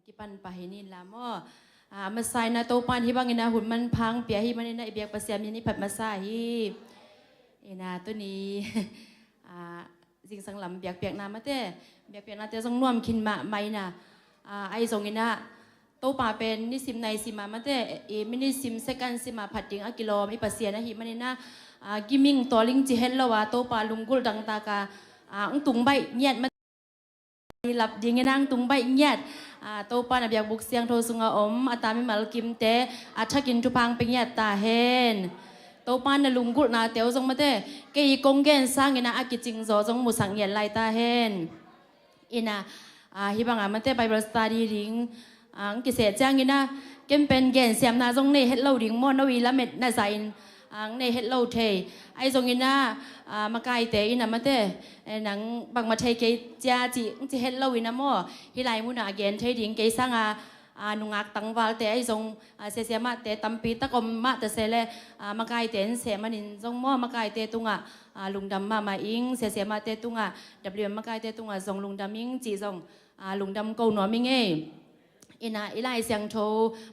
กิปันปะหินินลามอมาใส่นาโตปันที่บางอินาหุ่นมันพังเปียที่มันในเบียกประเสียมยันนี่ผัดมาใส่นาตัวนี้สิ่งสังหลัมเบียกเปียกน้ำมาเต้เบียกเปียกน้ำเต้ต้องน่วมคินมาไม่นะไอส่งอินาโตป่าเป็นนิสิมในสิมามาเต้มินิสิมเซกันสิมาผัดดิ้งอกิโลมีประเสียนะหิมันนะกิมิงตัวลิงจิเฮลละวะโตป่าลุงกุลดังตากาตุงใบเงียดมาหลับดิ้งนั่งตุงใบเงียดโตปานเบียกบุกเสียงโทสุงอมอาตามิมัลกิมเตชักินทุพังเป็นเงียดตาเฮนโตปานลุงกุลนาเตียวจงมาเตเกยกงเกนสร้างอินาอากิจิงโซจงมุสังเงียนไลตาเฮนอินาฮิบังมาเตไปบริสตาดีดิ้งกิเสจ้างอินาเกมเป็นเกนเสียมนาจงในเฮลโลดิ้งมอนวีละเม็ดนาไซน์ในเฮลโลเทไอจงอินามาไกเตอินามาเตนังบางมาเทเกจาจิเฮลโลวินาโมฮิไลมุนาเกนเทดิ้งเกสังนุงักตังวาลเตไอจงเสียมาเตตัมปีตะกมมาเตเซเลมาไกเตนเสียมานินจงโมมาไกเตตุงลุงดำมาอิงเสียมาเตตุงดับเบิลมาไกเตตุงจงลุงดำอิงจีจงลุงดำเกาหนอมิงเออินาอิไลเสียงโท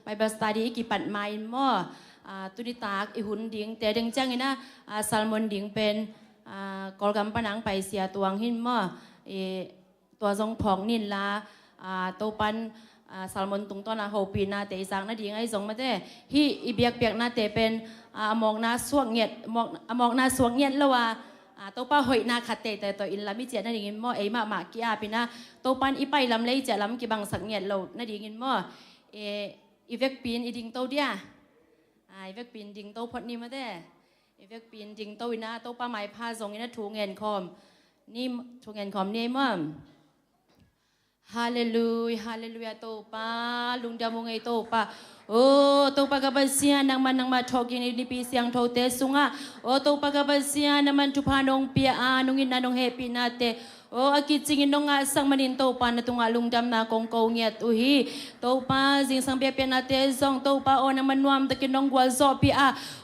ไปบัสตาดีกิปัดไมโมตุดิตากอิหุนดิ้งแต่ดึงจังอินะซัลมอนดิ้งเป็นกอลกัมปนังไปเสียตัวหินมอตัวทรงผองนินลาโตปันซัลมอนตุงต้นโฮปีนาเตสังนาดิ้งไอทรงมาเตฮีอีเบียกเบียกนาเตเป็นมองนาสวงเงียดมองนาสวงเงียดแล้วว่าโตป้าหอยนาขัดเตแต่ตัวอินลามิเจนาดิ้งมอเอมามากี้อาปินะโตปันอีไปลำเลยจะลำกีบังสังเงียดเรานาดิ้งมออีเวกปีนอีดิ้งโตเดียอีเวกปีนดิ้งโตพอดนี่มาเต้อีเวกปีนดิ้งโตอินะโตป้าไม้พาทรงอินะถูเงินคอมนี่ถูเงินคอมนี่มั่งฮาเลลูยาฮาเลลูยาโตป้าลุงดำมงไอโตป้าโอ้โตป้ากบัสเซียนนางมาทอกินนิปีเสียงโทเตสุงะโอ้โตป้ากบัสเซียนมันทุพานงเปียนงอินนานงเฮปีนาเตโอ้อากิจิงนงสังมันินโตปานตุงลุงดำนากงโกเงียตุฮีโตปาจิงสังเปียเปียนาเตซองโตปาโอนามันนวมตะกินนงกัวซอปี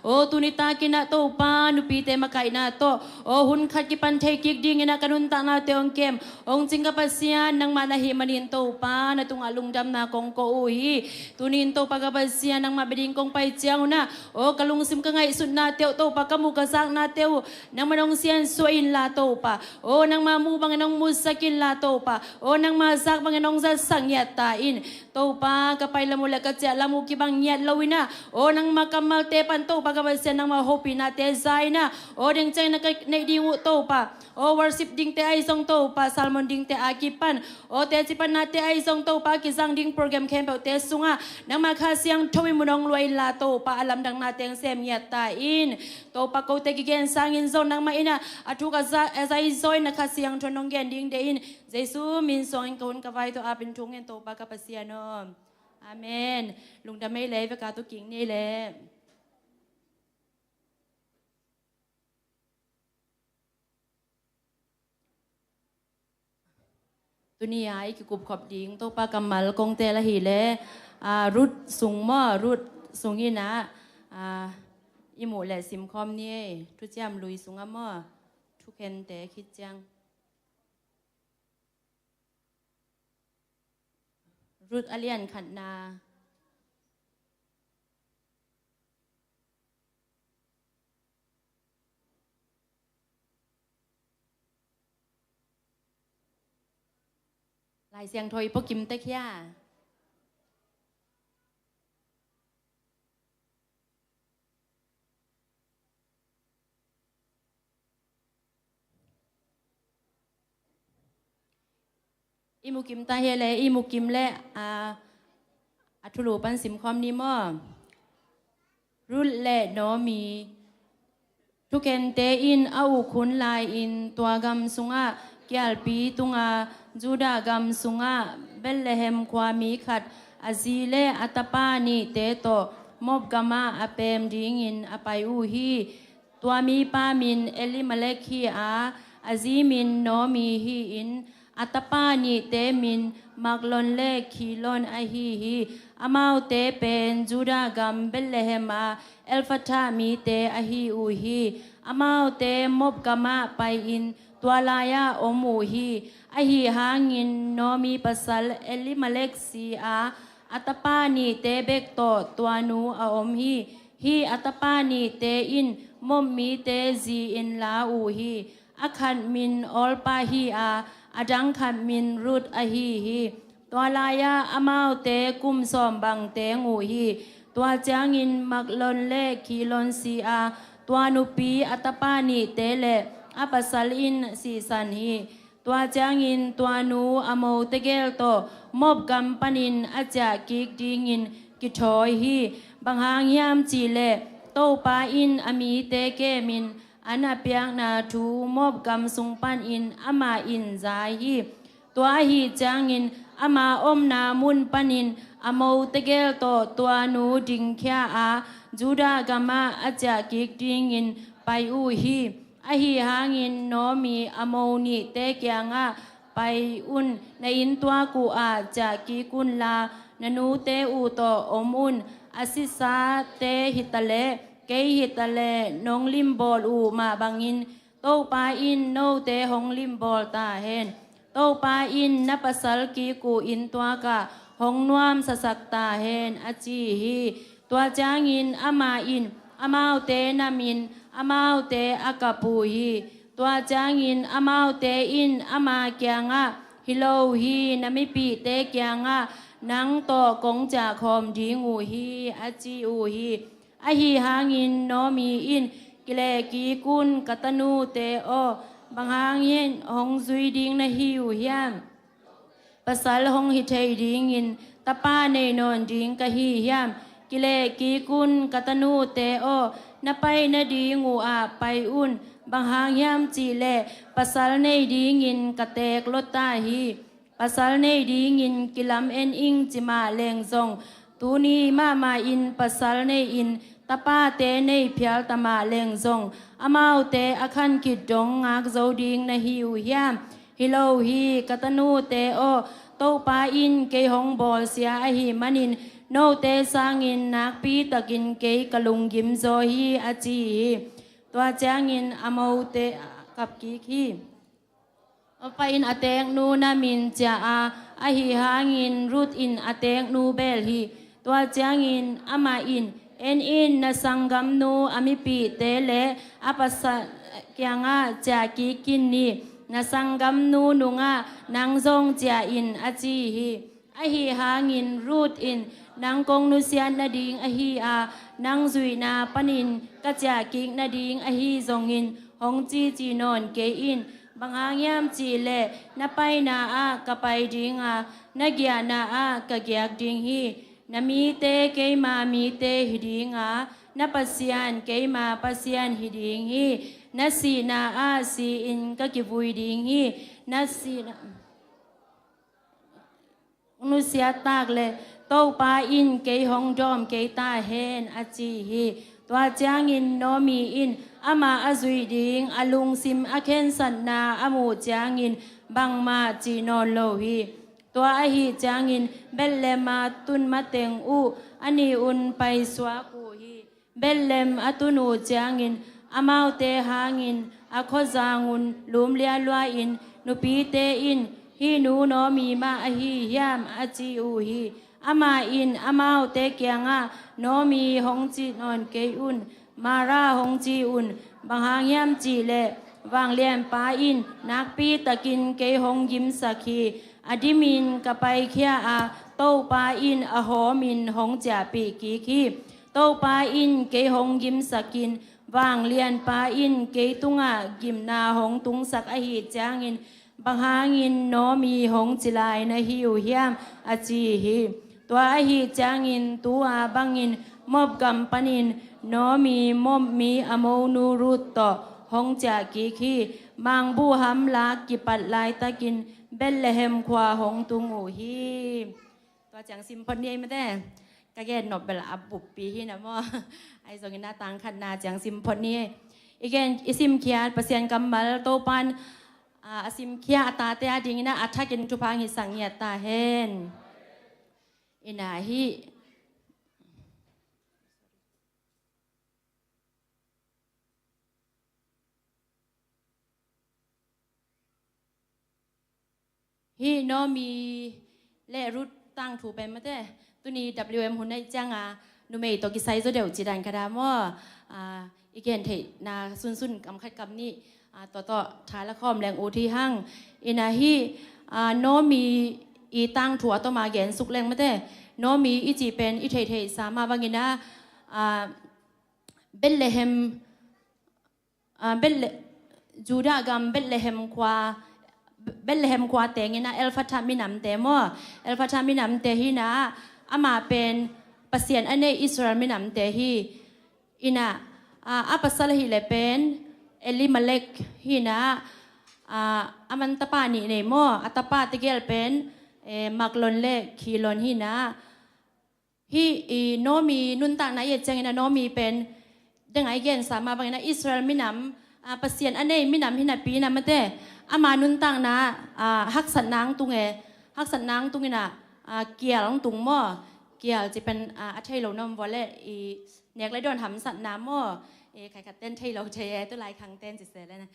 โอ้ตุนิตากินาโตปานุปีเตมะไกนาโตโอ้หุนขัดกิปันเทกิกดิ้งนากันุนตานาเตองเกมองจิงกับปัสยานนางมานาฮิมันินโตปานตุงลุงดำนากงโกอุฮีตุนินโตปากปัสยานนางมาเบดิงกงไปเจียวนะโอ้กะลุงซิมกะไงสุดนาเตวโตปากะมุกะซักนาเตวนางมานงเซียนสวยอินลาโตปาโอ้นางมามูบังนองมุสกินลาโตปาโอนางมาซักบางนองซัดสังยาตาอินโตปากะไปละมุละกะเจละมุกิบังยาลวินะโอนางมากำมัลเตปันโตปากะบะเซนางมาโฮปินาเตไซนะโอเดงใจนะกะในดิงุโตปาโอวอร์ชิปดิงเตไอซงโตปาซัลมอนดิงเตอากิปันโอเตจิปันนาเตไอซงโตปากิซังดิงโปรแกรมแคมเปเตสุงะนางมาคาเสียงทวิมุนองลวยลาโตปาอลัมดังนาเตงเซมยาตาอินโตปาโกเตกิเกนซังอินโซนางมาอินะอทุกะซาเอไซซอยนะคาเสียงทนองเกนดิงเดอินเยซูมินสอนคนกะไว้ตัวอาเป็นทุงเงินโตปากะปะเสียนอมอาเมนลุงดำไม่เลยประกาศตุกิงนี่แหละตัวนี้ไอ้กิกุบขอบดิงโตปากำมัลกงเตละหีเลรุดสูงม่อรุดสูงนี่นะอิหมูแหละซิมคอมนี่ทุกจามลุยสูงอ่ะม่อทุกเห็นแต่คิดจังรุดอเลียนขันนาลายเสียงถอยพวกกิมเตกย่าอิมุกิมตาเฮเลอิมุกิมเลอัทุลูปันสิมคอมนิมอรุดเลโนมีทุกเกนเตอินเอาคุนลายอินตัวกำสุงะเกียลปีตุงาจูดากำสุงะเบลเลเฮมความมีขัดอาซีเลอัตปานีเตโตมบกามาอเปมดิงินอไปอูฮีตัวมีปามินเอลิมาเลคีอาซีมินโนมีฮีอินอัตปานีเตมินมักลอนเลคีลอนอฮีฮีอามาวเตเป็นจูดากำเบลเลเฮมเอลฟาตามีเตอฮีอูฮีอามาวเตมบกามาไปอิน ตัวลายาอมูฮีอหิหางินโนมีปัสสัลเอลิมาเล็กซีอาอัตปานีเตเบกโตตัวนูอาอมฮีอัตปานีเตอินมมมีเตซีอินลาอูฮีอคันมินออลปาฮีอาอดังคันมินรุดอฮีตัวลายาอมาวเตกุมซอมบังเตงูฮีตัวจางอินมักลนเลคีลนซีอาตัวนุปีอัตปานีเตเลอปัสสัลอินซีสันฮีตัวจางอินตัวนูอโมเตเกลโตมอบกัมปันินอาจากิกดิงินกิทอยฮีบางหางยามจีเลโตปาอินอมีเตเกมินอนาเปียงนาทูมอบกัมสุงปันอินอามาอินใจฮีตัวฮีจางอินอามาอมนามุนปันินอโมเตเกลโตตัวนูดิงแค่อาจูดากามาอาจากิกดิงินไปอูฮีอหิหางินโนมีอโมนีเตเกียงาไปอุนในอินตัวกูอาจากกีกุนลานนูเตอูโตอมอุนอาศิสาเตหิตะเลเกหิตะเลนงลิมบอลอูมาบังอินโตปาอินโนเตหงลิมบอลตาเฮนโตปาอินนับสัลกีกูอินตัวกะหงนวมสสักตาเฮนอจีฮีตัวจางอินอามาอินอามาวเตนามินอามาวเตอากาปูฮีตัวจางอินอามาวเตอินอามาเกียงะฮิโลฮีนามิปีเตเกียงะนังโตกงจากคอมดิงอูฮีอาจีอูฮีอหิหางินโนมีอินกิเลกีกุนกัตนูเตโอบางหางเย็นหงซุยดิงนะฮิวเฮียมภาษาหงฮิเทยดิงอินตาป้าในนอนดิงกะฮีเฮียมกิเลกีกุนกัตนูเตโอนาไปนาดีงูอาไปอุนบางหางยามจีเลภาษาในดีงินกะเตกลดตาฮีภาษาในดีงินกิลำเอ็นอิงจิมาเลงซงตูนีมาอินภาษาในอินตาป้าเตในเพียลตมาเลงซงอามาวเตอคันกิดดงงากโซดิงนะฮิวเฮียมฮิโลฮีกัตนูเตโอโตปาอินเกหงบอลเสียอหิมันินโนเตสางอินนักปีตะกินเกกะลุงยิมโซฮีอาจีตัวจางอินอามาวเตกับกีคีไปอินอเตงนูนามินจาอาหิหางอินรูดอินอเตงนูเบลฮีตัวจางอินอามาอินเอ็นอินนาสังกัมนูอามิปีเตเลอาปัสเกียงาจากีกินนีนาสังกัมนูนุงานางซงจาอินอาจีฮีอหิหางินรูดอินนางกงนุเซียนนาดิงอหิอานางซุยนาปนินกะจากิกนาดิงอหิซงอินหงจีจีนอนเกอินบางหางยามจีเลนาไปนาอากะไปดิงนาเกียนาอากะเกียกดิงฮีนามีเตเกมามีเตหิดิงนาปัสยานเกมาปัสยานหิดิงฮีนาสีนาอาสีอินกะกิบุยดิงฮีนาสีนุเสียตากเลยโตปาอินเกยหงจอมเกยตาเฮนอาจีฮีตัวจางอินโนมีอินอามาอาซุยดิงอาลุงซิมอาเคนสันนาอามูจางอินบังมาจีนอนโลฮีตัวอาฮีจางอินเบลเลมาตุนมาเตงอูอันนี้อุนไปสวากูฮีเบลเลมอาตุนูจางอินอามาวเตหางอินอาโคจางุนลุมเลียลวาอินนุปีเตอินฮีนูโนมีมาอหิยามอาจีอูฮีอามาอินอามาวเตเกียงโนมีหงจีนอนเกยอุนมาราหงจีอุนบางหางยามจีเลวางเลียมปาอินนักปีตะกินเกยหงยิมสักขีอดิมินกะไปเคียโตปาอินอโหมินหงจ่าปีกีคีโตปาอินเกยหงยิมสักกินวางเลียนปาอินเกยตุงกิมนาหงตุงสักอหิจางอินบางหางินโนมีหงจิลายนะฮิวเฮียมอาจีฮีตัวอหิจางินตัวบังอินมอบกัมปนินโนมีมอบมีอโมนูรุตโตหงจากกีคีบางบูหัมลากิปัดลายตะกินเบลเลเฮมควาหงตุงอูฮีตัวจังซิมพอนีไม่ได้กะแกนนบเบลอับบุปปีฮีนะมอไอซงินาตังขันนาจังซิมพอนีอีกแกนอิซิมเคียดเปอร์เซ็นต์กัมบัลโตปันอาซิมเคียตาเตอดิงนะอัฐกินจุพังหิสังเงียตาเฮนอินาฮิ ฮีโนมีเล่รุดตั้งถูเป็นมาแต่ตัวนี้ WM หุ่นได้จ้างนูเมย์ตัวกิไซโซเดลจีดันคาดามออีกเกนเทนาซุนกำคัดกำนี้ต่อท้ายละคอมแรงอูที่ห้างอินาฮีโนมีอีตั้งถั่วตัวมาเกนสุกแรงมาแต่โนมีอีจีเป็นอีเทสามารถบางินะเบลเลเฮมเบลจูดากำเบลเลเฮมควาเบลเลเฮมควาเตงินะเอลฟัตามินัมเตมอเอลฟัตามินัมเตฮีนะอามาเป็นปัสยานอันนี้อิสราเอลมินัมเตฮีอินะอาปัสสลฮิเลเป็นเอลิมาเล็กฮีนะอามันตาปานีเนมออัตปาติเกลเป็นมักลนเล็กคีลนฮีนะฮีโนมีนุนต่างนายเจงนะโนมีเป็นดังไอเกนสามารถบางนะอิสราเอลมินัมปัสยานอันนี้มินัมฮินาปีนะมันเตอามานุนต่างนะฮักสันนางตุงฮักสันนางตุงนะเกียร์ลงตุงหม้อเกียร์จะเป็นอัฐิโลนอมวอลเล่เนกเลยโดนทำสันน้ำหม้อใครขัดเต้นไทยเราเทตัวลายคังเต้นจิตเสร็จแล้วนะ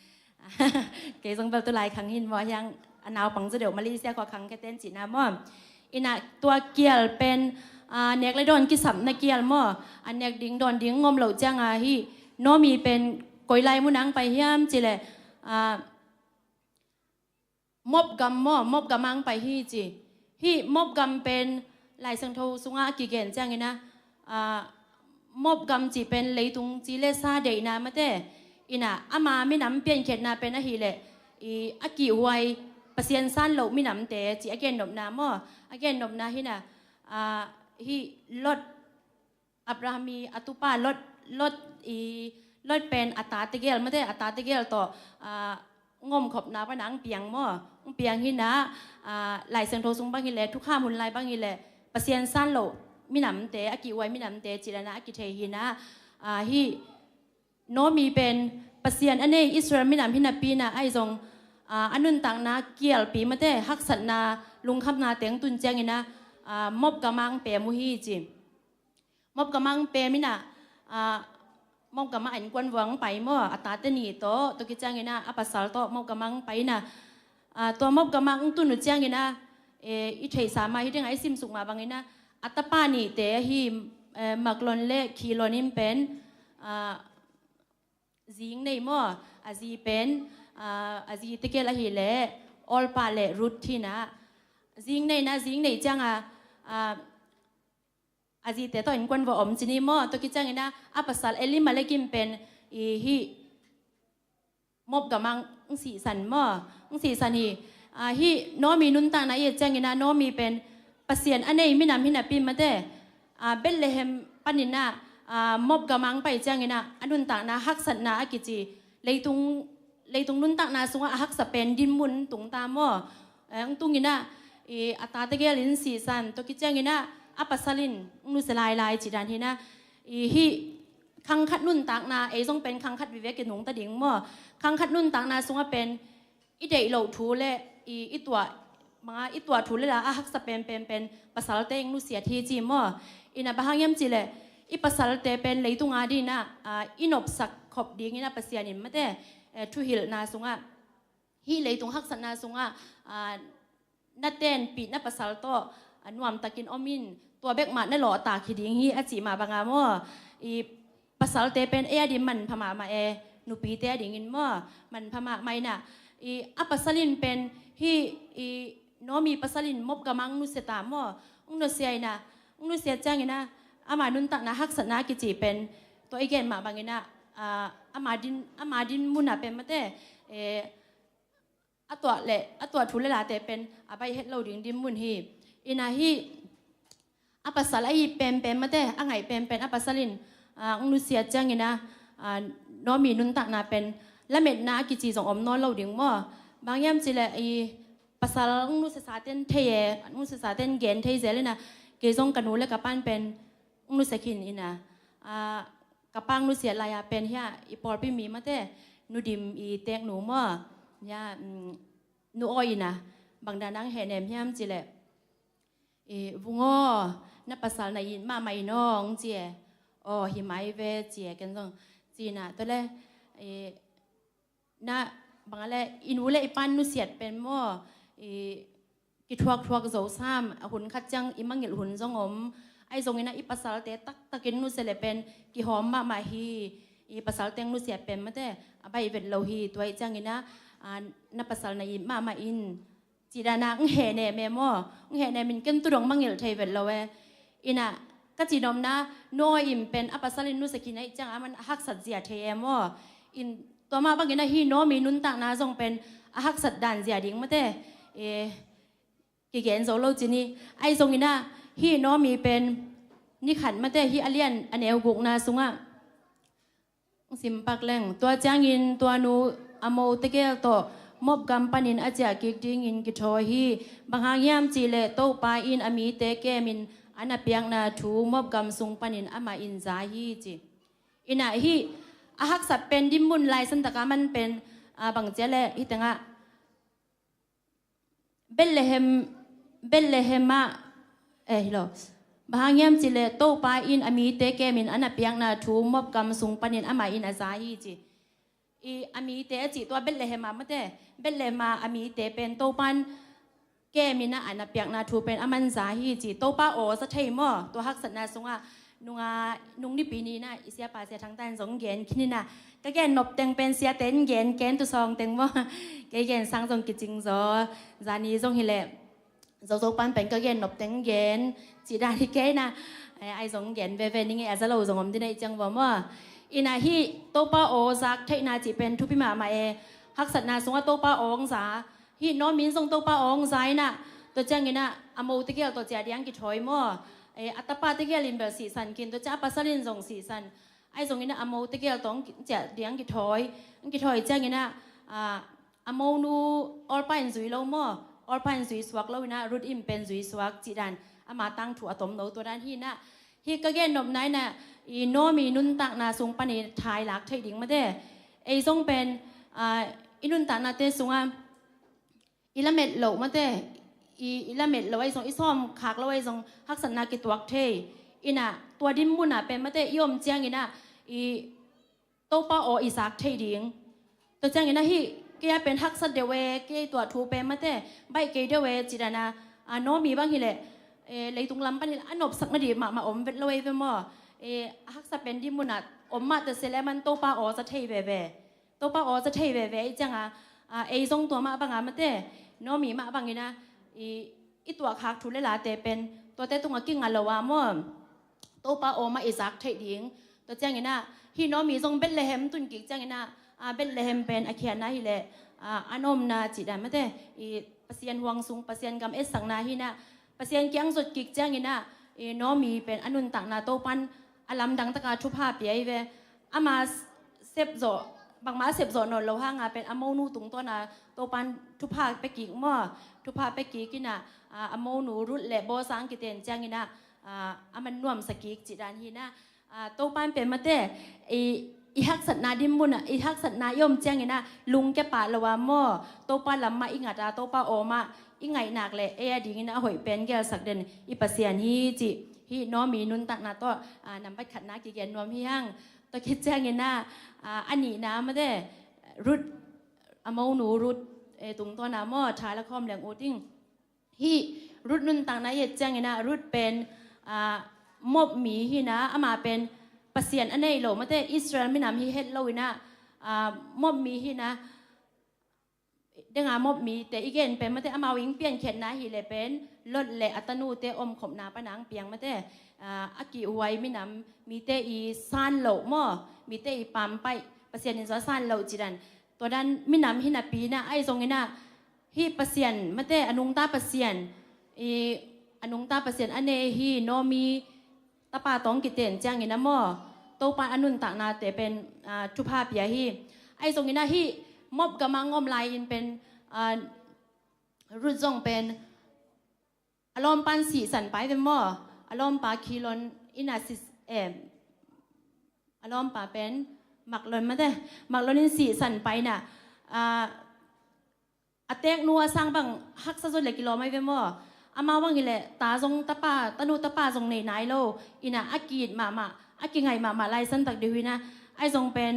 เกย์ทรงแบบตัวลายคังหินวอยังอนาวปังจะเดี๋ยวมาลีเซียกว่าคังแค่เต้นจิตน้ำหม้ออินะตัวเกียร์เป็นเนกเลยโดนกิสัมในเกียร์หม้ออันเนกดิ้งโดนดิ้งงมเหล่าจ้างฮีโนมีเป็นกอยไล่มุนังไปเฮียมจิเลยมบกำมบกำมังไปฮีจีฮีมบกำเป็นลายสังโทสุงอากิเกนจ้างไงนะมบกำจีเป็นเลยตุงจีเลซาเดย์นามาเตอินะอามาไม่นำเปลี่ยนเขตนาเป็นอะฮีเลอากิไวปัสยันซันโลไม่นำเตจีอาเกนนบนามอาเกนนบนาฮินะฮีลดอับรามีอัตุปาลดเป็นอัตตาตะเกลมาเตอัตตาตะเกลต่องมขบนาปนังเปียงเปียงฮินะหลายเสียงโทซุงบางฮิเลทุกข้ามุนไลบางฮิเลปัสยันซันโลมินำเตอากิไวมินำเตจิรนะอากิเทหินะฮีโนมีเป็นปัสยันอันนี้อิสราเอลมินำฮินาปีนะไอซงอันนุนต่างนาเกียลปีมาเตฮักสันนาลุงคำนาเตียงตุนเจงินะมบกำมังเปมุฮีจิมบกำมังเปมินะมองกับมาอันกวนหวังไปมั่วอัตตาเตนีโตตัวกิจางเงินะอปัสสาวะโตมองกับมังไปนะตัวมองกับมังตุนุจางเงินะอีเทสามาที่ยังไงซิมสุกมาบางเงินะอัตตปานีเตฮีมักลนเล่คีลนิมเป็นจิงในมั่วอาจีเป็นอาจีตะเกลฮีเล่ออลปาเล่รุดที่นะจิงในจังอาจีเตต่ออินกวนว่าอมจินีมอตัวกิจางนะอาปัสสาวะเอลิมาเลกิมเป็นฮีมบกับมังสีสันมอสีสันฮีโนมีนุนต่างนะเยจังนะโนมีเป็นปัสยันอันนี้มินำฮินาปีมาเตเบลเลเฮมปันินะมบกับมังไปจังนะอันนุนต่างนะฮักสันนะอากิจีเลยตุงนุนต่างนะสุงฮักสเปนดินมุนตุงตามอตุงกินะอัตตาตะเกลินสีสันตัวกิจางนะอัปสลินนุสลายจิดันทีนะฮีคังคัดนุ่นต่างนาทรงเป็นคังคัดวิเวกหนุงตะดิ่งมั่วคังคัดนุ่นต่างนาทรงเป็นอีเดโลทูเล่อีตัวทูเล่ละฮักสเปนเป็นภาษาเตงนุเสียทีจีมั่วอินะบางยามจีเล่อีภาษาเตเป็นเลยตุงอาดีนะอินบสักขบดีงี้นะภาษาเนี่ยไม่ได้ทูฮิลนาทรงฮีเลยตุงฮักสันนาทรงนัดเต้นปีนับภาษาโตนวมตะกินอมินตัวเบกมาในหล่อตาขีดิงฮีอาจิมาบางามออีภาษาเตเป็นดิมันพม่ามานุปีเตดิงินมอมันพม่าไม่น่ะอีอัปสลินเป็นฮีโนมีภาษาลินมบกมังนุเสตามอนุเสียนะนุเสียจังนะอามานุนตักนะฮักษณะกิจิเป็นตัวอีเกนมาบางนะอามาดินมุนอะเป็นมาเตอตัวทุเลลาเตเป็นอาไปเฮ็ดเราดิงดินมุนฮีอินาฮีอัปสาลอีเป็นมาเตะอ่างไงเป็นอัปสาลินนุเสียจังไงนะน้อมีนุนตักนาเป็นและเม็ดนากิจีส่งอมนอนเราดิ่งมั่วบางยามจีเลยภาษานุสสาเต้นเทยนุสสาเต้นเกนเทยเจเลยนะเกยส่งกันนูและกับปั้นเป็นนุสกินอินะกับปังนุเสียลายเป็นเฮียอีปอลพี่มีมาเตะนุดิมเตกหนูมั่วเนี่ยนูอ้อยนะบางดานังเห็นแหนมยามจีเลยวุ้งนับภาษาในยินมาไม่น้องเจี๋อหิมายเวเจี๋กันตรงจีน่ะตัวแรกน่ะบางอะไรอินูเล่ปันนุเสียดเป็นมั่ว กิทวกทวกโจซ้ำหุ่นคัดจังอิมังเงลหุ่นจงอมไอทรงนี้นะอีภาษาเตตักตะกินนุเสเลเป็นกิหอมมาฮีอีภาษาเตงนุเสียเป็นมาแต่ใบเวทโลฮีตัวจังนี้นะนับภาษาในมาอินจีดานักเฮเนเมโมเฮเนมินกันตุรงมังเงลไทยเวทโลเวอินะก็จีนอมนะโนอิมเป็นอภาษาลินุสกินไอจังมันฮักสัตเจียเทโมอินตัวมาบางทีนะฮีโนมีนุนตักนะทรงเป็นฮักสัตดันเจียดิ้งมาแต่กี่เกณฑ์โซโลจีนี่ไอทรงนี้นะฮีโนมีเป็นนี่ขันมาแต่ฮีอเลียนอันเอวกุกนาสุงะสิมปักแรงตัวจางอินตัวนูอโมตะเกลโตมบกำปันินอาจจะกิกดิ้งอินกิทอฮีบางหางยามจีเลโตปาอินอมีเตเกมินอันนับยังนาทูมบกำสุงปันินอามาอินซาฮีจีอินะฮีอาฮักสัตเป็นดิมุนลายสันตะกามันเป็นบางเจเลฮิตังะเบลเลเฮมาฮิโลบางยามจิเลโตปาอินอามีเตเกมินอันนับยังนาทูมบกำสุงปันินอามาอินอาซาฮีจีอามีเตจิตัวเบลเลเฮมาเมื่อเตเบลเลมาอามีเตเป็นโตปันแกมินะอันนับยังนาทูเป็นอามันซาฮีจีโตปาโอสะเทมอตัวฮักสัตนาสงะนุงนี่ปีนี้นะอิเสียปาเสียทางใต้สงเกนคิดนี่นะก็แกนนบเต็งเป็นเสียเต็นเกนเกนตุซองเต็งว่าแกนสร้างสงกิจริงซอจานีสงฮิเลโซปันเป็นก็แกนนบเต็งเกนจีดาที่แกนะไอสงเกนเวนี่ไงอาจจะเราสงอมที่ในจังว่าว่าอินาฮีโตปาโอซักเทนาจีเป็นทุพิมามาฮักสัตนาสงว่าโตปาโอองศาฮีน้องมินสงโตปาโอองศาน่ะตัวจังงี้นะอโมติเกลตัวเจียดียงกิถอยมั่วอัตปาติเกลินเบลสีสันกินตัวจ้าปัสลินส่งสีสันไอส่งนี้นะอโมติเกลต้องเจียดียงกิถอยจังงี้นะอโมนูออลปานซุยโลมั่วออลปานซุยสวักแล้วนะรุดอิมเป็นซุยสวักจีดันอามาตั้งถั่วต้มโนตัวด้านที่นะฮีก็แก่นมไหนนะอีโนมีนุนตักนาสุงปนีทายหลักไทยดิ่งมาเด้ไอส่งเป็นอีนุนตักนาเตสุงอ่ะอีละเม็ดเหลวมาเต้อีละเม็ดเหลวไอส่งอีซ้อมขากแล้วไอส่งฮักษณากิตวักเทอีน่ะตัวดิมมุน่ะเป็นมาเต้ยมเจียงอีน่ะอีโตป้าโออีสักเทดิ่งตัวเจียงอีน่ะฮีแกเป็นฮักษณเดเวแกตัวทูเป็นมาเต้ใบเกเดเวจีดานาโนมีบางทีแหละเลยตรงลำปันนี่อันนบสักนาดีมาอมเวทเลวเวมอฮักษณเป็นดิมมุน่ะอมมาแต่เสร็จแล้วมันโตป้าโอจะเทเวเวโตป้าโอจะเทเวเวจังไอส่งตัวมาบางมาเต้โนมีมาบางอีน่ะอีตัวคักทุเรศแต่เป็นตัวแต่ตรงกิ้งอันละว่ามั่วโตปาโอมาอิสักเทดิงตัวแจ้งงี้นะฮีน้องมีทรงเบลเลเฮมตุนกิกแจ้งงี้นะเบลเลเฮมเป็นอาเคียนนะฮีเลอันอมนาจิดาไม่ได้ปัสยานหวงสูงปัสยานกำเอสสังนาฮีนะปัสยานเกียงสุดกิกแจ้งงี้นะน้องมีเป็นอนุนตักนาโตปันอลัมดังตะกาชุภาพเปียเวอามาเซฟโซบางมาเสพโซนนเราห้างเป็นอโมนูตุงตัวน่ะโตปันทุพาไปกี่มั่วทุพาไปกี่กิน่ะอโมนูรุดเละโบสังกิเตนจังกิน่ะมันน่วมสกิกจิดานฮีน่ะโตปันเป็นมาเต้อีฮักสัตนาดิมบุญอีฮักสัตนายมจังกิน่ะลุงแกป่าละว่ามั่วโตปันลำมาอีงัดโตปาโอมาอีไงหนักเลยดีกิน่ะหอยเป็นแกสักเด่นอีปัสยานฮีจิฮีน้องมีนุนตักนาตัวนำไปขัดนากี่แกนนวมฮีหั่งตัวคิดแจ้งงี้นะอันนี้นะไม่ได้รุดอโมนูรุดตรงตัวน้ำมอชายละคอมแหลงโอติ้งฮีรุดนุนต่างนะเย็ดแจ้งงี้นะรุดเป็นมบหมีฮีนะอามาเป็นปัสยานอันนี้โหลไม่ได้อิสราเอลไม่นำฮีเฮ็ดโลวินะมบหมีฮีนะเด้งมบหมีแต่อีกเกนเป็นไม่ได้อามาวิ่งเปลี่ยนเข็นนะฮีเลยเป็นลดเลอัตนูเตอมขมนาปนังเปียงไม่ได้อากิไว้ไม่นำมีเตอีซานโหลมอมีเตอีปั๊มไปเปอร์เซ็นต์ในซานโหลจีดันตัวนั้นไม่นำหินาปีนะไอทรงนี้นะฮีเปอร์เซ็นต์ไม่เตอนุงตาเปอร์เซ็นต์อนุงตาเปอร์เซ็นต์อันเนฮีโนมีตาปาตองกิเตนจังงี้นะมอโตปาอนุนตากนาเตเป็นทุภาพยาฮีไอทรงนี้นะฮีมอบกำมังงอมลายอินเป็นรุ่นจงเป็นอารมณ์ปันสีสันไปเป็นมออารมณ์ปาคีลอนอินาซิสอารมณ์ปาเป็นหมักลอนมาได้หมักลอนอินสีสันไปน่ะอเตกนัวสร้างบังฮักซะจนเหลือกิโลไม่เป็นมออามาว่างอีแหละตาทรงตะป้าตะนูตะป้าทรงในไหนโลอินะอากีดมาอากีไงมาไล่สันตักเดียวนะไอทรงเป็น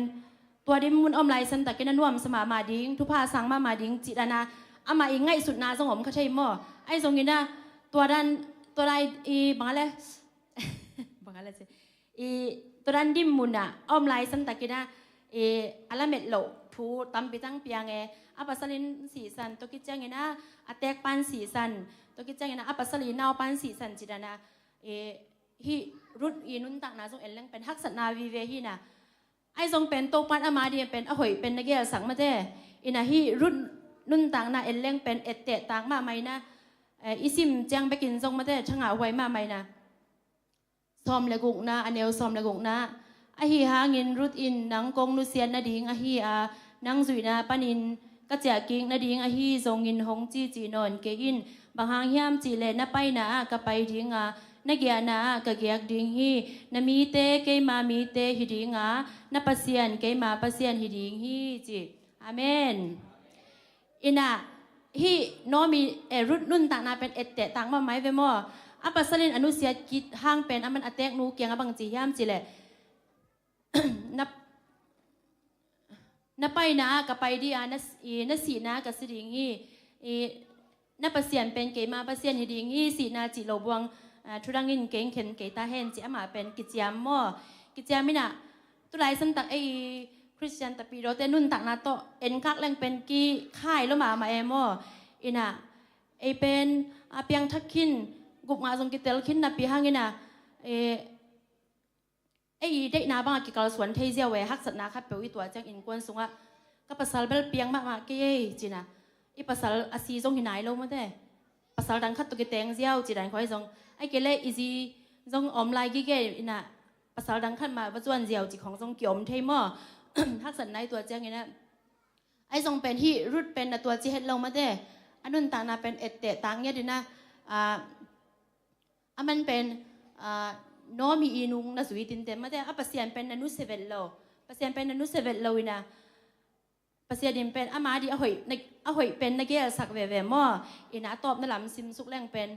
ตัวดิมุนอมไล่สันตักกินนวมสมาดิ้งทุพาสังมาดิ้งจิตนาอามาอีกไงสุดนาทรงผมเขาใช่มอ ไอ้ทรงนี้นะตัวใดอีบังอะไรบังอะไรสิอีตัวดันดิมมุนอ่ะอ้อมไลสันตะกินะอะไรเม็ดโหลทูตั้มไปตั้งเปียงอาปัสลินสีสันตัวกิจจังนะอาแตกปันสีสันตัวกิจจังนะอาปัสลินนาวปันสีสันจิดานะฮีรุดนุนตักนะทรงเอลเลงเป็นฮักษนาวีเวฮีนะไอ้ทรงเป็นโตปันอามาเดียเป็นอหอยเป็นนักเกียรสังมาเจอินะฮีรุดนุนตักนะเอลเลงเป็นเอเตตักมาไหมนะอิซิมจังไปกินทรงมาเจช่างหาไว้มาไหมนะซ้อมเลกุกนะอันเนวซ้อมเลกุกนะไอฮีหาเงินรุดอินนังกงนุเซียนนาดิงไอฮีนังจุยนะปานินก็เจกิงนาดิงไอฮีทรงเงินหงจีนอนเกอินบางหางยามจีเลนะไปนะก็ไปดิงนักเกียนะก็เกียกดิงฮีนามีเตเกมามีเตฮิดิงนับปัสเซียนเกมาปัสเซียนฮิดิงฮีจีอาเมนอินะฮีน้อมีรุดนุ่นต่างนาเป็นเอตเตต่างมาไหมเวมออาปัสลินอนุเสียกิดห้างเป็นอามันอเตกนูเกียงบังจียามจีเลนับไปนะกับไปดีนัสีนะกับสิริงีนับปัสเซียนเป็นเกมาปัสเซียนฮิดิงีสีนาจีโลบวงทุรังอินเก่งเข็นเกตาเฮนจีอามาเป็นกิจยามม่อกิจยามินะตุลายสันตักคริสเตียนตะปีโรเตนุนตักนาโตเอ็นคักแรงเป็นกีค่ายแล้วมาเอม่ออินะเป็นเปียงทักขินกุบงาทรงกิเตลขินนับปีห้างินะได้นาบางกิกาลสวนเทียเวฮักสัตนาคับเปวิตัวจังอินกวนสุงะก็ภาษาเบลเปียงมากๆกี่จีนะภาษาอาซีทรงหินไหนลงมาได้ภาษาดังคัดตุกิเตงเจียวจีดันคอยทรงเกเลอีซีทรงอมลายกี่นะภาษาดังคัดมาว่าจวนเจียวจีของทรงเกี่ยมเทมอฮักสัตในตัวจังนะทรงเป็นที่รุดเป็นตัวจีเฮ็ดลงมาได้อันนั้นต่างนาเป็นเอตเตต่างเนี่ยดีนะมันเป็นน้อมีอีนุงนะสุวิตินเต็มมาแต่ปัสยานเป็นนันุเซเวลโลปัสยานเป็นนันุเซเวลโลนะปัสยานเป็นอามาดีอหอยเป็นนักเกียรสักเวมออินะตอบนั่นหลำซิมสุกแรงเป็น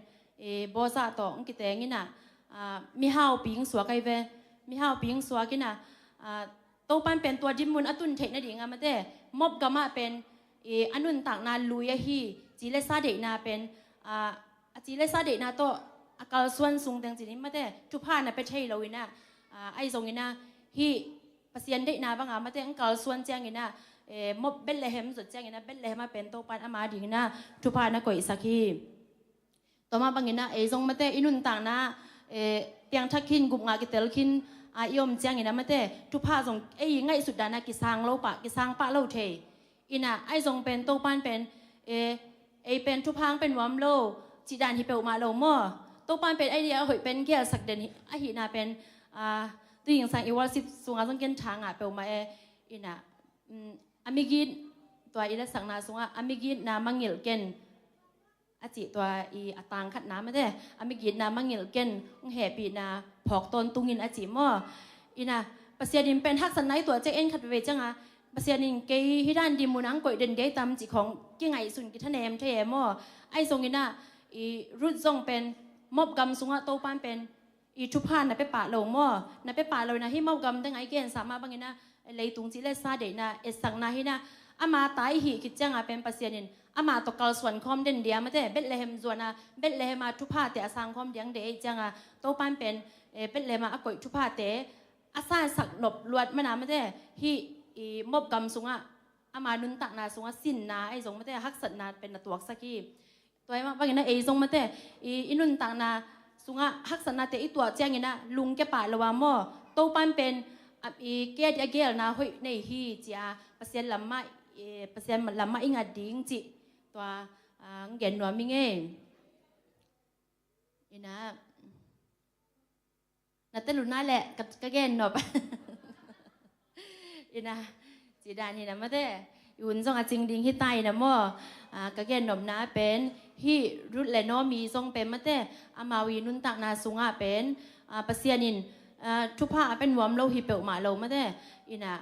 บอสะต่ออังกิเตงินะมีฮาวปิงสัวไกเวมีฮาวปิงสัวกินะโตปันเป็นตัวดิมุนอตุนเทนดิ่งมาแต่มอบกามาเป็นอนุนต่างนาลุยฮีจีเลซาเดนาเป็นจีเลซาเดนาโตอากาศส่วนสูงแต่งจีนี้มาแต่ทุกผ่านนะเป็นใช่เราอินะไอ้ทรงอินะฮีปัสยันได้นาบางมาแต่อากาศส่วนแจ้งอินะมบเบลเลเฮมสุดแจ้งอินะเบลเลเฮมมาเป็นโตปันอามาดิ่งนะทุกผ่านนะก่อยสักฮีต่อมาบางอินะทรงมาแต่อินุนต่างนะเตียงทักขินกุมงากิเตลขินยอมแจ้งอินะมาแต่ทุกผ่านทรงง่ายสุดดานะกิสางโลปะกิสางปะโลเทอินะไอ้ทรงเป็นโตปันเป็นเป็นทุกพังเป็นวอมโลจีดานฮิเปลมาโลมอโตปันเป็นไอเดียหอยเป็นเกี่ยวสักเดนไอหินาเป็นตัวอย่างสังเอวาสิบสุงาต้องเกินทางเปลมาอินะอามิกินตัวอีละสังนาสุงอามิกินนามังเงลเกนอาจิตัวอัตังขัดน้ำไม่ได้อามิกินนามังเงลเกนแห่ปีนาผอกตนตุงินอาจิมออินะปัสยาดินเป็นทักษะไหนตัวเจเอ็นขัดเวจังปัสยาดินเกยฮิดันดิมุนังก่อยเดินเกยตามจิของกี่ไงสุนกิทะเนมเทมอไอทรงอินะรุ่นทรงเป็นมอบกำสุงะโตปานเป็นทุพานนะไปป่าโลมอนะไปป่าโลนะให้มอบกำตั้งไอเกณฑ์สามารถบางนะเลยตุงจีเลซาเดนะสังนาให้นะอามาตายหีคิดจังเป็นปัสยานินอามาตกกลส่วนคอมเด่นเดียมาแต่เบ็ดเลมส่วนเบ็ดเลมาทุพาแต่สังคอมเดียงเดจังโตปานเป็นเบ็ดเลมาอากอยทุพาแต่อาซาสักหนบลวดมานามาแต่ฮีมอบกำสุงะอามานุนตักนาสุงะสินนาไอสงมาแต่ฮักสัตนาเป็นตัวสักกีตัวไอ้มาบางอย่างนั้นทรงมาแต่อินุนต่างนาสุงะฮักษณะแต่อีตัวเจ้าอย่างนั้นลุงแกป่าละว่าหม้อโตปันเป็นเกดเกลนาหอยในฮีจีอาเปอร์เซ็นต์ลำมาเปอร์เซ็นต์ลำมาอิงาดิ้งจิตัวเงินหน่วยมิงอินะนัดเตลุน่าแหละก็เงินหน่อยอินะจีดานี่นะมาแต่ยุนทรงอาจิงดิ้งที่ไตนะหม้อก็เงินหน่อยนะเป็นฮีรุดเลโนมีทรงเป็นมาแต่อามาวีนุนตักนาสุงะเป็นปัสยานินทุพาเป็นวอมโลฮิเปลมาโลมาแต่อินะ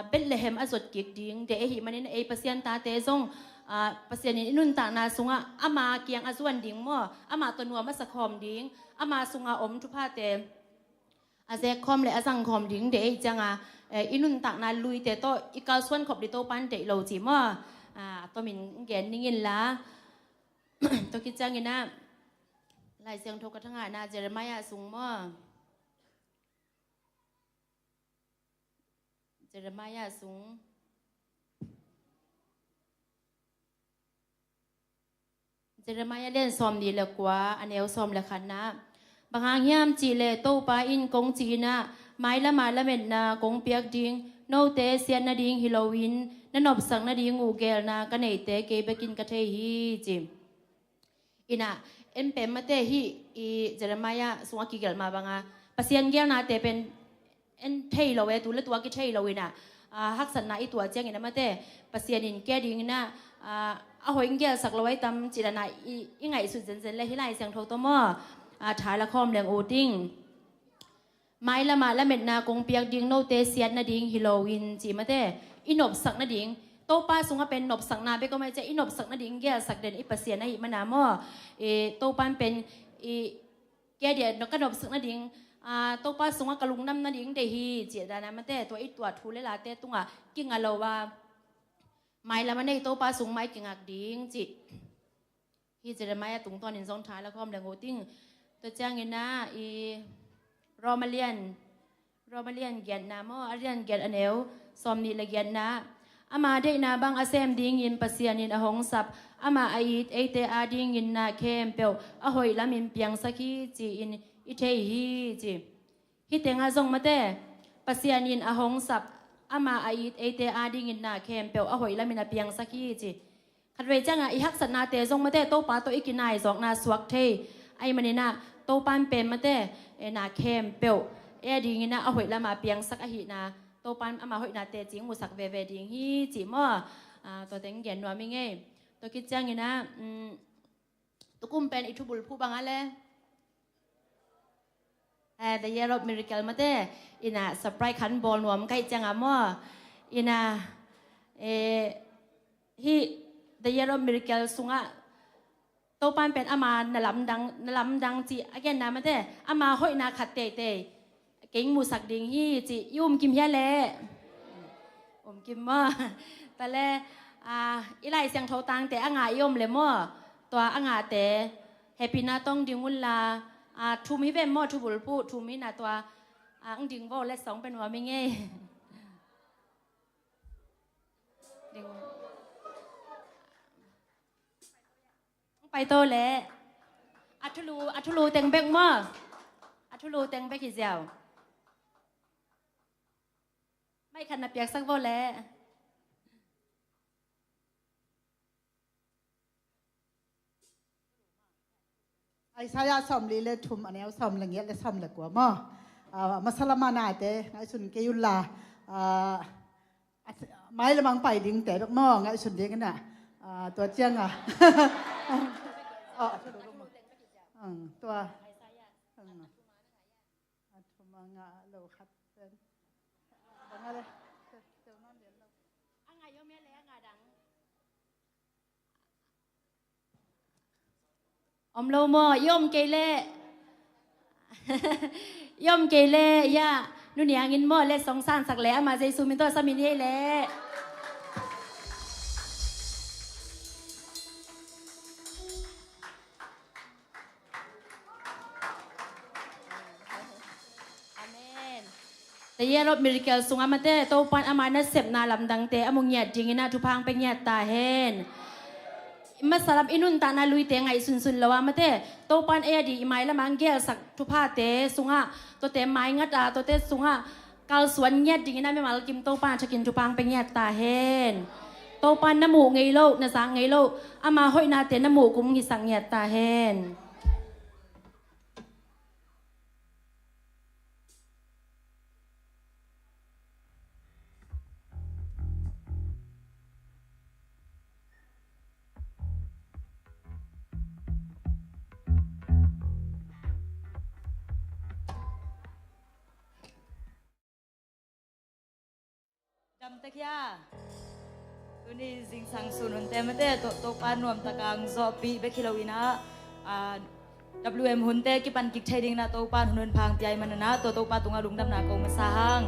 เบ็ดเลเฮมอสดกิกดิ้งเดะหิมันนี่ปัสยานตาเตซงปัสยานินนุนตักนาสุงะอามาเกียงอส่วนดิ้งมั่วอามาตัวนัวมาสะคอมดิ้งอามาสุงะอมทุพาเตอาเซคอมเลอาสังคอมดิ้งเดะจังอินุนตักนาลุยเตโตอีกาส่วนขบดิโตปันเตโลจิมั่วตัวมินเกนนิ่งละ ตัวคิดจังนะลายเสียงทกกระทั่งหานาเจรมายาสูงมั่เจรมายาสูงเจรมายาเล่นซ้อมดีแล้วกว่าอันเอวซ้อมแล้วคันนะบางอย่างย่ำจีเลโตปาอินกงจีนะไม้ละมาละเม็ดนากงเปียกดิงโนเตเซียนนาดิงฮิโลวินนันอบสังนาดิงอูเกลนากันเนเตเกเบกินกะเทฮีจิมอินะเอ็มเป็นมาเตฮีอีเจรมายาสวกิเกลมาบางอ่ะปัสยันเกลนาเตเป็นเอ็นเทยโลเวตุเลตัวกิเทยโลวินะฮักษณะอีตัวเจียงอินะมาเตปัสยันอินแกดิงนะเอาหอยเกลสักโลไว้ตำจิรนาอีไงสุดเซนเลยฮิไลเสียงโทโตมอถ่ายละครเรื่องโอติ้งไม้ละมาละเม็ดนากงเปียกดิงโนเตเซียนนาดิงฮิโลวินจีมาเตอินบสักนาดิงโตป้าสุงเป็นนบสักนาเบก็ไม่ใช่อินบสักนาดิงแกสักเด่นอิปเสียนอิมานามอโตป้าเป็นแกเดียนก็นบสักนาดิงโตป้าสุงกะลุงน้ำนาดิงเดฮีจีดานามาเตตัวอีตัวทูเลลาเตตุงกิ่งอะโลว่าไม้ละมันในโตป้าสุงไม้กิ่งอักดิงจีฮีจะได้ไม้ตุงตอนนินซองท้ายละครเรื่องโอติ้งตัวจ้างเงินนะรอมาเลียนเกียรตินามอเรียนเกียรติอันเอวสอมนี่ละเกียรตินะอามาได้นาบางอาเซมดิ้งยินปัสยานินอหงสับอามาไอเอเตอาดิ้งยินนาเข้มเปียวอหอยละมินเปียงสักฮีจีอินอิเทฮีจีฮิเตงอาซงมาเตปัสยานินอหงสับอามาไอเอเตอาดิ้งยินนาเข้มเปียวอหอยละมินเปียงสักฮีจีขัดเวจังอีฮักษณาเตซงมาเตโตปาโตอิกินายสองนาสวักเทไอมันนี่นะโตปันเป็นมาเตนาเข้มเปียวดีงี้นะเอาหอยละมาเปียงสักอหินะโตปันเอามาหอยนาเตจิงมุสักเวดิงฮีจีมอตัวเต็งเย็นว่าไม่ไงตัวคิดจังงี้นะตัวกุ้มเป็นอิทุบุลผู้บางอะไรแต่ยารบมิริเกลมาเตอินะสปรายขันบอลรวมใกล้จังอ่ะมั่วอินะฮีแต่ยารบมิริเกลสุงะโตปันเป็นอามาหนลำดังจีอเกนนามาเตอามาหอยนาขัดเตเก่งมูสักดิงฮีจียุ่มกิมแย่เล่กิมมั่วแต่แลอีไลเสียงเท่าตังแต่อ่างายมเลยมั่วตัวอ่างแต่แฮปปี้นาต้องดิงวุลลาทูมิเวมมั่วทูบุลพูทูมินาตัวดิงโวและสองเป็นว่าไม่เงี้ยไปโตแล้วอัทุลูเต็งเบกมั่วอัทุลูเต็งเบกกี่เจ้าไม่ขันนับเปียกสักโวแล้วไอ้สายสอมลีเลทุมอันนี้สอมละเงี้ยเลสอมละกว่ามั่วมาสลามานาเตไงสุนเกยุลาไม้ละมังไปดิ้งแต่ดอกมั่วไงสุนเดียกันน่ะตัวเจียงตัวทุมังโลคัดเป็นอะไรอ่างายมแม่เลยอ่างาดังอมโลโมย่อมเกเล่ย่อมเกเล่ย่านุ่นยางินโมเล่สองสานสักแล้วมาใจซูมินโตสามินเฮเล่แต่ยารบมิริเกลสุงอามาเตโตปันอามานะเสพนาลำดังเตอมุงเงียดจริงนะทุพังเป็นเงียดตาเห็นมาสลับอินุนตานาลุยเตงไงสุนละว่ามาเตโตปันดีไม้ละมังเกลสักทุพาเตสุงะตัวเตไม้งัดตัวเตสุงะกาลสวนเงียดจริงนะไม่มากิมโตปันจะกินทุพังเป็นเงียดตาเห็นโตปันน้ำหมูไงโลนะสังไงโลอามาห้อยนาเตน้ำหมูกุมหิสังเงียดตาเห็นจำตะกี้ตัวนี้สิงสังสุนแต่ไม่ได้ตัวปานวมตะกังซอปีเบคิลวินะWM หุ่นเตกิปันกิกไทยดิงนะตัวปานหุ่นพังใจมันนะตัวปานตุงอาลุงดำนากงมาสร้าง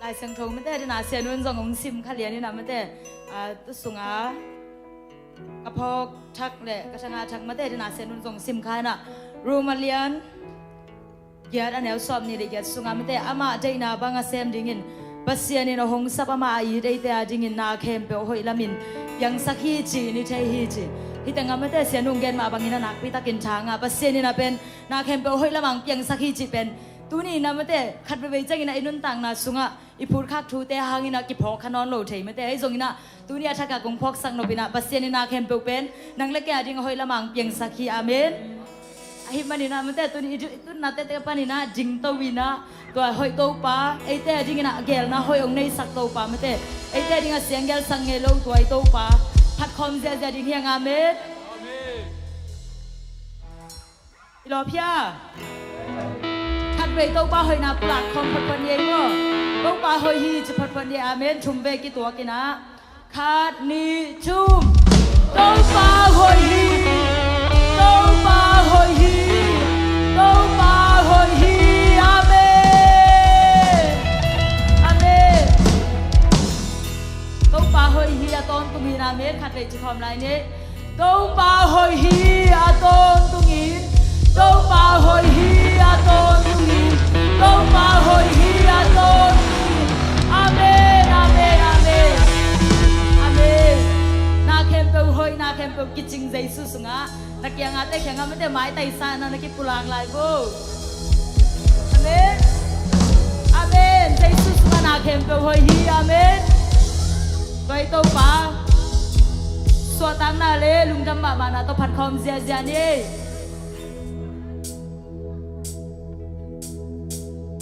ล ai sang thong mate na se nun zong ong sim khalian ni na mate tu sunga kapok thak le ka changa thak mate na se nun zong sim kha na rumalian yat anel som ni le yat sunga mate ama deina banga sem dingin pasian in hong sap ama ai dei te dingin na khem pe hoi lamin yang sakhi chi ni thei hi chi hi tanga mate se nung gen ma bangin na nak pi takin changa pasian ni na pen na khem pe hoi lamang yang sakhi chi pen tu ni na mate khat be jangina inun tang na sunga ipur khak thu te hangina ki phok khanon lo thei mate ai zongina tu ni athaka kong phok sang no bina pasian ni na khem pe pen nang le ka ding hoi lamang yang sakhi amen hi manina mate tu ni tu na te panina jing to wina to hoi to pa ai te ding na gel na hoi ong nei sak to pa mate ai te ding a siang gel sang nge lo to ai to pa phat khom je je ding hiang amen amen lo phia phat ve to pa hoi na plak khom phat pon ye ngo to pa hoi hi che phat pon ye amen chum ve ki to ki na khat ni chum to pa hoi hi to pa hoi hi to pa hoi hi amen amen to pa hoi hi a ton tu mi na amen khat ve chi khom lai ni to pa hoi hi a ton tu mi to pa hoi hi a ton tu mi to pa hoi hi a ton amen amen amen amen na khem pe hoi na khem pe ki ching jai su sunga na kyang ate kyang amate mai tai sa na ki pulang lai bo amen amen jai su sunga na khem pe hoi hi amen vai to pa so tam na le lung dam ba ma na to phat khom zia zia ni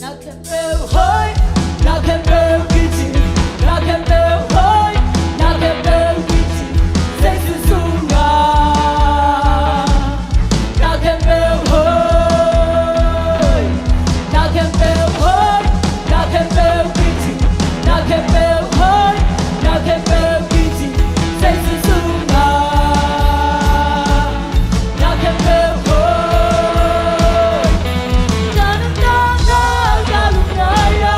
na khem pe hoi na khem pe ki chi na khem pe hoi na khem pe ki chi jai su sunga na khem pe hoi na khem pe hoi na khem pe ki chi na khem pe hoi na khem pe ki chi jai su sunga na khem pe hoi na na na na na na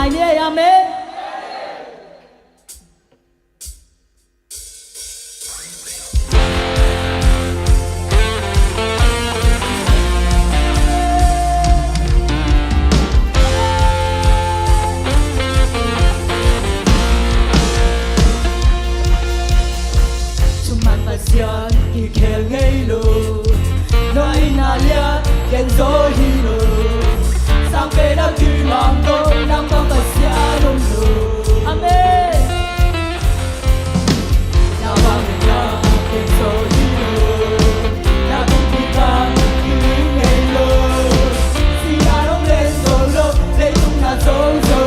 နိုင်နေရမယ် pasión y que el hilo no hay nadie que en hilo sampai dah kilang kau nampak pasión lo amen nampak dia que en hilo nak kita hilo si ada orang solo le tuna solo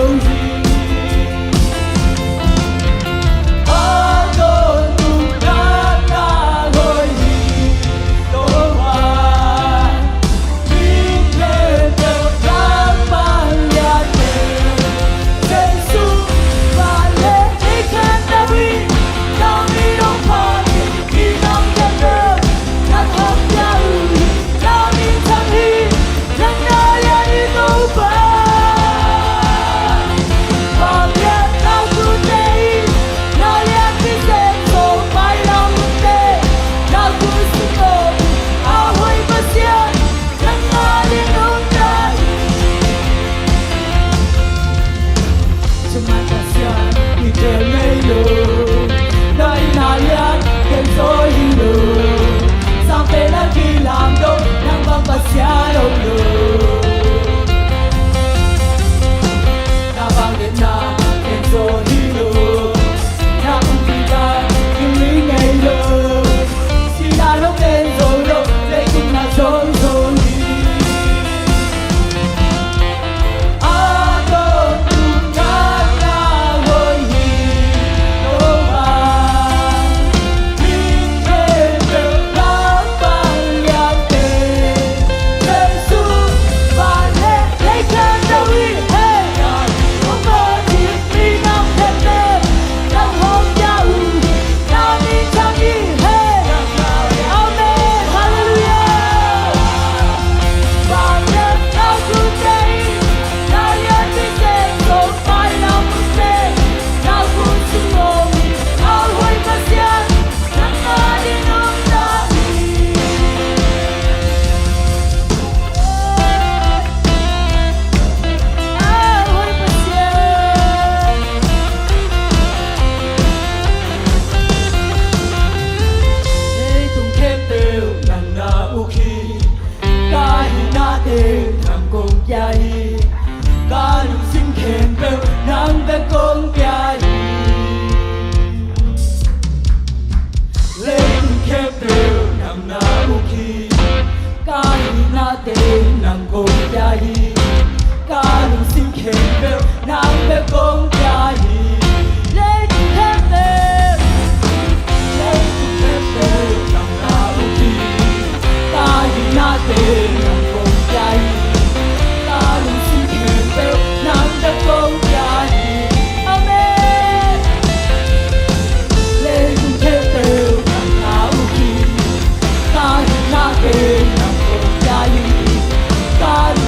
God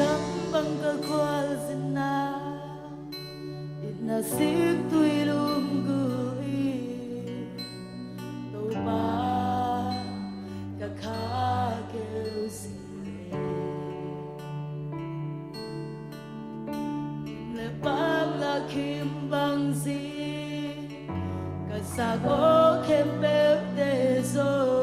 kambang kakwal sina inasik tui lunggui tau pa kakakeu si lepang la kimbang si kasago kempep deso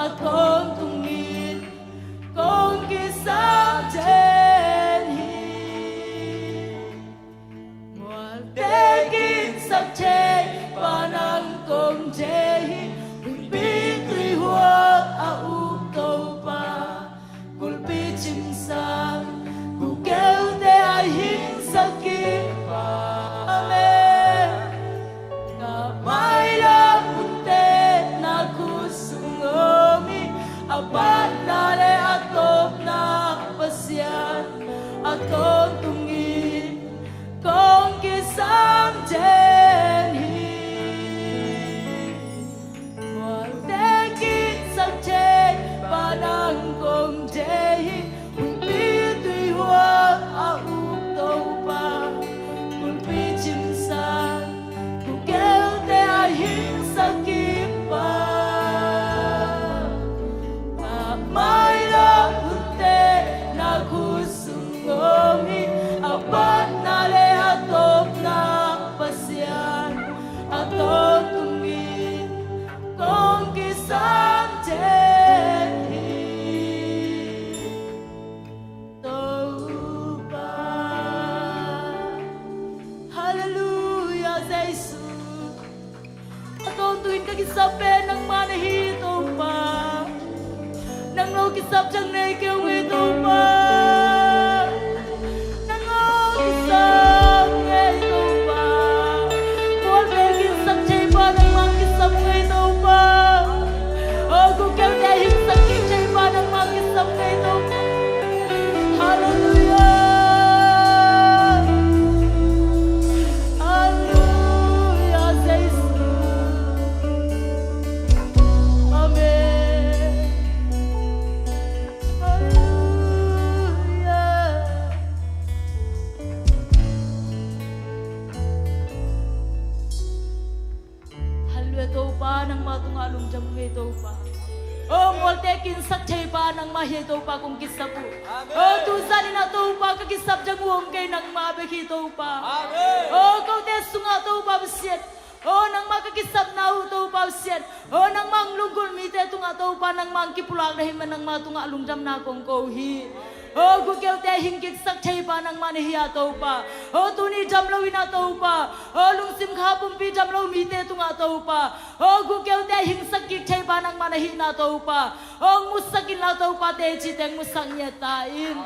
akong tungin kung kisang jenhi mual tekin sak che panang kong jehi bitri hua au tau pa kulpi chim sang ku kêu te ai hin sakit pa amen nga mai la punte na kusungomi apat na le atop na pasyan akong tungin kong kisang jenhi mual tekit sak che panang kong jehi bitui hua au tau pa kulpi chim sang ku kêu te ai hin sakit pa mai la punte na kusungomi apat na le atop na pasyan atop tungin kong kisang jenhi taupa hallelujah Jesus atong tuwin kagisape ng manahito pa nang lo kisap chang nei kêu ngây taupa nang lo kisap ngây taupa mual te kisap chei pa nang mang kisap ngây taupa oh ku kêu te hin sak kim chei pa nang mang kisap ngây taupa hallelujah hallelujah Jesus amen hallelujah halwe taupa nang matungalong jam ngei taupa oh mual tekin sak chei pa nang mahi taupa kung kisapu oh tu zani na taupa ka kisap jang uom kay nang mabeki taupa oh kau te sunga taupa besiet oh nang makakisap na hu taupa besiet oh nang manglugul mi te tunga taupa nang mangkipulang dahil man nang matunga lungjam na kong kauhi oh gu kêu te hingkik sak chei pa nang manhiya taupa oh tuni jamlo ina taupa oh lungsim kha pumpi jamlo mi te tunga taupa oh gu kêu te hing sak kik chei pa nang manahi na taupa oh musakin na taupa te chi teng musang nye tain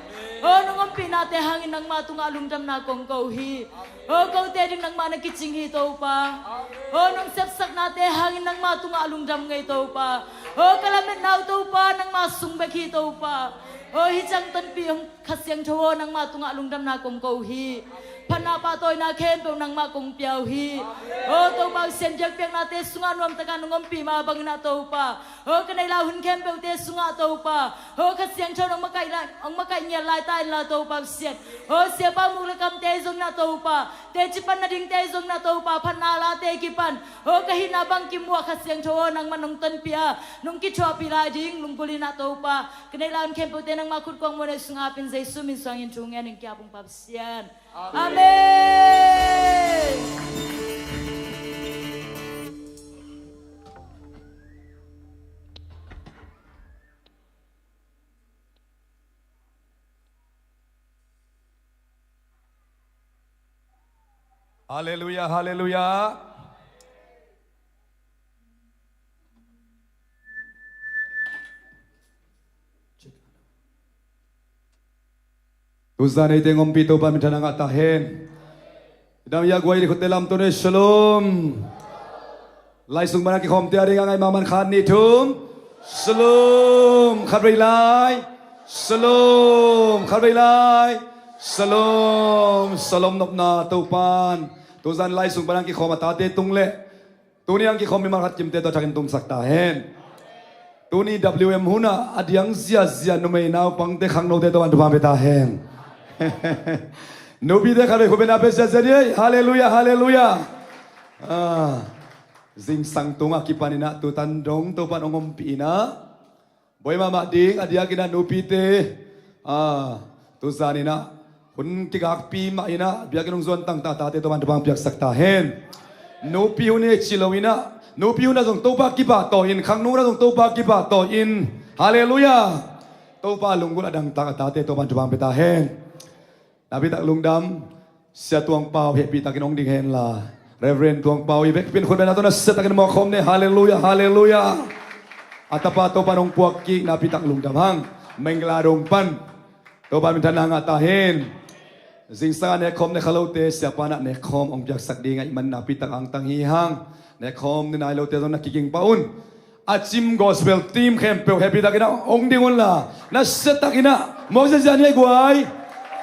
oh nungom pina te hangin nang matunga lungjam na kong kauhi oh kau te ding nang mana kiching hi taupa oh nung sep sak na te hangin nang matunga lungjam ngai taupa oh kalamet naw taupa nang masung bek hi taupa oh hijang ton pi hong khasyang thawo nang matunga lungjam na kong kauhi phana pa toy na khem pe nang ma kong piao hi oh to ba sen jak pek na te sunga nuam taka nungom pi ma bang na to pa oh kanai la hun khem pe te sunga to pa oh khasyang thaw nang makai la ong makai nya lai tai la to pa sen oh se pa mu kam te zong na to pa te chipan na ding te zong na to pa phana la te kipan oh kahina bang ki muwa khasyang thaw nang manong ton pia nung ki chwa pi la ding lung kuli na to pa kanai la hun khem pe te nang ma khut kong mo ne sunga pin jai su min sang yin chung ngen ning kya bung pa sen amen Haleluya, haleluya. Tusan ay tengom pito pa minsan ang atahin. Idam yagway di kutelam tunay shalom. Laisung manaki kom tiari ngay maman khan ni tum. Shalom. Khabrilay. Shalom. Khabrilay. Shalom. Shalom nop na tupan. Tusan laisung manaki kom atate tungle. Tuni ang kikom mimakat kimte to takin tum saktahen. Tuni WM huna adyang zia numay naw pang te khang no te to an tupam betahen. Nubi de kare ko bena pesa jadi haleluya haleluya. Zing sang tunga kipanina tu tandong tu pan ongom pina. Boy mama ding adia kina nubi te. Tu zanina hun kigak pi ma ina biakin ong zuan tang ta te to pan tupam piak saktahen. Nubi hune chilowina นูพิวนะส่งตัวปากิบะต่ออินขังนูนะส่งตัวปากิบะต่ออินฮาเลลูยาตัวปาลุงกุลดังตากตาเตตัวบันจุบังเปตาเฮนนาบิตักลุงดำเสียตวงเปาเฮปีตักินองดิงเฮนลาเรเวรนตวงเปาอีเวกเป็นคนเป็นตัวนั้นเสียตักินมอคมเนี่ยฮาเลลูยาฮาเลลูยาอัตปาตัวปานองปวกกินาบิตักลุงดำหังเมงลาดงปันตัวปาเป็นทนางตาเฮนสิงสารเนคอมเนคาโลเตเสียปานะเนคอมองจากสักดีไงมันนาบิตักอังตังฮีหังเนคอมนี่นายโลเตตัวนักกิงปาอุนอาจิมกอสเปลทีมเข้มเปลเฮปีตักินะองดิงุนลานัสเซตักินะมอเสสจานี่กวย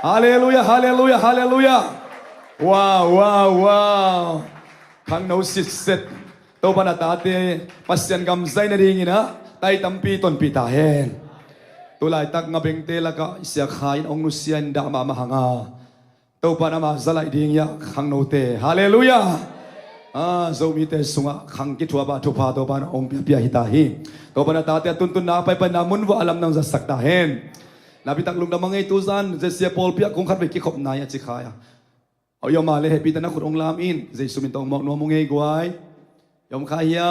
ฮาเลลูยาฮาเลลูยาฮาเลลูยาว้าวว้าวว้าวขังโนสิเซตตัวปานาตาเตปัสยันกำไซนดีงี้นะไตตัมปีต้นปีตาเฮนตัวลายตักงาเบงเตละก็เสียขายองนุเซียนดามามหังาตัวปานามาสลายดีงี้ขังโนเตฮาเลลูยาโซมีเตสุงะขังกิทัวบาทุพาตัวปานองเปียเปียหิตาฮีตัวปานาตาเตตุนตุนนาไปปนามุนวะอัลัมนังจะสักตาเฮนนาบิตักลุงดำมังไงตุซันเจเสียปอลเปียคงขัดไปกิขบนายจิขายเอายอมมาเลยเฮปีตานักขุดองลามอินเจสุมิตองมอกนัวมงไงกวยยอมขายา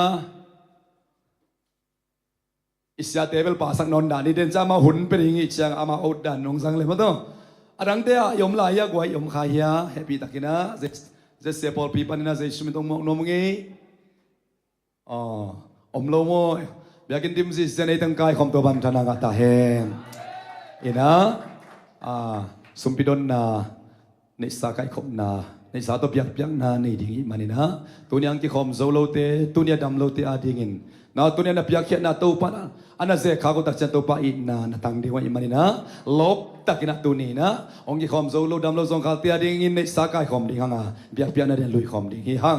อิสยาเตเบลป่าสักนอนด่านนี่เดินจะมาหุ่นเป็นอย่างงี้จังอามาอดด่านนงสังเลยมั้งต้องอังเตะยอมลายกวยยอมขายาเฮปีตักนะเจเสียปอลปีปันนะเจสุมิตองมอกนัวมงไงอมโลโมเบียกินดิมซิเซนในตั้งกายของตัวบัมธนางตาเฮนเอ็นะสุมพิดอนนาในสากายขมนาในสาตัวเปียกเปียกนาในดิ่งมันนี่นะตัวนี้อังที่ขมโซโลเตตัวนี้ดำโลเตอาดิ่งนาตัวนี้นับเปียกเขียนนาตัวปะอันนั้นเสกข้าก็ตักจันตัวปะอินนาตั้งดีว่าอิมันนี่นะลบตักนักตัวนี้นะองที่ขมโซโลดำโลทรงข้าเตียดิ่งในสากายขมดิ่งห่างเปียกเปียกนาเดียนลุยขมดิ่งห่าง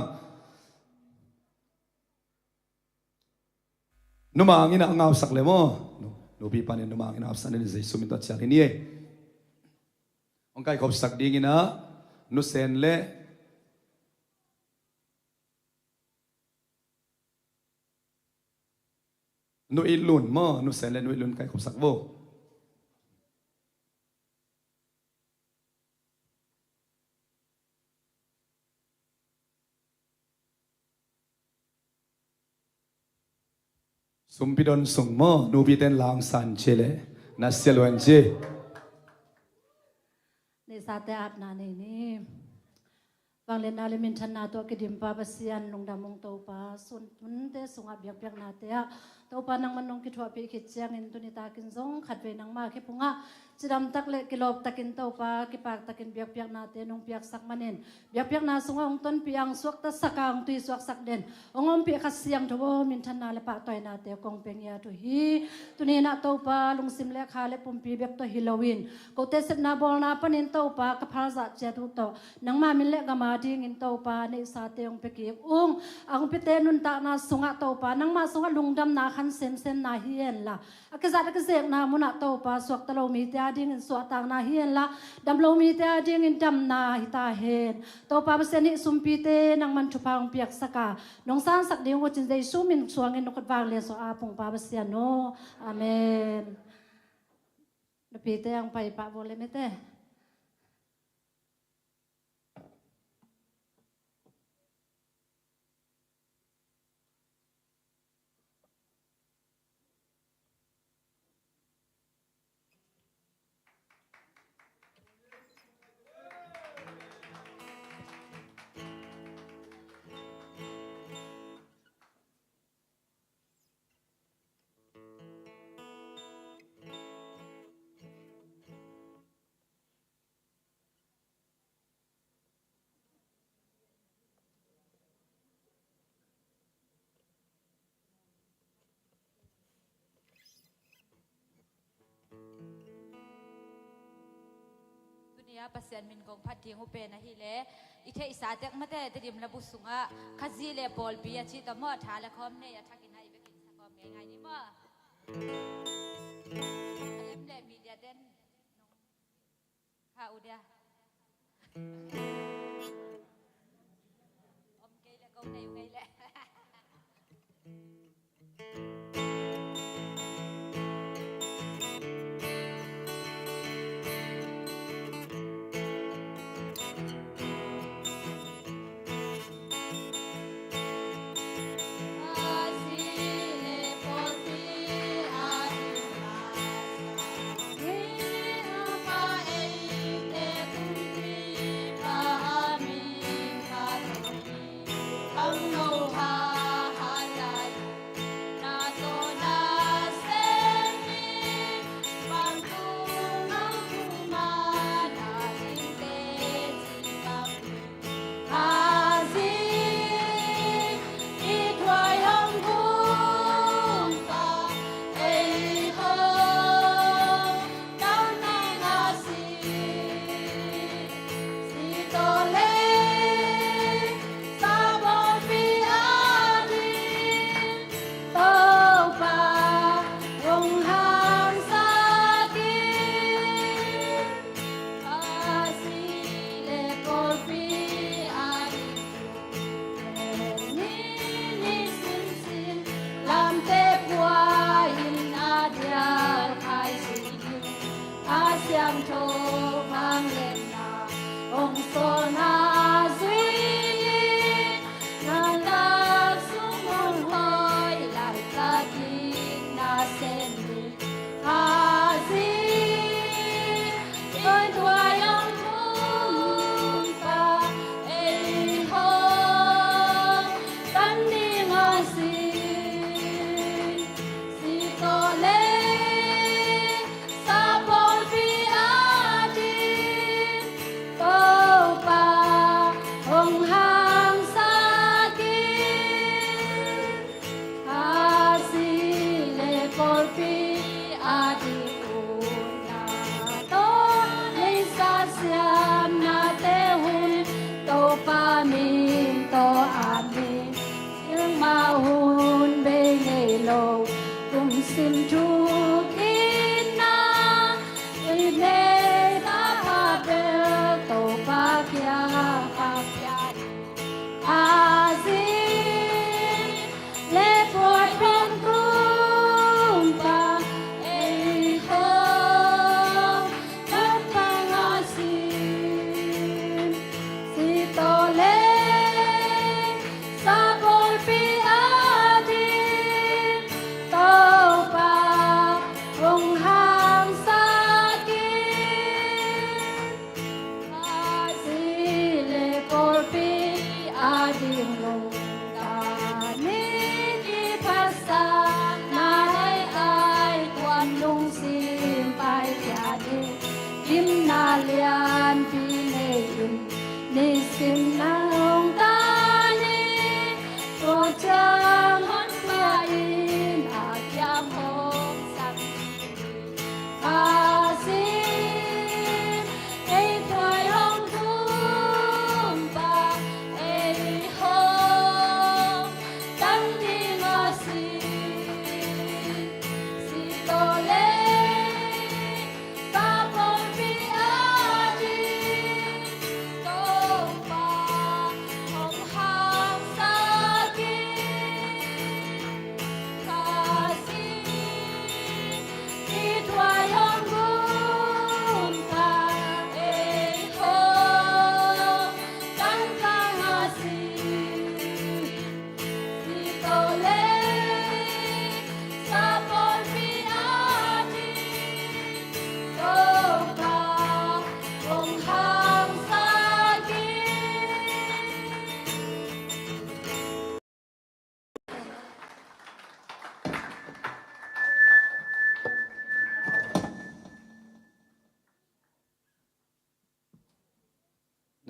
นุมางินะงาสักเลยมั้งนูปีปันนุมางินะอับสันนี่เจสุมิตัดเชารินี่องค์กายขบสักดีงินะนุเซนเล่นุอิลุนมั้งนุเซนเล่นุอิลุนกายขบสักโวสุมพิดอนสุงมอนูบิเตนลางสันเชเลนัสเซลวันเจในสาแต่อาบนาในนี้บางเลนอาเลมินชนะตัวกิดิมปาบเซียนลงดำมงโตปาส่วนมันเตสุงอาเบียกเบียกนาเตะโตปานังมันนงกิทัวปีขิดเจียงอินตุนิตากินซงขัดเวนังมาแค่พุงะจิดำตักเล็กกิโลบตักินโตปากิปากตักินเบียกเบียกนาเตนงเบียกสักมันเนนเบียกเบียกนาสุงองต้นปีอังสวกตะสักางตุยสวกสักเด่นองอมปีขัดเสียงทวมินชนะเลปะต่อยนาเตกองเปียงยาตุฮีตุนีนาโตปาลุงซิมเลขาเลปุ่มปีเบียกตัวฮิโลวินโกเตเซนาบอลนาปนินโตปากะพาจัดเจตุโตนังมามินเลกามาดิงินโตปาในสาเตองเปกีอังพิเตนุนตานาสุงะโตปานังมาสุงะลุงดำนาคันเซนนาเฮียนละอากาศอากาศนามุนาโตปาสวกตะโลมีเตอาดิงินสวตางนาเฮียนละดำโลมีเตอาดิงินดำนาหิตาเฮนโตปาเสนิสุมปีเตนังมันชุพังเปียกสกานงสานสักเดียวจินใจสุมินสวงเงินนกบางเลสอาปงปาเสียโนอาเมนนปีเตยังไปปะโบเลเมเตปัสยันมินกองพัดเทียงอุเปนะฮิเลอีเทอิสาเตกมาเตติดิมระบุสุงะขจีเลปอลปีอาชิตมอทาละคอมเนยทักินให้ไปกินสกอมง่ายๆนี่มั้งเล็บเล็บมีเดียเดนข้าอุเดียอมเกยและกองในอยู่ไงแหละอ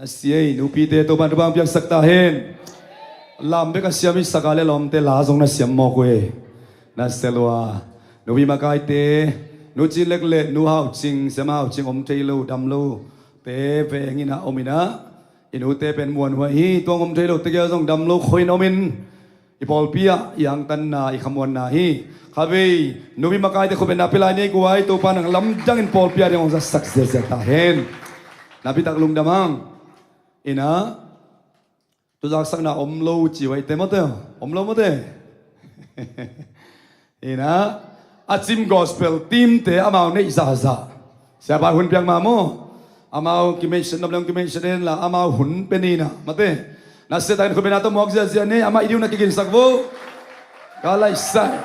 Nasiay nupi te to ban bang piang sakta hen. Lam be ka siami sakale lom te la zong na siam mo kwe. Na selwa nubi makai te nu chin lek le nu hao ching sema hao ching om tei lo dam lo pe ve ngina omina inu te pen muan wa hi tong om tei lo te kya zong dam lo khoin omin ipol pia yang tan na I khamwan na hi khabe nubi makai te khoben na pilai nei kuai to pan ang lam jang in pol pia ding za success ta hen nabi tak lung damang ina tu jak sak na om lo chi wai te mo te om lo mo te ina achim gospel team te amau nei za za siapa hun piang ma mo amau kimension nablang kimension la amau hun penina mate na se tain khobena to mok zia zia ne ama idiu na kikin sakbo kalai sai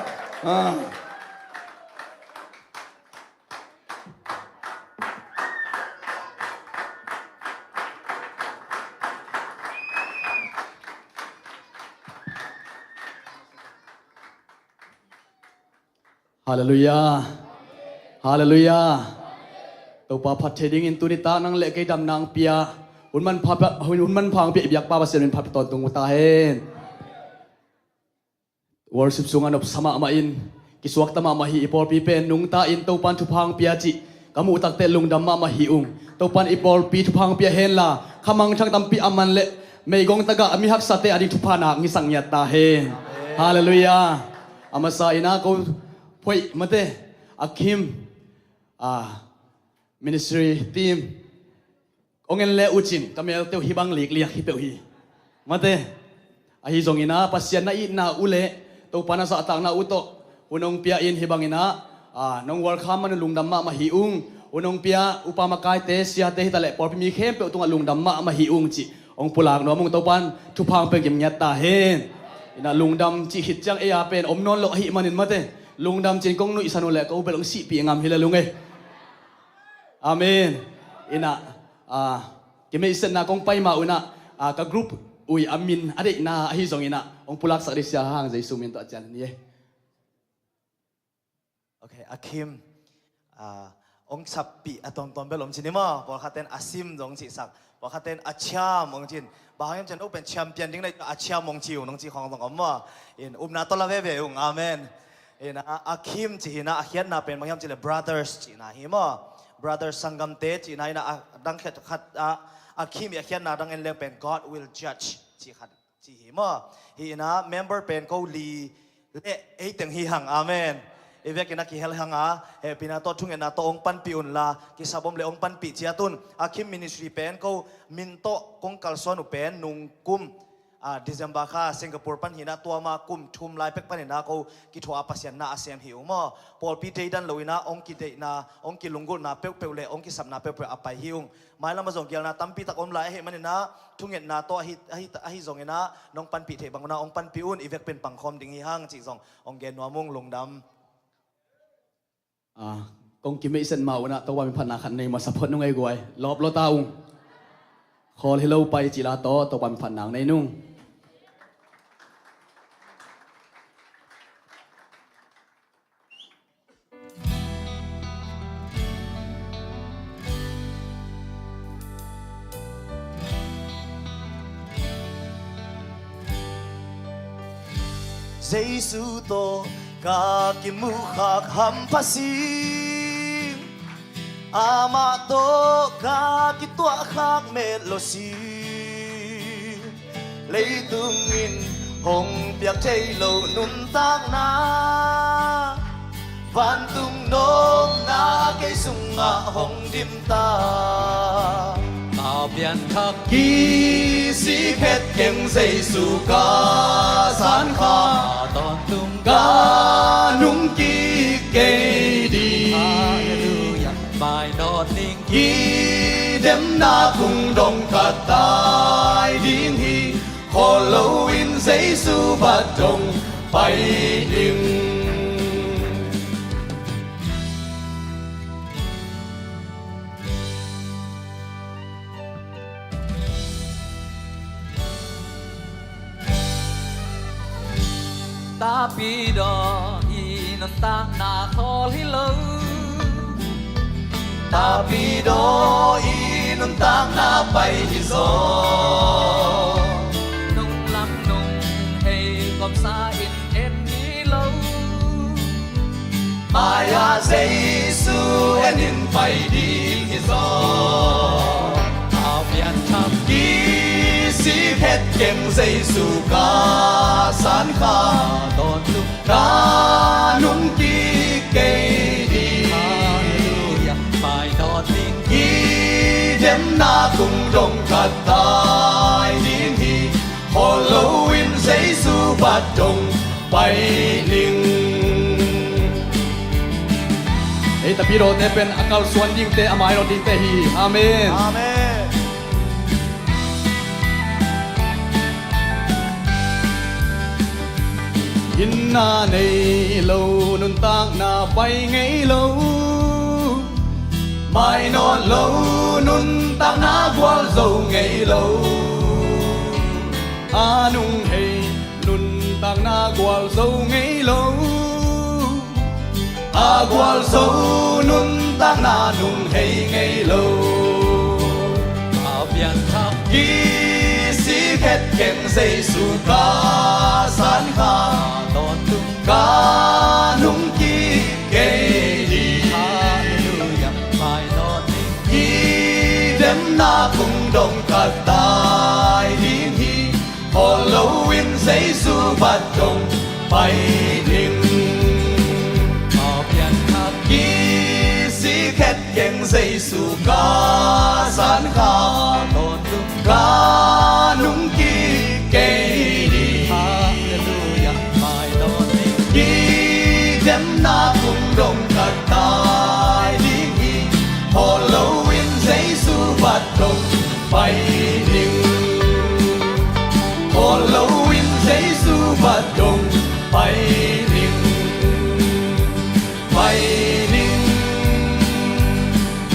Hallelujah. Hallelujah. Tau pa phat theding in tunita nang le kai dam nang pia. Hun man phang pi biak pa basen min phat ton tung ta hen. Worship sungan op sama ma in kiswak tama ma hi ipol pi pen nung ta in tau pan thu phang pia chi. Kamu tak te lung dam ma ma hi ung. Tau pan ipol pi thu phang pia hen la. Khamang thang tam pi aman le mei gong taga ami hak sate adi thu phana ngi sang yat ta hen. Hallelujah. Amasa ina ko Poi mate akim ministry team ongen le uchin kamel teu hibang lik liak hi peu hi mate ahi zongina pasian na I na ule to pana sa atang na uto unong pia in hibang ina nong welcome man lungdam ma hiung unong pia upama kai te sia te hitale por mi khem pe tunga lungdam ma hiung chi ong pulang no mong to pan thu phang pe gem nyat ta hen ina lungdam chi hit chang e a pen om non lo hi manin mate lungdam chin kong nu isanu le ko belong si pi ngam hila lungai amen ina kime isen na kong pai ma una ka group ui amin ade na hi zong ina ong pulak sa risya hang jai sumin to chan ye okay akim ong sappi atong tom belom chin mo por khaten asim dong chi sak por khaten acham ong chin bahang chen open champion ding lai acham ong chiu nong chi khong dong omma in umna to la ve ve ung amen ina akim chi na akhian na pen mangyam chile brothers chi na hi mo brothers sangam te chi na ina dang khat akim akhian na dang en le pen God will judge chi khat chi hi mo hi na member pen ko li le ei teng hi hang amen evek ina ki hel hanga he pina to thung ena to ong pan pi un la ki sabom le ong pan pi chiatun akim ministry pen ko min to kong kalson u pen nung kum December kha Singapore pan hina tua ma kum thum lai pek pan na ko ki thua pasian na asem hiu mo pol pi te dan loina ong ki de na ong ki lungul na pe le ong ki sam na pe apai hiung mai la ma zong gyal na tampi tak om lai he man na thungen na to hi zong ena nong pan pi the bang na ong pan pi un ivek pen pang khom ding hi hang chi zong ong gen no mung lungdam kong kime isen ma una to wa mi phana khan nei ma support nung ai goi lop lo taung khol hello pai chi la to wa mi phan nang nei nung Giêsu to ka ki mu khak ham pasi ama to ka ki tua khak melosi lấy tung in hồng biak chei lo nun tak na van tung nom na cây sung nga hồng dim ta bian khak ki si phet kem Giêsu ka san kha ton tung ca nung ki kê đi mai non ning ki dem na cùng đồng cả tai điên hi khổ lâu in Giêsu bắt đồng bay điên tapi do inon ta na khol hi lo tapi do in nung tak na bay hi zo nung lam nung hay gom sa in em ni lâu Maya Giêsu en in bay đi hi zo ao việt tham Ki si het keng Giêsu ka san ka đón lúc Ka nung ki kei đi hallelujah bài đón linh Ki dem na kung dong kat tai din hi Halloween Giêsu bat dong bay ling Ei tapi ro te pen akal suan ding te amai ro ding te hi. Amen. Amen Inna nei lo nun tang na bay ngay lâu Mai non lâu nun tak na gwal zo ngay lâu anung hey nun tang na gwal zo ngay lâu A gwal zo nun tak na nung hey ngay lâu ao việt tham Ki si het keng Giêsu ka san ka đón lúc Ka nung ki kei đi hallelujah bài đón linh Ki dem na kung dong kat tai din hi Halloween Giêsu bat dong bay ling ao việt tham Ki si het keng Giêsu ka san ka đón lúc Ka nung ki kei đi hallelujah bài đón linh Ki dem na kung dong kat tai din hi Halloween Giêsu bat dong bay ling Halloween Giêsu bat dong bay ling bay ling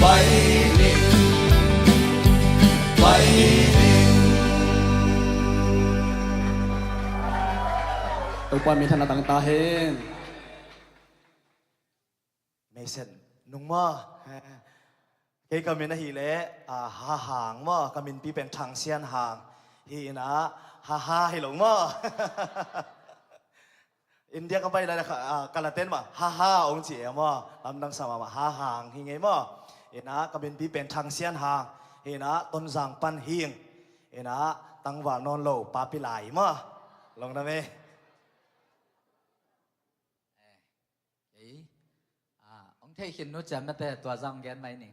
bay ling bay ling Tau pan mi thana tang ta hen. Mấy sen nung mo cái kami na hile ha hang mo kami pi pen thang sian hang hi na ha hi long mo India ka bay la kalaten ma ha ong chi mo lam dang sama ma ha hang hi ngai mo ina kami pi pen thang sian hang hi na ton jang pan hing ina tang wa non lo pa pi lai mo long na me ấy ông thấy hiện nó chémแต่ตัวรองแกนไหมนี่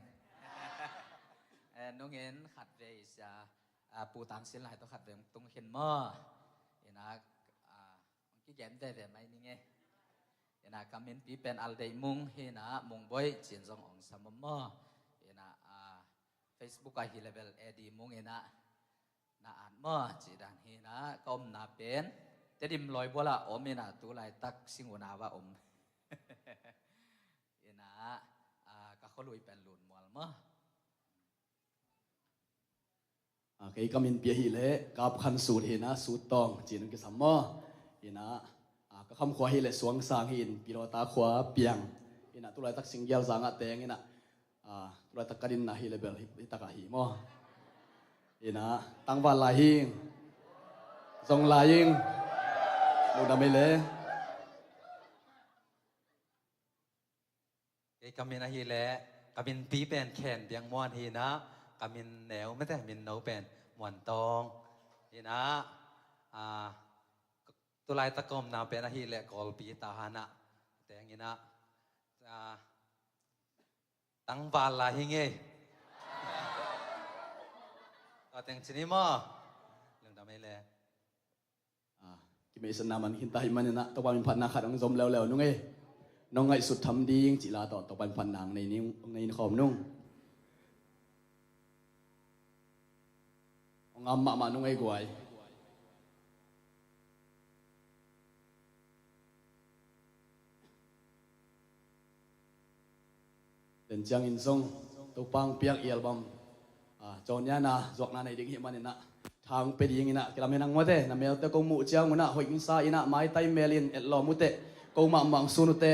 น้องเห็นขัดเวสปูตังเสียหลายตัวขัดเวตรงเห็นมั้อเห็นนะกี่แกนแต่ไหมนี่ไงเห็นนะคำเห็นปีเป็นอัลเดมุงเห็นนะมุงบ่อยเจียนจงองสามมั้อเห็นนะFacebook ก็ฮิเลเวลเอดีมุงเห็นนะน่าอ่านมั้อจีดันเห็นนะก็มน่าเป็นแต่ดิมลอยบัวละอมเห็นนะตัวลายตักสิงหัวนาว่าอมเอ็นะก็เขาลุยเป็นหลุนมัวมั้ง Cái kamin pia hi le kap khan sut hi na sut tong chin ke sammo ina ka kham khwa hi le suang sang hin pilota khwa piang ina tulai tak singyal zanga teng ina tulai tak kadin na hi le bel hi taka hi mo ina tangwa la hing zong la ying lu da me le cái kami na hi le kami piเป็นแขนเดียงมวนhi na kamiแนวไม่แต่มินเนาเป็นมวนตองhi naตุลายตะกอมนาเป็นนะhi leกอลปีตาหานะแต่งhi naตั้งวาลาhi เงก็แต่งชนิดมั้งเรื่องทำไมเลย ki me san naman hintahi man na to pan phan na khat ang zom lew nung e nong ngai sut tham ding chỉ la to pan phan nang nei ning nei khom nung ong amma ma nung ai guai den chang in song to pang piak album chon ya na zok na nei ding hi man na thang pe ding ina kila menang mo te na mel te ko mu chiang muna hoi sa ina mai tai melin et lo mu te ko ma mang sunu te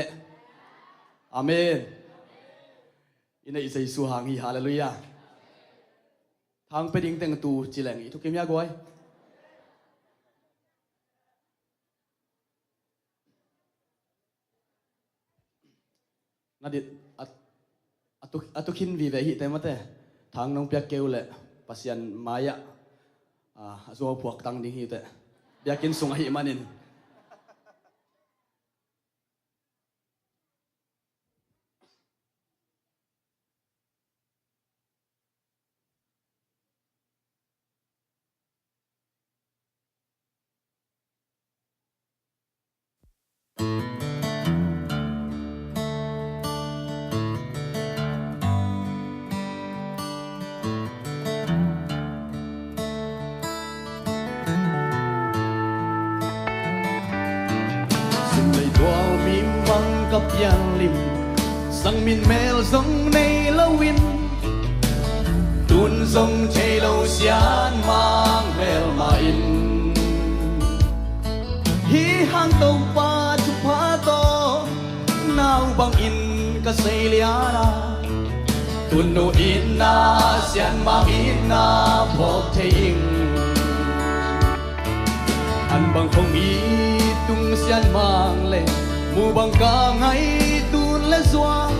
amen ina isai su hang hi hallelujah ทางไปดิ่งแต่งตูจีแหลงอีทุกเกมยากไว้นาดิatu kin vi ve hi te mate thang nong pya keu le pasian maya zo phuak tang ding hi te biakin sunga hi maninกับยังลิมสังมินแมวทรงในละวินตุนทรงเชลาเสียนมางเบลมาอินฮีหางตงปาจุพาโตนาวบางอินก็เสียนาตุนโนอินนาเสียนมางอินนาพบเทยิงอันบางคงอีตุงเสียนมางเล่มูบังกาไงตูนและสวง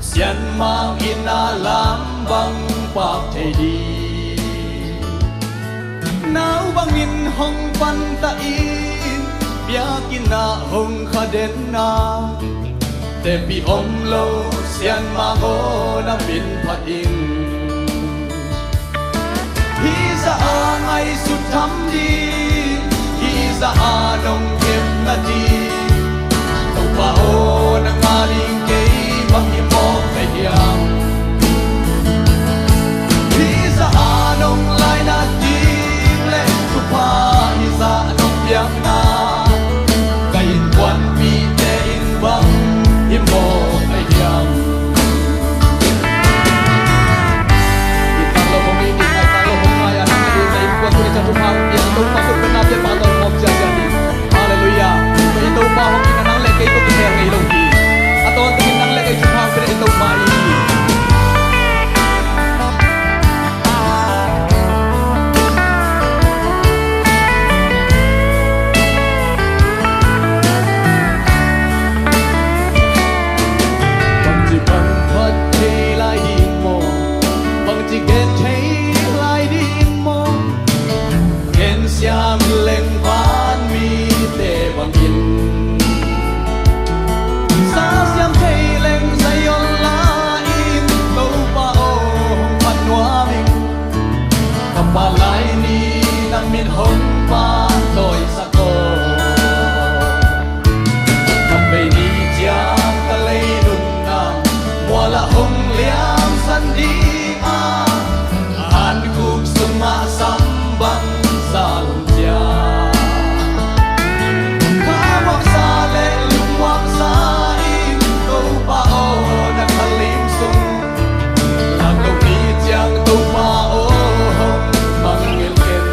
เสียนมางอินอาลามบังปากเทดีหนาวบังอินห้องปันตะอินเบียกินนาห้องขเดนนาแต่ปีอมโลเสียนมางโอน้ำบินพัดอิงฮีสะอาไงสุดทำดีฮีสะอานงเก็บนาทีPao ng aling kay Panginoon kayang Di sa anong lay na dimle Tupa isa anong biyang na Kayin kwan pitein bang Imo kayang Itang lo pumingin ay talo humaya Nang ngayon na ikwan ko sa tumang Biyang itong pasok ka na biyang patol mo Jajani Hallelujah Ito pa akong kinanang lekay ito kaya ng ilong di Ato ang tingin ng lekay sumang pero ito mai Pagjipan patay lahin mo Pagjiget hay lahin mo Ken siyam lengpan mi te bangin Sa siyam thay leng sa yon lain Tau pa o hong panwaming Kapalay ni namin hong patoy sa ko Kapay ni diyang kalay nun na Wala hong liang sandian An kuk sumasambang sa lumpia Kamang sale lumwang sa ito pa o nakalimsong Lagaw ni diyang tumao mangilkin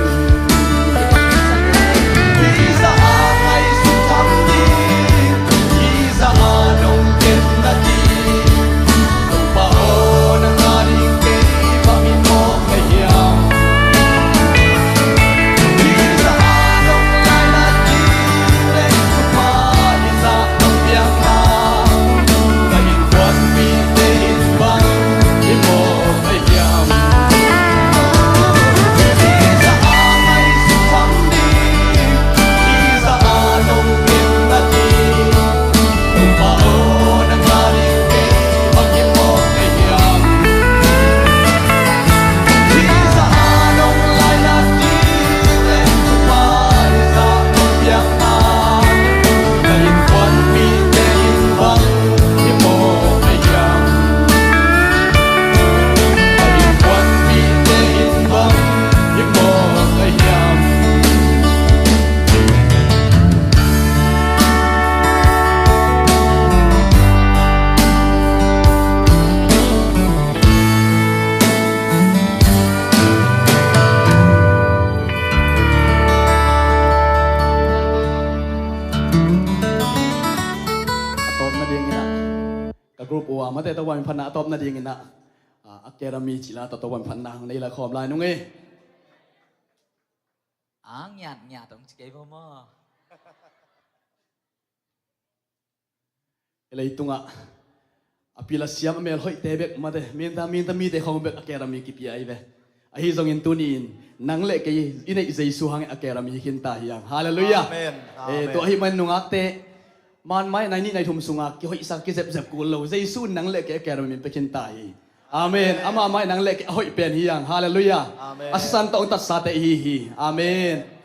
Isa angay sutang din Isa anong kenati Tumao ng aling kay Panginoon kayang Isa anong lalatilen Sumalisa ang biyang na Kayin kwan pitein bang Imo kayang Isa angay sutang din Isa anong kenati Tumao ng aling kay Panginoon kayang Isa anong lalatilen Sumalisa ang biyang na Kayin kwan pitein bang Imo kayang Kayin kwan pitein bang Imo kayang Atop na ding ina ka group uwa mate tawa mi phana atop na ding ina Academy จิลาตะตะวันพันนางในละครลายนุ่งเอ้ nhạt tổng cái vô mơ อะไรตุงapila siam mel hoi tebek mate minta mi te khong bek academy ki pi ai ve a hi zong in tunin nang le ke ine jesu hang academy kin ta hiang hallelujah Amen. to hi man nungak te man mai nai ni nai thum sunga ki hoi sak ki zep ku lo jesu nang le ke academy pe kin ta hi amen ama mai nang le ke hoi pen hiang hallelujah Amen. asan tong tat sa te hi amen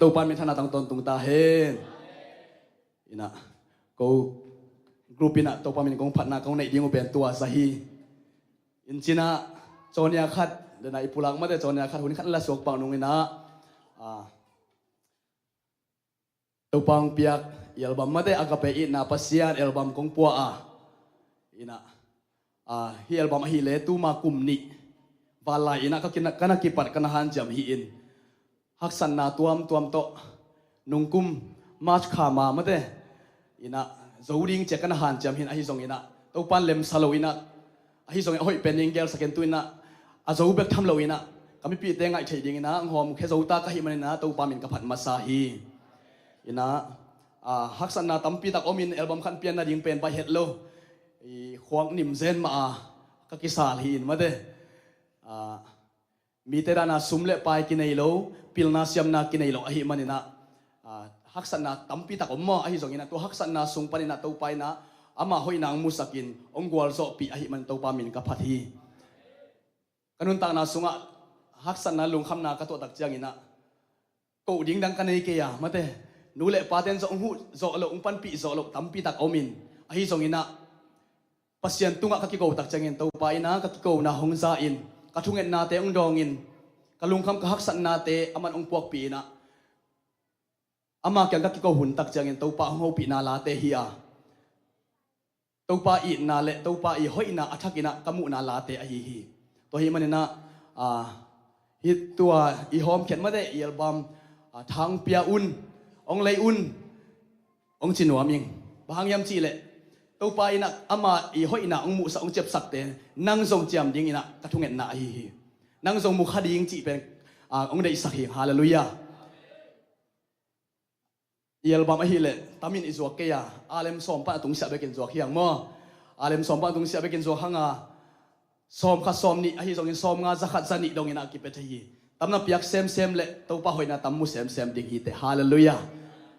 tàu pan mình thằng nào tăng tôn tung ta hen ina câu group ina tàu pan mình cũng phát na câu này đi ngô bên tua sahi in china chonia khat để này pulang mà để chonia khat hun khat là suộc bằng nung ina tàu pan piak album mà để agape ina pasian album kong pua ina hi album hi le tu ma kum ni valai ina ka kana kipat kana han jam hi in haksan na tuam to nungkum march khama mate ina zoding che kana han jam hin ahi zong ina to pan lem salo ina ahi zong hoi pening gel second tu ina a zo bek tham lo ina kami pi te ngai thei ding ina hom khe zo ta ka hi manina to pa min ka phat masa hi ina haksan na tampi tak omin album khan pian na ding pen ba het lo i khwang nim zen ma ka kisal hi in mate mi te na sumle pai ki nei lo pilna siam na ki nei lo ahi manina haksan na tampi tak ommo ahi zongina to haksan na sung panina to pai na ama hoinang musakin ongwal zo pi ahi man to pa min ka phathi kanun ta na sunga haksan na lung kham na ka to tak chiang ina ko ding dang kanei ke ya mate nule paten zo hu zo lo ung pan pi zo lo tampi tak omin ahi zongina pasien tunga ka ki ko tak changin to pai na ka ki ko na hongza in kathungen na te ong dongin kalung kham ka haksan na te aman ong puak pi na ama kyang ka ki ko hun tak changin to pa ho pi na la te hi a to pa i na le to pa i hoi na athakina kamu na la te a hi hi to hi manina hi tua i hom khen ma de i album thang pia un ong lei un ong chinwa ming bang yam chi le to pa ina ama i hoi na ong mu sa ong chep sak te nang zong chiam ding ina kathungen na hi hi nang zong mu khading chi pen ong dei sak hi hallelujah album hi le tamin izwa ke ya alem som pa tung sia bekin zwa hiang mo alem som pa tung sia bekin zwa hanga som kha som ni hi zong in som nga zakhat zani dong ina ki pe thi tamna piak sem le to pa hoina tammu sem ding hi te hallelujah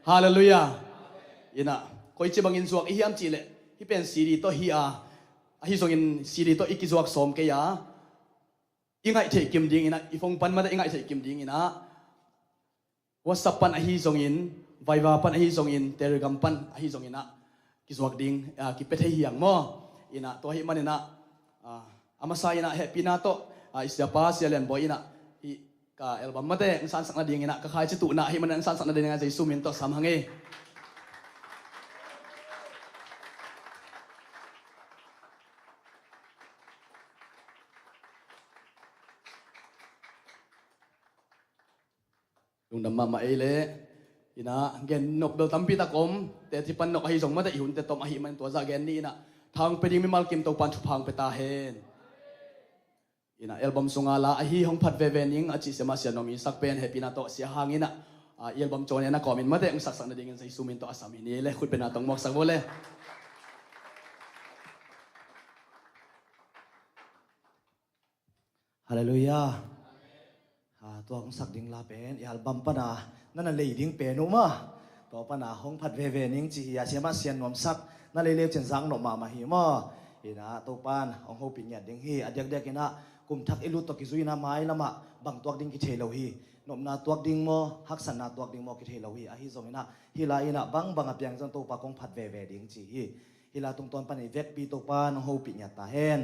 hallelujah ina koi che bangin zuak hi am chi le hi pen siri to hi hi zong in siri to ikizuak som ke ya ingai the kim ding ina ifong pan ma da ingai the kim ding ina whatsapp pan hi zong in Viva pan ahi zong in Telegram pan ahi zong ina kizuak ding ki pe thei hiang mo ina to hi manina amasa ina happy na to isya pa sialen boy ina hi ka album mate insan sak na ding ina ka khai chi tu na hi man insan sak na ding nga jai sumin to sam hange lung dam ma ele ina gen nok do tampi takom te ti pan nok hi jong ma da ihun te tom ahi man to za gen ni ina thang pe ding mi mal kim to pan thu phang pe ta hen ina album sunga la ahi hong phat ve ve ning achi sema sia nomi sak pen happy na to sia hang ina album chone na comment ma de ang sak sak na ding sai sumin to asami ni le khut pe na tong mok sak bole hallelujah to ang sak ding la pen album pa naนั่นน่ะเลยดิ้งเปนุมาต่อปัญหาห้องพัดเวนิ่งจีอาเซียมาเซียนนวมซักนั่นเลยเลี้ยวเจนซังหนมามาหิมะอีน่ะตัวปานองหูปิญญาดิ้งฮีอเด็กเด็กน่ะกุมทักอิลุตกิซุยน่ะไม้ละมะบังตัวดิ้งกิเทลวีนมนาตัวดิ้งมอฮักสันนาตัวดิ้งมอกิเทลวีอาฮิซงน่ะฮิลาอีน่ะบังบังอเปียงจังตัวปากงพัดเวดิ้งจีฮิลาตรงตอนปันไอเวกปีตัวปานองหูปิญญาตาเฮน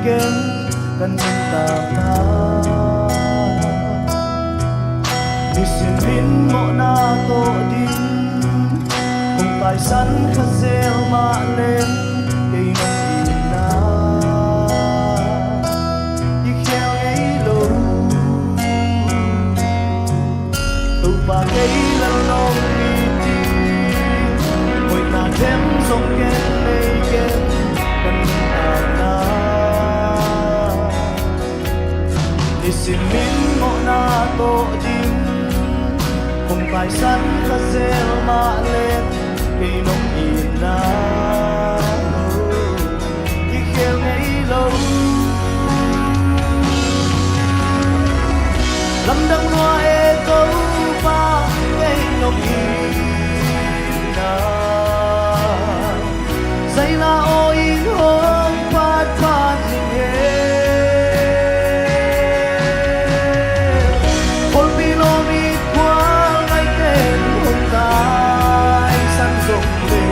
กันมันตามตาดิสิลินโมนาโตดินคงตายสันคาเซลมาเล่นไอ้น้องอีนาอีแค่ไงลูตูปากไอ้ isimin mo na to din kung kaisan ka malit kay nung ina ikhel ngay lâu lâm đăng hoa e câu ba kay nung ina say na o in hong pat pat ling he Hol pilomi kwal ngay tên hong tai san rộng về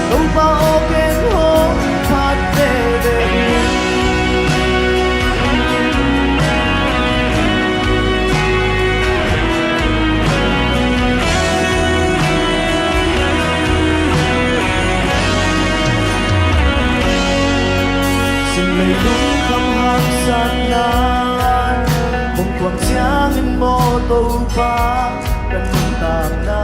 đâu ba o ken hong pat về về May đúng khăm hang san nan Mong quang chiang in mo tâu pa Gần mong tạm na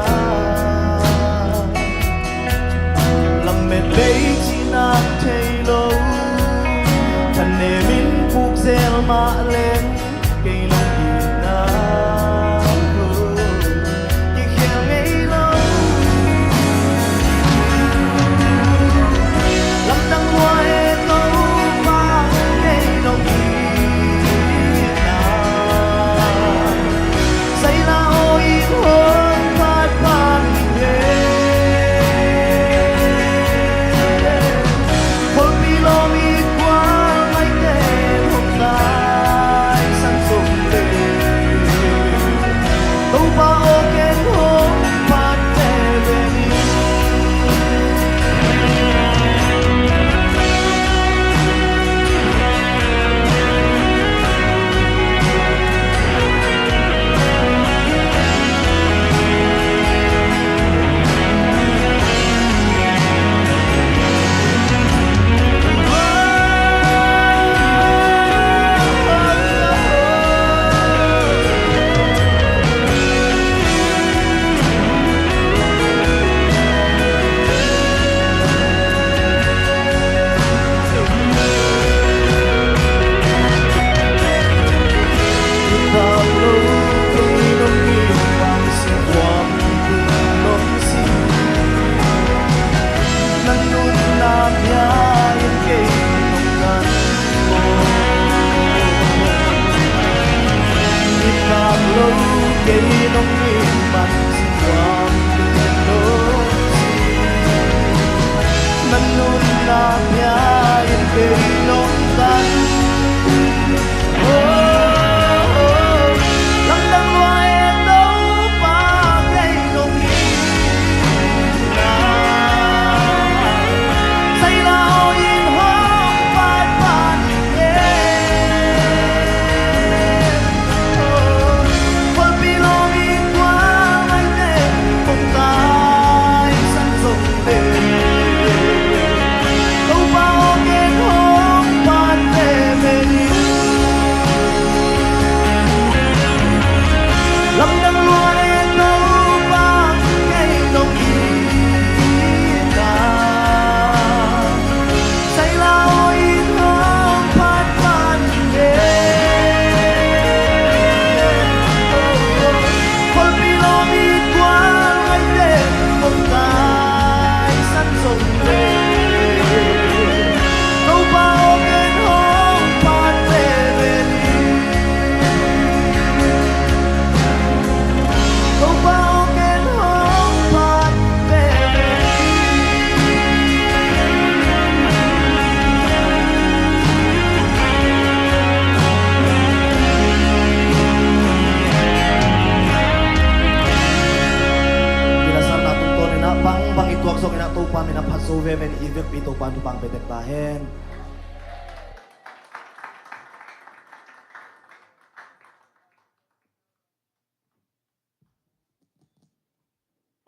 Làm mệt lấy chi nàng thay lâu Thần nề min phúc gieo mạ lên Cây nông kỳ na Kỳ khéo ngay lâu Lâm đăng hoa e câu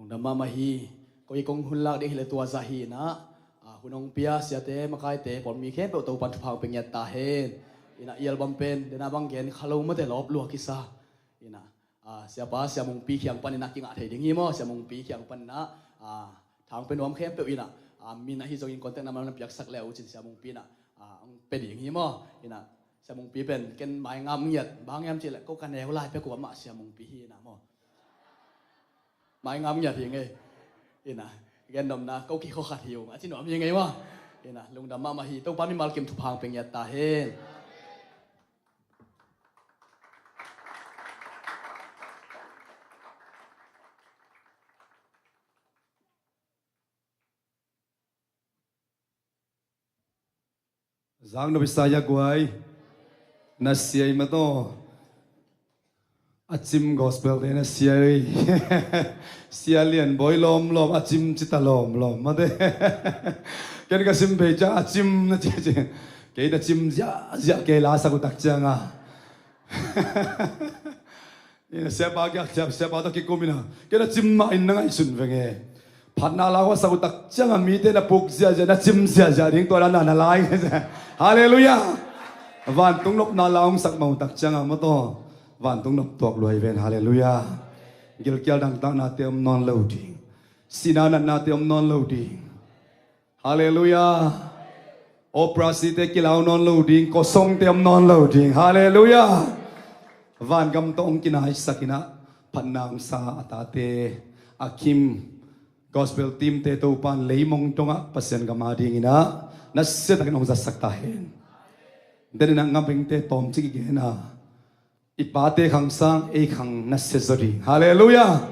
Nama mahi, kau ikong hulak di hilat tua zahi na, hunong pia siate makai te pon mi khen tau pan thupang pengyat tahen, ina ial bampen dena bang gen kalau mate lop luah kisah, ina siapa siamong pi kiang pan ina kingat he dingi mo siamong pi kiang pan na, thang pen om khen pe ina, mina hi jongin konten nama na piak sak leu chin siamong pi na, ang pe dingi mo ina เสียมงปีเป็นเกณฑ์หมายงามเงียดบางยามจีแหละก็กันแนวไล่ไปกว่ามาเสียมงปีนะมอหมายงามเงียดยังไงนะเกณฑ์ดำนะก็กี่ข้อขัดหิวอาทิตย์หนุ่มยังไงวะนะลุงดำมาฮีต้องปั้นมีมาลเก็มทุพังเป็นยาตาเฮZang no bisaya guai nasiai mato achim gospel de nasiai sialian boy lom achim chita lom mate ken ka sim beja achim na che ke da chim ja ke la sa ku tak changa ina se ba kya se ba to ki komina ke da chim ma in na ngai sun venge Patna lawa sa utak changa mite na puk sia na chim sia ding to na lai hallelujah van tung nop na laung sak mau tak changa mo to van tung nop tok loi ven hallelujah gil kyal dang tang na tem non lo ding sinana na tem non lo ding hallelujah opera site kilau non lo ding ko song tem non lo ding hallelujah van gam tong kinai sakina pannang sa atate akim Gospel team te to pan leimong tonga pasyan gamading ina nasse takin ong saktahin den na ngaping te tom chigi gena ipate khang sang e khang nasse zori hallelujah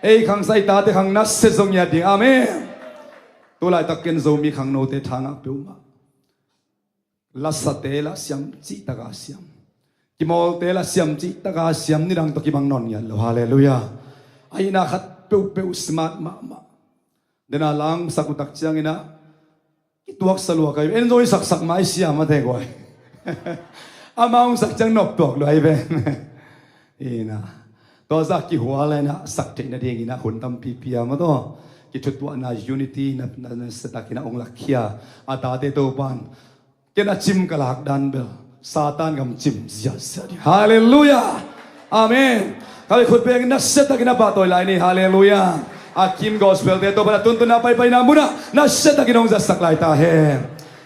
e khang sai ta te khang nasse zong ya ding amen to lai takin zo mi khang no te thanga peuma la sate la siam chi taga siam kimol te la siam chi taga siam ni rang to ki bang non ya lo hallelujah ai na khat peu smart ma Dena lang sakutak chiang ina ituak salua kayo enjoy sak mai siya mate ko amaung sak chang nop tok lo ai ben ina to za ki huala na sak te na ding ina hun tam pi pia ma to ki thutwa na unity na satakina ong lakhia ata te to pan kena chim kalak dan bel satan gam chim zia hallelujah amen kali khut beng na satakina ba toy lai ni hallelujah Akim gospel dito para tuntun na pay na muna na siya na ginong sasaklay tahe.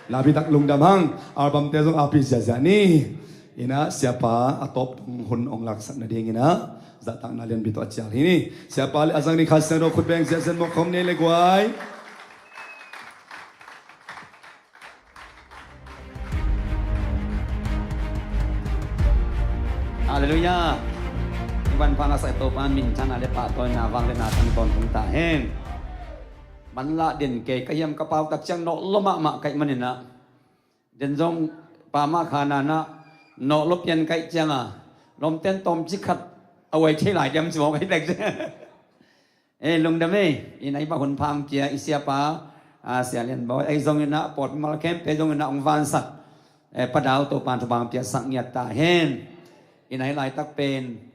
Labi tak lungdamang album tezong apis jazani. Ina siapa atop hun laksak na ding ina. Zatang nalian bito at siyal ini. Siapa ali azang ni khasang no kutbeng siyasan mo kom nile guay. Hallelujah. Iban pa nga sa ito pa minsan alipa to na wang na tang ton tung tahen manla din kay kayam kapaw tak siyang no loma kay manina den jong pama khana na no lopyan kay changa lom ten tom chikhat awai thei lai dem chmo kay dek lung dame inai ba hun phang kia isia pa sia lian boy ai jong ina pot mal kem pe jong ina ong van sak padao to pan to bang pia sak nyat ta hen inai lai tak pen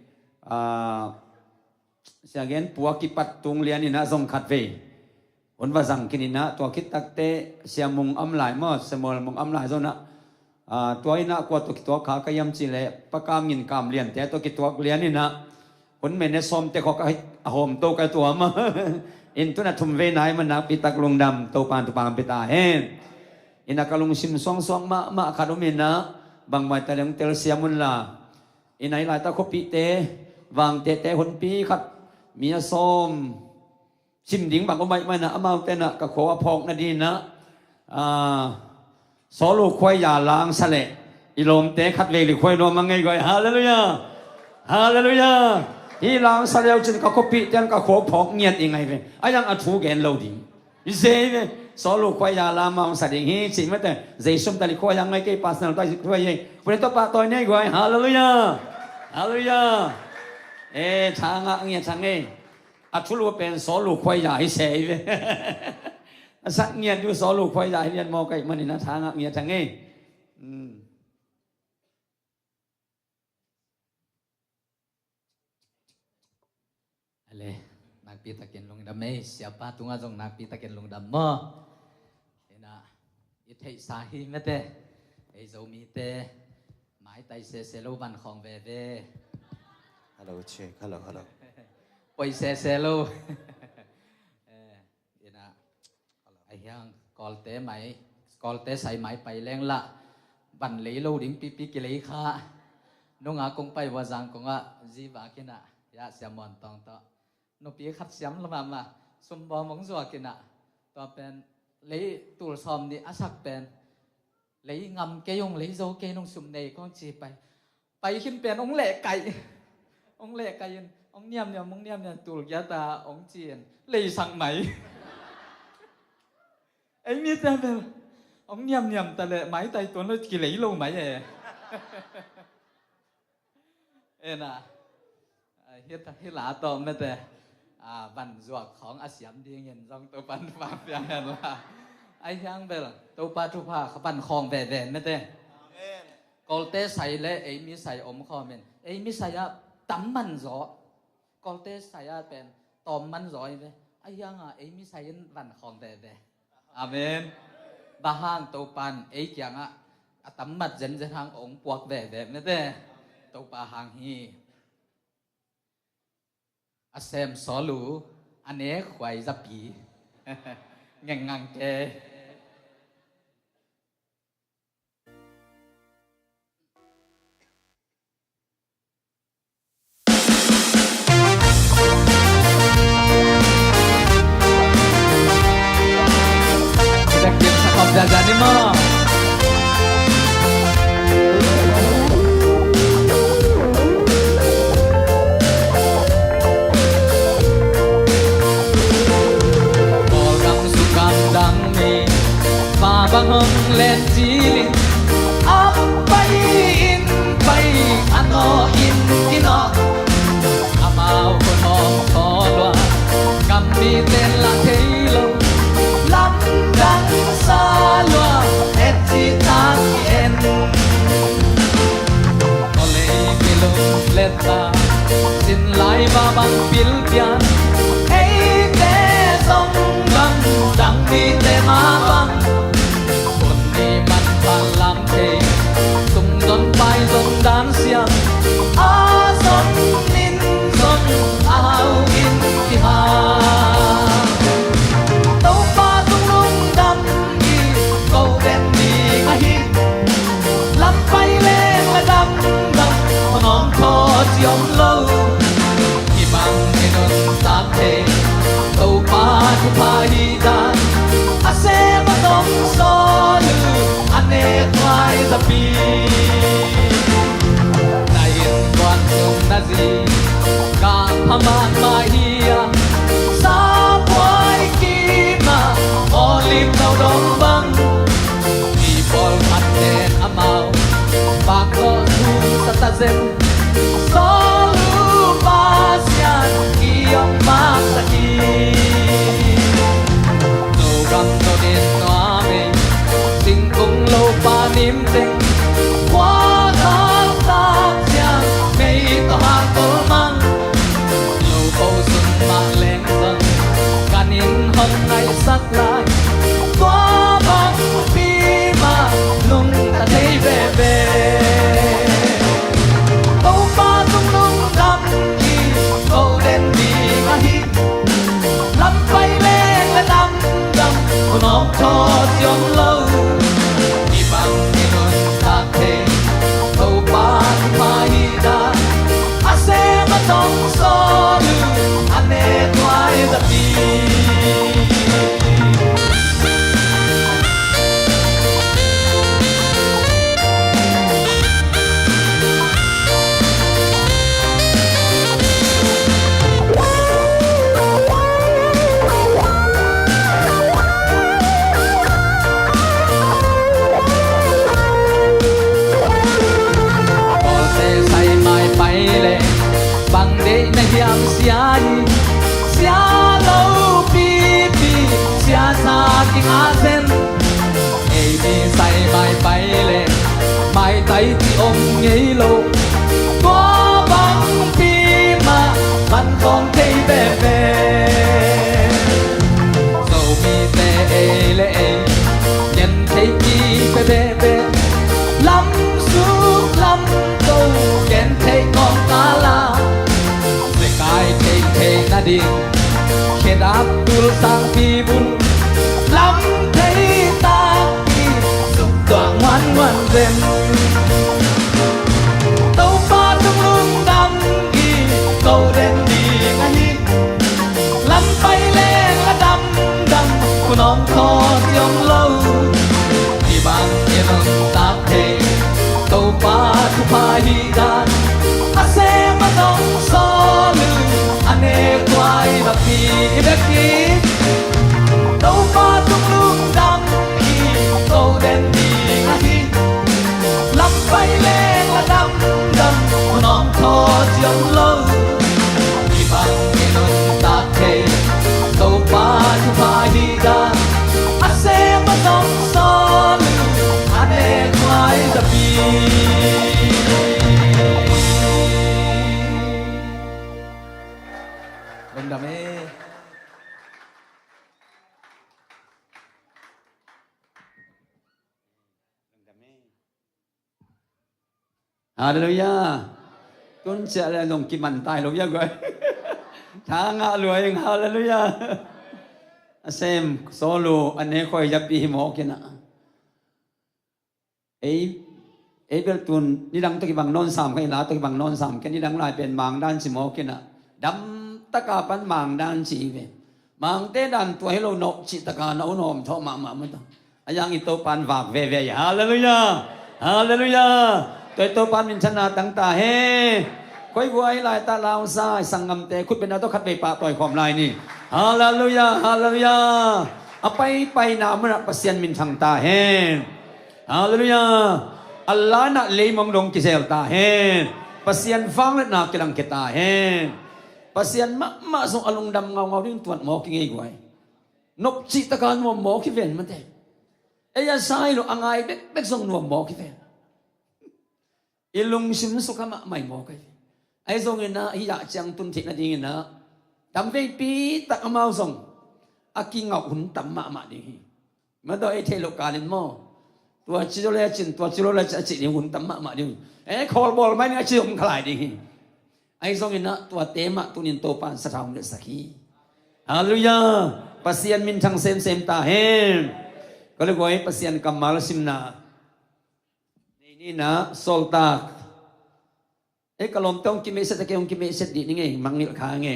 siagen puak kipat tung lian ina zong khat ve on wa zang kinina to kit takte siamung amlai mo semol mung amlai zona to ina ko to kitwa kha kayam chile pakam ngin kam lian te to kitwa lian ina on mene som te ko ka hom to ka to ma in tu na thum ve nai man na pitak lung dam to pan to pang pita hen ina kalung sim song ma khadomina bang mai ta leng tel siamun la inai lai ta ko pi te vàng tệ huấn pi khát mía xôm chim đỉnh bằng có mấy mấy nè amau tên nè cả khổ phong nè đi nè số lô khoai già lang sa lệ ilom tệ khát về thì khoai lo mang ngay gọi hallelujah hallelujah hi lang sa lệ trên cả copy tên cả khổ phong nhiệt như ngày về ai đang ăn thú ghen lâu đi dễ về số lô khoai già lang mang sa đỉnh hi chỉ mất thế dễ xôm ta đi khoai yang ngay cái personal tôi khoai gì vừa tôi pa tôi này gọi hallelujah hallelujah thang nghe thang nghe chú lu bên số lu khoai dài xe về sắc nghe chú số lu khoai dài liền mò cái mình nó thang nghe thang nghe Ale nagpita ken long dame siapa tunga jong nagpita ken long dam mo ina ithei sahi mete ei zo mi te mai tai se lo ban khong ve Hello check hello oi se lo ina ai yang kol te sai mai pai leng la บันเลยโลดิ้งปีกิเลยค่ะน้องกงไปว่าจังกงจีบากินะยาเสียมอนตองต่อนปีขัดเสียมละมาสมบอมงจัวกินะตัวเป็นเลยตูลซอมนี่อาศักเป็นเลยงำเกยงเลยโจเกยงสุมเนยก็จีไปขึ้นเป็นองเล่ไก่องเล่ไก่องเนียมมงเนียมตูลยาตาองจีนเลยสั่งไหมไอ้มีแต่แบบông nhầm ta lệ máy tay tuấn nó kỳ lấy lâu máy này ê nà hết lá tôm nữa thế văn ruộtของอาเซียมดีเงินจงตัวปันฟ้าเพียงนั่นละไอ้ยังเบลตัวปลาทุพาเขาปันคลองแหวนนั่นเองกอลเต้ใส่เละไอ้มีใส่อมคอมเมนไอ้มีใส่ตั้มมันจ่อกอลเต้ใส่เป็นตอมมันจ่อเลยไอ้ยังไอ้มีใส่ปันคลองแหวนอาเมนbahang topan kyang atammat jen hang ong puak ve ne te topa hang hi asem solu ane khwai zapi ngang ke Jajani mo Orang sukam dang mi Babang len jilin Apain pai ano in ino Amau konom kolwa Kami ten la keilong Lam dang sa lua et chi tang en Ole kilung leta Sin lai ba bang pil pian Hey te song bang Dang ni te ma bang Kun ni man pan lam te Tung don pai don dan siang A son min son Au in ki ha Yom lâu khi bằng cái nón tạm thế tàu pa thu pa đi ra a sẽ mà đông so lư anh em ngoài ra pi này quan sung na gì cả haman mai hia sa quay ki ma olim đâu đông băng đi bol mặt đen amau bạc có thu sa ta zen Solu pasian iyong masakit Nogam no din no amin Singkong lo panim ting Wagang taksyan May tohang tolmang Lo po sun maleng sang Kanin hong ay saklay Tua bang pima Nung tatay bebe Nóng cho tiếng lâu đi bằng cái nón ta thế câu ba mai đã a sẽ mất trong gió đưa anh em ngoài ra đi bằng để na hiam sia đi sia lâu pi pi sia sa kinh a zen ai đi say mai bay lên mai tay thì ông nhảy lâu có bằng pi mà bạn không thấy về về dầu mi tê lệ nhân thấy chi về về lắm suốt lắm câu kén thấy con ta la Hãy subscribe อีเบกีโตปาตุงลุงดำอีโตเด่นดีอาทีลำไปเล่ละดำน้องทอเจียงเลออีบังอีนุนตาเทโตปาทุพาฮีดาอาเซมาสองซอนอาเนคลายจะปีลงดำเอฮาเลลูยากุนเจริญลงกิมันตายลงยังไงทางรวยฮาเลลูยาเซมโซโลอันนี้คอยยับปีหมอกินะเอเบลตุนนี่ดังตะกี้บังนอนสามกันละตะกี้บังนอนสามกันนี่ดังลายเป็นมังด้านสิหมอกินะดำตะกาปันมังด้านสีเวมังเตดันตัวให้เราโนจิตะกาโนนอมทอมาไม่ต้องยังอิโตปันฝากเวฮาเลลูยาฮาเลลูยาตัวโตปันมินชนะตั้งตาเฮคอยบวยลายตาลาวซายสังกำเตคุดเป็นอาต้องขัดไปป่าต่อยความลายนี่ฮาเลลูยาฮาเลลูยาเอาไปนามระปเสียนมินทางตาเฮฮาเลลูยาอัลลอฮ์น่ะเลยมองดงกิเซลตาเฮปเสียนฟังและนักกิลังเกตาเฮปเสียนมะส่งอารมณ์ดำเงาดิ้งตัวหมอกิงไงกวยนกจิตการนวมหมอกิเวนมันเตะไอ้ยาไซโลอังไงเบ็กส่งนวมหมอกิเวนอีลุงชิมสุขมาไม่หมอกิไอ้ส่งเงินนะฮิยาจังตุนทินาดีเงินนะทำไปปีตักมาส่งอากิงเอาหุ่นตั้มมาดีมาตัวไอ้เทโลกาลินหมอตัวจิโร่เลยจินตัวจิโร่เลยจะจินี่หุ่นตั้มมาดีไอ้คอลบอลไม่เนี่ยจิหุ่นขลายดีไอ้ส่งเงินนะตัวเตมะตุนินโตปันสะท้อนเลสักฮีฮาเลลูยาปัสยันมินทังเซมตาเฮก็เลยว่าไอ้ปัสยันกัมมาลซิมนานี่นะโซลตาไอ้กลมต้องกิเมสตะเกียงกิเมสดีนี่ไงมังนิลขาไง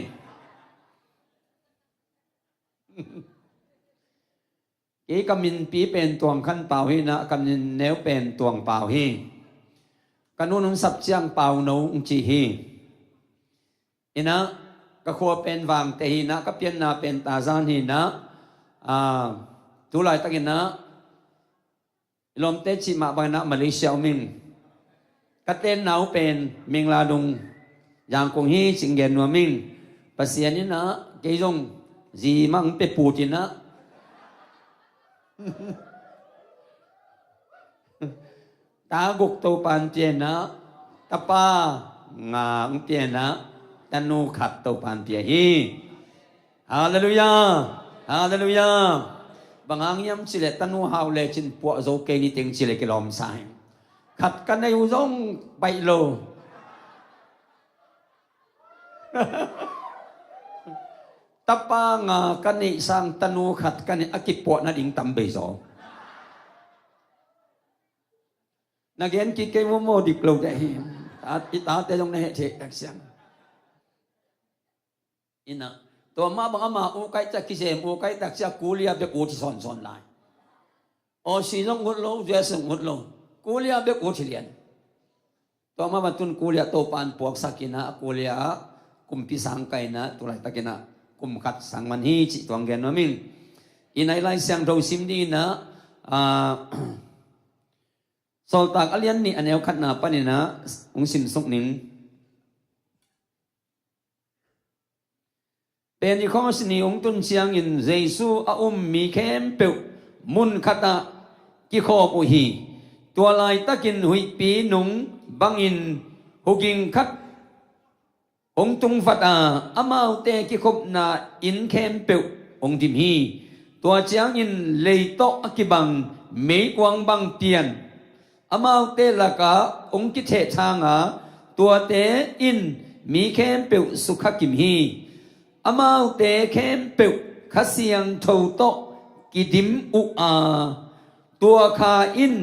ไอ้กำมินปีเป็นตวงขั้นเป่าฮีนะกำมินแนวเป็นตวงเป่าฮีกันนู้นสับเชียงเป่าโนอุจีฮีอินะก็ขวเป็นวางแต่ฮีนะก็เปลี่ยนนาเป็นตาซานฮีนะตุลายตะกินนะลมเตชิมาบางนะมาเลเซียมิงกเต้นหนาวเป็นเมงลาดุงอย่างคงฮีสิงเกนนัวมิงภาษานี้นะเกยงจีมังเปปูจินะตากุกโตปันเจนะตะปางางเจนะตนูขัดโตปันเปียฮีฮาเลลูยาฮาเลลูยาบางอย่างสิเลตนูฮาวเลจินปัวโซเกนิติงสิเลกิลอมไซขัดกันในอุซงไปโลตะปางากันนิสังตนูขัดกันนิอากิปวนัดิงตัมเบโซนักเรียนกิเกมโมดิกโลได้ตาแต่ตรงในเหตุการณ์เสียงอินะตัวมาบางมาอุกัยจะกิเซมอุกัยตักเสียกูเลียเบกูที่สอนไลโอสีน้องหุดโลเจสงหุดโลกูเลียเบกูที่เรียนตัวมาบรรทุนกูเลียโตปานปวกสักินะกูเลียกุมพิสังไกนะตัวไรตะกินะกุมขัดสังมันฮีจิตวังเกนวมิงอินัยไลเสียงเราซิมดีนะโซลตากอเลียนนี่อันเอวขัดนาปนินะองสิมสุกนิงเป็นอีกข้อสินีองตุนเชียงอินเจซูอามีเข้มเปิวมุนขัดากิโคปุฮีตัวลายตะกินหุยปีนุงบังอินหุกิงขัดองตุงฟัดอามาเตกิคบนาอินเข้มเปิวองดิมฮีตัวเชียงอินเลยโตอกิบังเมกวางบังเตียนอามาเตละกาองกิเทชางาตัวเตอินมีเข้มเปิวสุขกิมฮีอามาเตเข้มเปิวขเสียงโทโตกิดิมอุอาตัวคาอิน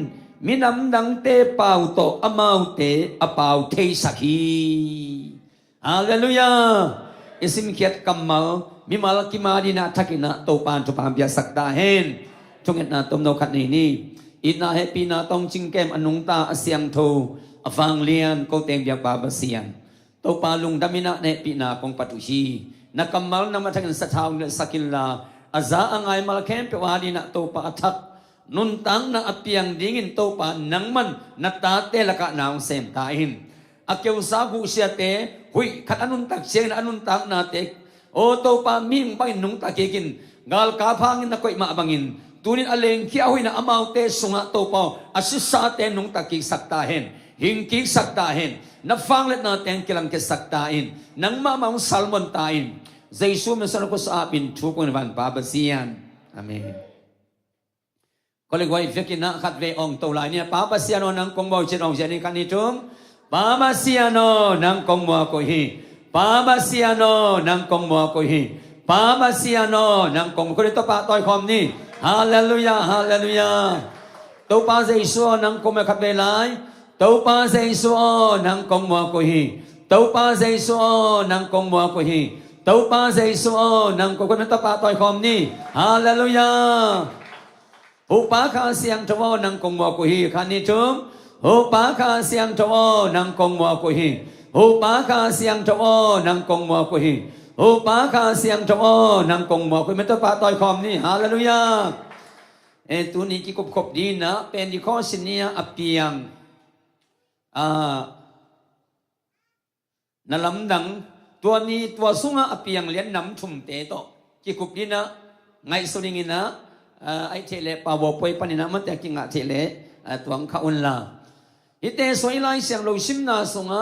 มินำดังเตเป่าโตอามาเตอเป่าเทสักฮีฮาเลลูยาอิสิมเขียดกัมมามิมาลกิมาดีนาทักินะโตปานทุพามเบียสักดาเฮนจงเอ็ดนาตมโนขัดนี่อินาเฮปีนาตองจิงเกมอนุงตาเสียงโทอฟังเลียนโกเตงเบียบาบเสียงโตปาลุงดามินะเนปีนากงปัตุชี nakamal na matangin sa tao na sakil la aza ang ay malakem pewadi na to pa atak nuntang na apiang dingin to pa nang man natate laka na ang sentahin akyaw sagu siya te huy kat anuntag siya na anuntang nate o to pa ming bangin nung takikin ngal kapangin na ko'y maabangin tunin aleng kiya huy na amaw te sunga to pa asis sa atin nung takik saktahin hingkik saktahin na fanglet natin kilang kisaktain nang mamang salmon tain Zaisu masano ko sa apin tukong naman babasiyan amen Koligway fikin na katve ong tawlay niya babasiyan ng kong mo chinong siya ni kanitung babasiyan ng kong mo ako hi babasiyan ng kong mo ako hi babasiyan ng kong ko dito pa toy kom ni hallelujah hallelujah to pa Zaisu ng kong mo katve lay to pa Zaisu ng kong mo ako hi to pa Zaisu ng kong mo ako hi Tâu pa dây số nang ko kun ta pa toy khom ni hallelujah hu pa kha siang thawo nang kong mo ko hi khan ni tum hu pa kha siang thawo nang kong mo ko hi hu pa kha siang thawo nang kong mo ko hi hu pa kha siang thawo nang kong mo ko me ta pa toy khom ni hallelujah e tu ni ki kop kop di na pen di ko sinia apiang na lamdangตัวนี้ตัวสุงะอภิยังเลี้ยนน้ำชุ่มเตโตกิคุปดีนะไงสุริงินะไอเทเลปาวปวยปนินะมันแต่กิงะเทเลตัวงข้าอุนลาฮิเตสวยไลเสียงโลชิมนาสุงะ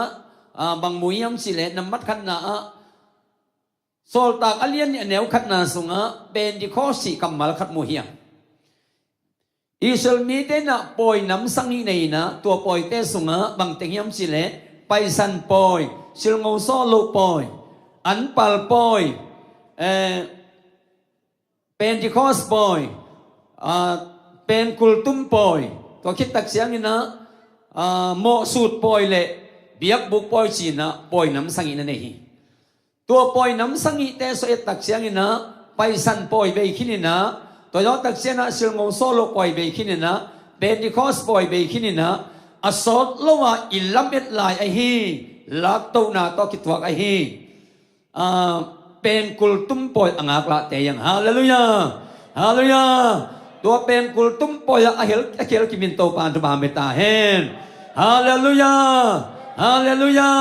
บางมุยยำสิเลน้ำมัดขันนาโซลตากอเลียนเนี่ยแนวขันนาสุงะเป็นดิข้อสีกัมมัลขัดมุฮียอิสลมีเตนะปอยน้ำสังหิเนนะตัวปอยเตสุงะบางเตียมสิเลไปสันปอยสิลงโซโลปอยอันปัลปอยเป็นดิคอสปอยเป็นกุลตุมปอยตัวคิดตักเสียงนี่นะโมสูดปอยเละเบียกบุกปอยจีนะปอยน้ำสังอินนั่นเองตัวปอยน้ำสังอิแต่สวยตักเสียงนี่นะไปสันปอยไปขี้นี่นะตัวยอดตักเสียงนะสิลงโซโลปอยไปขี้นี่นะเป็นดิคอสปอยไปขี้นี่นะอสอดโลว่าอิลลัมเอ็ดลายไอฮีลักตัวนาตัวคิดว่าไอฮีเป็นกุลตุมปอยอ่างอักละแต่ยังฮาเลลูยาฮาเลลูยาตัวเป็นกุลตุมปอยอะเฮลกิมินโตปานตุบาเมตาเฮนฮาเลลูยาฮาเลลูยา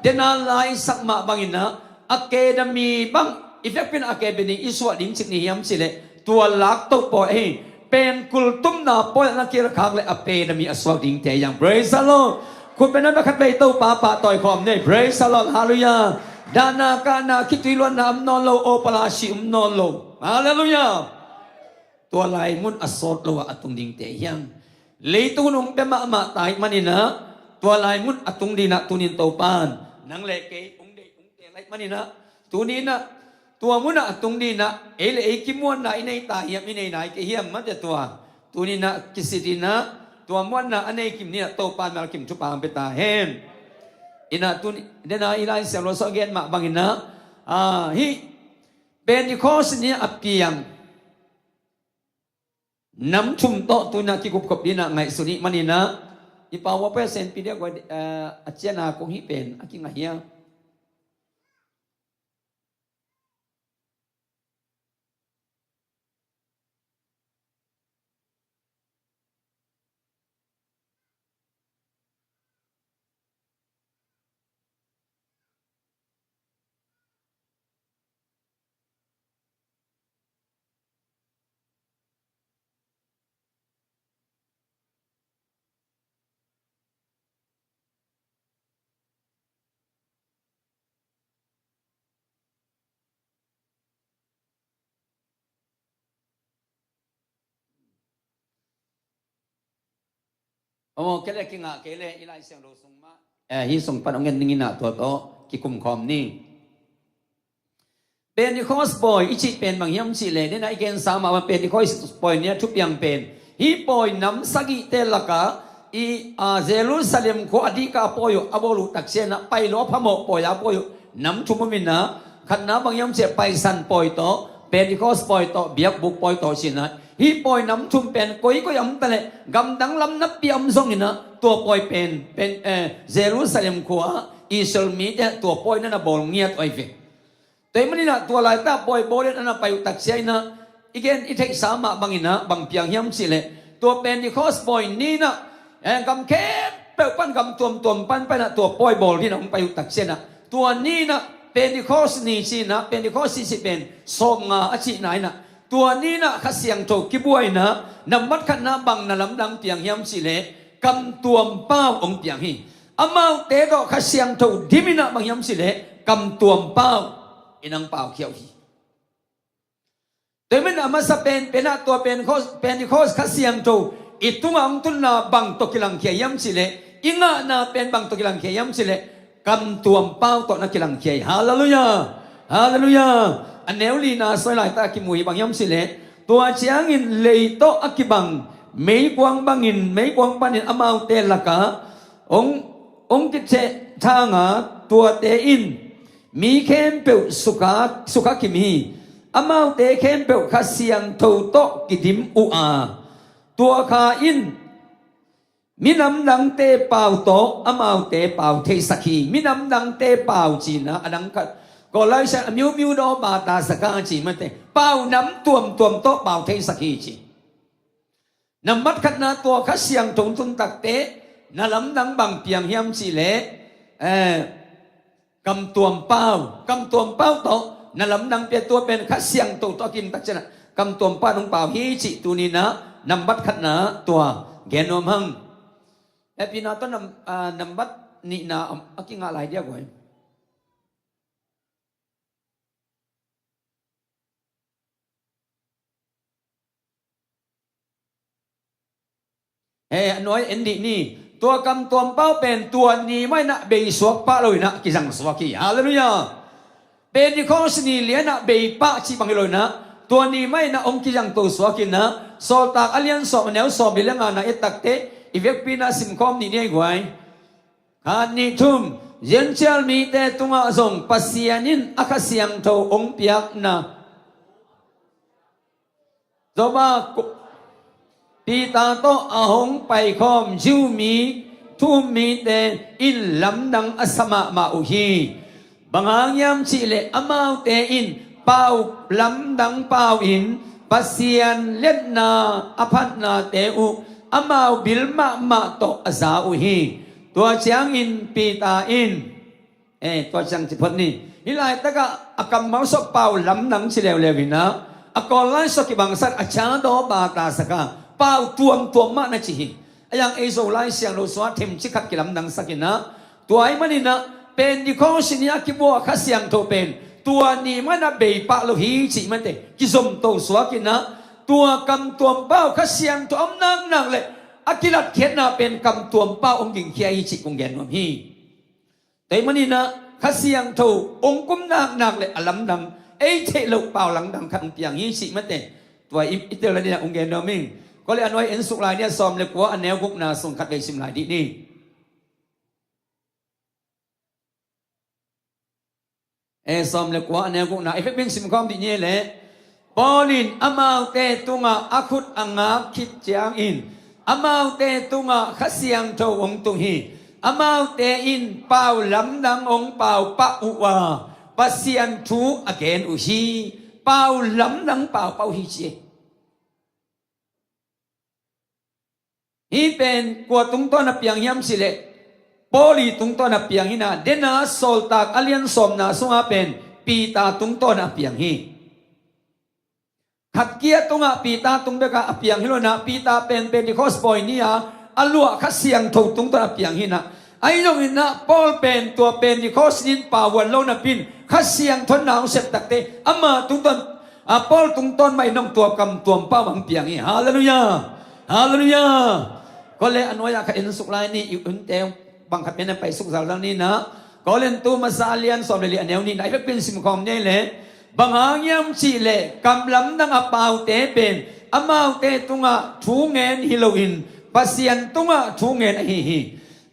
เดนาลายสักมาบังอินะอะเคดมีบังอีเฟกเป็นอะเคเบนิอิสวะดิงสิกนิยามสิเลตัวลักตัวปอยเป็นกุลตุมนาปอยนักเกลคักเลยอะเปดมีอสวะดิงแต่ยัง praise the Lord คุณเป็นนักขัดไปเต้าป่าป่าต่อยคอมเนี่ย praise the Lord ฮาเลลูยาดานากานาคิดวิลวันนามนอนโลโอปลาชิมนอนโลฮาเลลูยาตัวลายมุนอสอดโลอัตุงดิงเตยังเลยตุนงเปมามาตายมันนี่นะตัวลายมุนอตุงดินะตุนินโตปานนังเลเกองเดองเตไรมันนี่นะตัวนี้นะตัวมุนอตุงดินะเอเลเอกิมวนนะอินไอตายมินไอไหนเกเฮียมมันจะตัวนี้นะกิสิดินะตัวมวนนะอันไอกิมเนี่ยโตปานมากิมชุปางเปตาเฮนอินาตุนเดนาอิไลเซลโลโซเกนมาบังอินะฮิเป็นดิคอสเนี่ยอับเกียงน้ำชุ่มโตตุนากิกุบกบดีนะไงสุนิมันนี่นะอีปาวว่าเปอร์เซ็นต์ปีเดียวกับอาเจนาคงฮิเป็นอากิงไงเฮียโอ้เกลกิงะเกลอีไลเซียงโรซุงมาฮิส่งปันองเงินนิงนะตัวโตกิคุมคอมนี่เป็นดิคอสปอยอิจิเป็นบางยามสิเลเนี่ยนะอีเกนสามมาเป็นดิคอสปอยเนี่ยทุกอย่างเป็นฮิปอยน้ำสกิเตลกะอีเยรูซาเล็มโคอดีกาปอยอโบลุตักเซนะไปล้อพระโมปอยอาปอยน้ำชุมมินะขันน้ำบางยามเสียไปสันปอยโตเป็นดิคอสปอยโตเบียกบุกปอยโตสินะฮีปอยน้ำชุ่มเป็นก้อยก็ยำแต่เลยกำดังลำนับเปียมทรงนี่นะตัวปอยเป็นเยรูซาเล็มขัวอิสราเอลมีแต่ตัวปอยนั่นนะบอลเงียบไอ้เฟ แต่มันนี่นะตัวลายตาปล่อยโบเลนอันนั้นไปตักเสียนะอีกเอ็นอีเทคสามะบางอินะบางเพียงย้ำสิเลยตัวเป็นที่คอสปอยนี่นะกำเข้มเปลวปั้นกำตัวปั้นไปนะตัวปล่อยโบลที่นะมันไปตักเสียนะตัวนี้นะเป็นที่คอสนี่สินะเป็นที่คอสสิเป็นสมงาอาชีไหนนะตัวนี้นะข้าเสียงโถกิบวยนะนำมัดขันน้ำบังนะลำดังเพียงย้ำสิเลยกำตัวเป้าองเพียงฮีอามาเตะดอกข้าเสียงโถดิมินะบางย้ำสิเลยกำตัวเป้าอินังเป้าเขียวฮีแต่เมื่อมาสเปนเป็นตัวเป็นที่คอสข้าเสียงโถitu ang tun na bang to kilang kiyam sile inga na pen bang to kilang kiyam sile kam tuam pau to na kilang kiyai hallelujah hallelujah aneuli na soi lai ta ki mui bang yam sile tua chiang in lei to akibang mei kwang bangin mei kwang panin amau te laka ong ki che thanga tua te in mi khem pe suka kimi amau te khem pe khasiang tho to kidim u aตัวข้าอินมินำดังเตเป่าโตอามาวเตเป่าเทสกีมินำดังเตเป่าจีนะอดังก็เลยใช้มิวโดบาตาสกาจีมันเตเป่าน้ำตัวมโตเป่าเทสกีจีนำมัดขัดนาตัวข้าเสียงถงทุนตักเตนาลำดังบังเปียงเฮียมจีเล่กำตัวเป่ากำตัวเป่าโตนาลำดังเปียตัวเป็นข้าเสียงโตกินตักชนะกำตัวเป่าของเป่าฮีจิตัวนี้นะนำบัดขัดนาตัวแกนอมหังพี่นาต้นนำบัดนี่นาอักงอะไรเดียวกันน้อยเอ็นดีนี่ตัวกำตัวเป้าเป็นตัวนี้ไม่นะเบย์สวกปะเลยนะกิจังสวกีฮาเลลูยาเป็นที่ข้อสนีเลียนะเบย์ปะชีบังเลยนะตัวนี้ไม่นะองค์กิจังตัวสวกินนะโซตากอเลียนสอบแนวสอบเรื่องงานนะเอตักเตอีเวกปีนาสิมคอมนี่เนี่ยกวยขาดนิทุมเย็นเชลมีแต่ตุงอาส่งปัสยานินอาคาเสียงโตองเปียกนะโตบาปีตาโตอาหงไปคอมจิวมีทุ่มมีแต่อินลำดังอัสมามาอุฮีบางอย่างยามชิเลอมาเตอินเป่าลำดังเป่าอินปัสยานเล่นนาอภัตนาเตอุอามาบิลมาโตอาซาอุฮีตัวเชียงอินปีตาอินตัวเชียงจิพนี่ฮิไลตะกะอากำมังสเป่าลำดังชิเลวเลวินะอากอลไลสกิบังสัตอาชาโดบาตาสกาเป่าตัวมานะจิฮิอย่างเอโซไลเสียงโลสวะเทมชิคัดกิลำดังสกินะตัวไอ้มันนี่นะเป็นดิคอชินียกิบัวข้าเสียงโตเป็นตัวนี้มันนะเบย์ปะโลหิจิมันเตกิสมโตสวกินะตัวกำตัวเป้าข้าเสียงตัวอำนังเลยอากิลัดเขียนนะเป็นกำตัวเป้าองค์หญิงเคียอิจิกงแกนวมฮีแต่มันนี่นะข้าเสียงโตองค์กุมนักเลยอลัมดังเอเทโลเป้าหลังดังขันเปียงฮิจิมันเตตัวอิตเตอร์เลยเนี่ยองค์แกนวมิงก็เลยอันไว้เอ็นสุกลายเนี่ยซ้อมเลยกว่าอันแนวกุกนาส่งขัดเลยสิมลายดีนี่ซ้อมเลยกว่าอันแนวกุกนาเอฟเฟกต์สิมคอมดีเนี่ยแหละปอลินอามาเตตุงะอาคุดอังอาคิดจางอินอามาเตตุงะขัดเสียงโตองตุฮีอามาเตอินเป่าลำดังองเป่าปะอุวาปัสยันทูอเกนอุฮีเป่าลำดังเป่าฮิจิฮีเป็นกวตุงต้นเปียงยำสิเลปอลีตุงต้นเปียงฮินาเดนาโซลตากอเลียนสมนาสุงาเป็นปีตาตุงต้นเปียงฮีขัดเกียตุงปีตาตุงเบกะเปียงฮิโลนะปีตาเป็นที่คอสปอยนี่อะอลัวขัดเสียงถูกตุงต้นเปียงฮินะไอ้ตรงนี้นะปอลเป็นตัวเป็นที่คอสนินป่าวันโลนะปินขัดเสียงทนหนาวเสพตักเตอามาตุงต้นปอลตุงต้นไม่น้องตัวกำตัวเป้าหวังเปียงฮีฮาเลลูยาฮาเลลูยาก็เลยอันว่าอยากเห็นสุขไลนี่อุ่นเตวบังคับเป็นไปสุขสาวนี้นะก็เล่นตัวมาซาเลียนสอบเรียนแนวนี้ไหนเป็นสิมคอมนี่แหละบางอย่างชีเล่กำลังนั่งเป่าเตเป็นอามาเตตุงะทูเงินฮิโลอินปัสยันตุงะทูเงินฮิ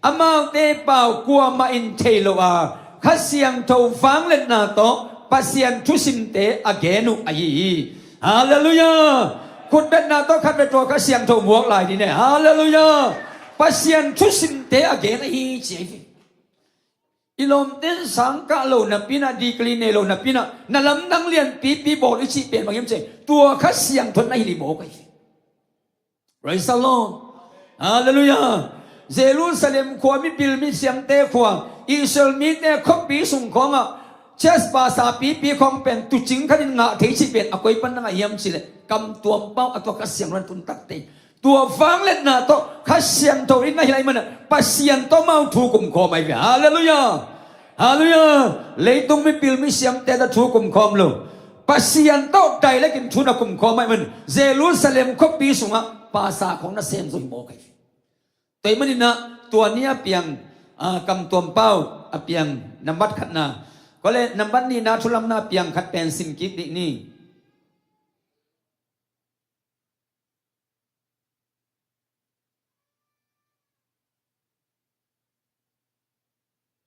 อามาเตเป่ากลัวมาอินเทโลอาข้าเสียงโทฟังเล่นนาโตปัสยันทุสิมเตอเกนุอายีฮาเลลูยาคุณเป็นนาโตขัดเป็นตัวข้าเสียงโทบวกหลายดีเนี่ยฮาเลลูยาปัสยันทุสิมเตอเกนุอายีเจฟิอิ อิลมเต้นสังกะโลนับปีน่ะดีกรีเนโลนับปีน่ะนั่นลำดังเลียนปีบอกอิชิเปลี่ยนบางอย่างเจตัวข้าเสียงทนไม่รีโมกไอ้ไรสัลโลฮาเลลูยาเยรูซาเล็มขวามีปิลมีเสียงเตะขวาอิสราเอลมีเตะคบปีสุงของอ่ะเชสปาซาปีของเป็นตุจิงขันงะเทชิเป็นอากอยปันนังยามสิเลกำตัวเป้าอัตัวข้าเสียงรันตุนตักเตตัวฟังเล่นนะโตข้าเสียงโตอินไม่ไรมันปัสเซียนโตเมาถูกกุมคอไม่เปฮาเลลูยาฮาเลลูยาเลยตรงมีปิลมีเสียงเตะถูกกุมคอมโลปัสเซียนโตใจและกินทุนกุมคอไม่มันเยรูซาเล็มคบปีสุงอ่ะภาษาของนักเซมสุยโมกแต่มันนี่นะตัวนี้เพียงกำตัวเป้าเพียงนำบัตรขัดนาก็เลยนำบัตรนี้นะทุลำนาเพียงขัดเป็นสิมกิดนี่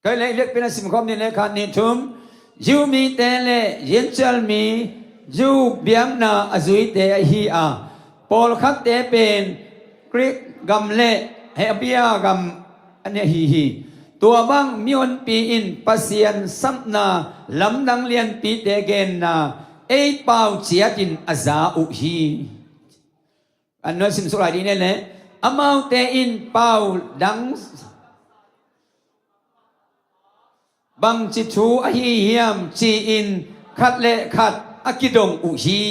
ก็เลยเรียกเป็นสิมคอมนี่เลยขัดนี่ทุ่มยูมีเตเลเย็นจัลมียูเบียงนาอจุยเตฮีอาปอลขัดเตเป็นกริกกำเล่เฮเบียกำอันนี้ฮีตัวบังมีวันปีอินปัสยันสัมนาลำดังเลียนปีเตเกนนาเอเปาเจียตินอาซาอุฮีอันนั้นสิมสุราดีเนี่ยแหละอามาเตอินเปาดังบังจิตูอหิเฮียมจีอินขัดเละขัดอากิดงอุฮี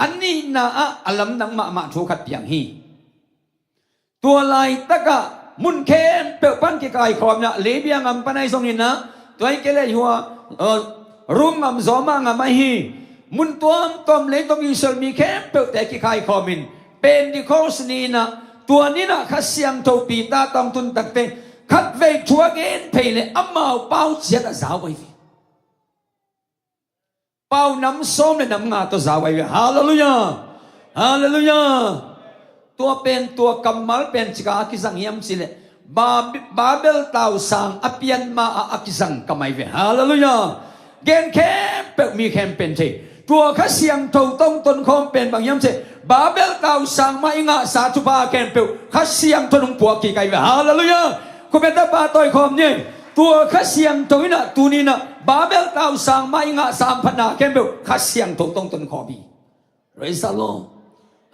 อันนี้นะอัลลัมดังมาทูขัดเปียงฮีตัวลายตะกะมุนเข็มเปิดปันกิกายคอมเนี่ยเลเบียงอัมปนัยทรงนี้นะตัวไอ้เกล้หัวรุ่งอัมซอมังอัมไม่ฮีมุนตัวตอมเลตอมอิสราเอลมีเข็มเปิดแต่กิกายคอมินเป็นดิโคสนีนะตัวนี้นะข้าเสียงโตปีตาตองตุนตักเตขัดเวกชัวเกนเพลอัมมาเป้าเสียตาสาวไว้เป้าน้ำส้มเลยน้ำงาตัวสาวไว้ฮาเลลูยาฮาเลลูยาตัวเป็นตัวกำมัลเป็นจิกาคิสังยามสิเลบาเบลตาวสังอภิยันมาอาคิสังกำไม่เวฮาเลลูยาเกนแคมเปมีแคมเป็นเทตัวข้าเสียงถูกต้องตนคอมเป็นบางยามเสบาเบลตาวสังมาอิงะสาธุบาแคมเปข้าเสียงทนุงปัวกี่ไกเวฮาเลลูยากูเป็นตาบาต่อยคอมเนี่ยตัวข้าเสียงตัวนี้นะตัวนี้นะบาเบลตาวสังมาอิงะสามพันนาแคมเปข้าเสียงถูกต้องตนคอบีเรซาโล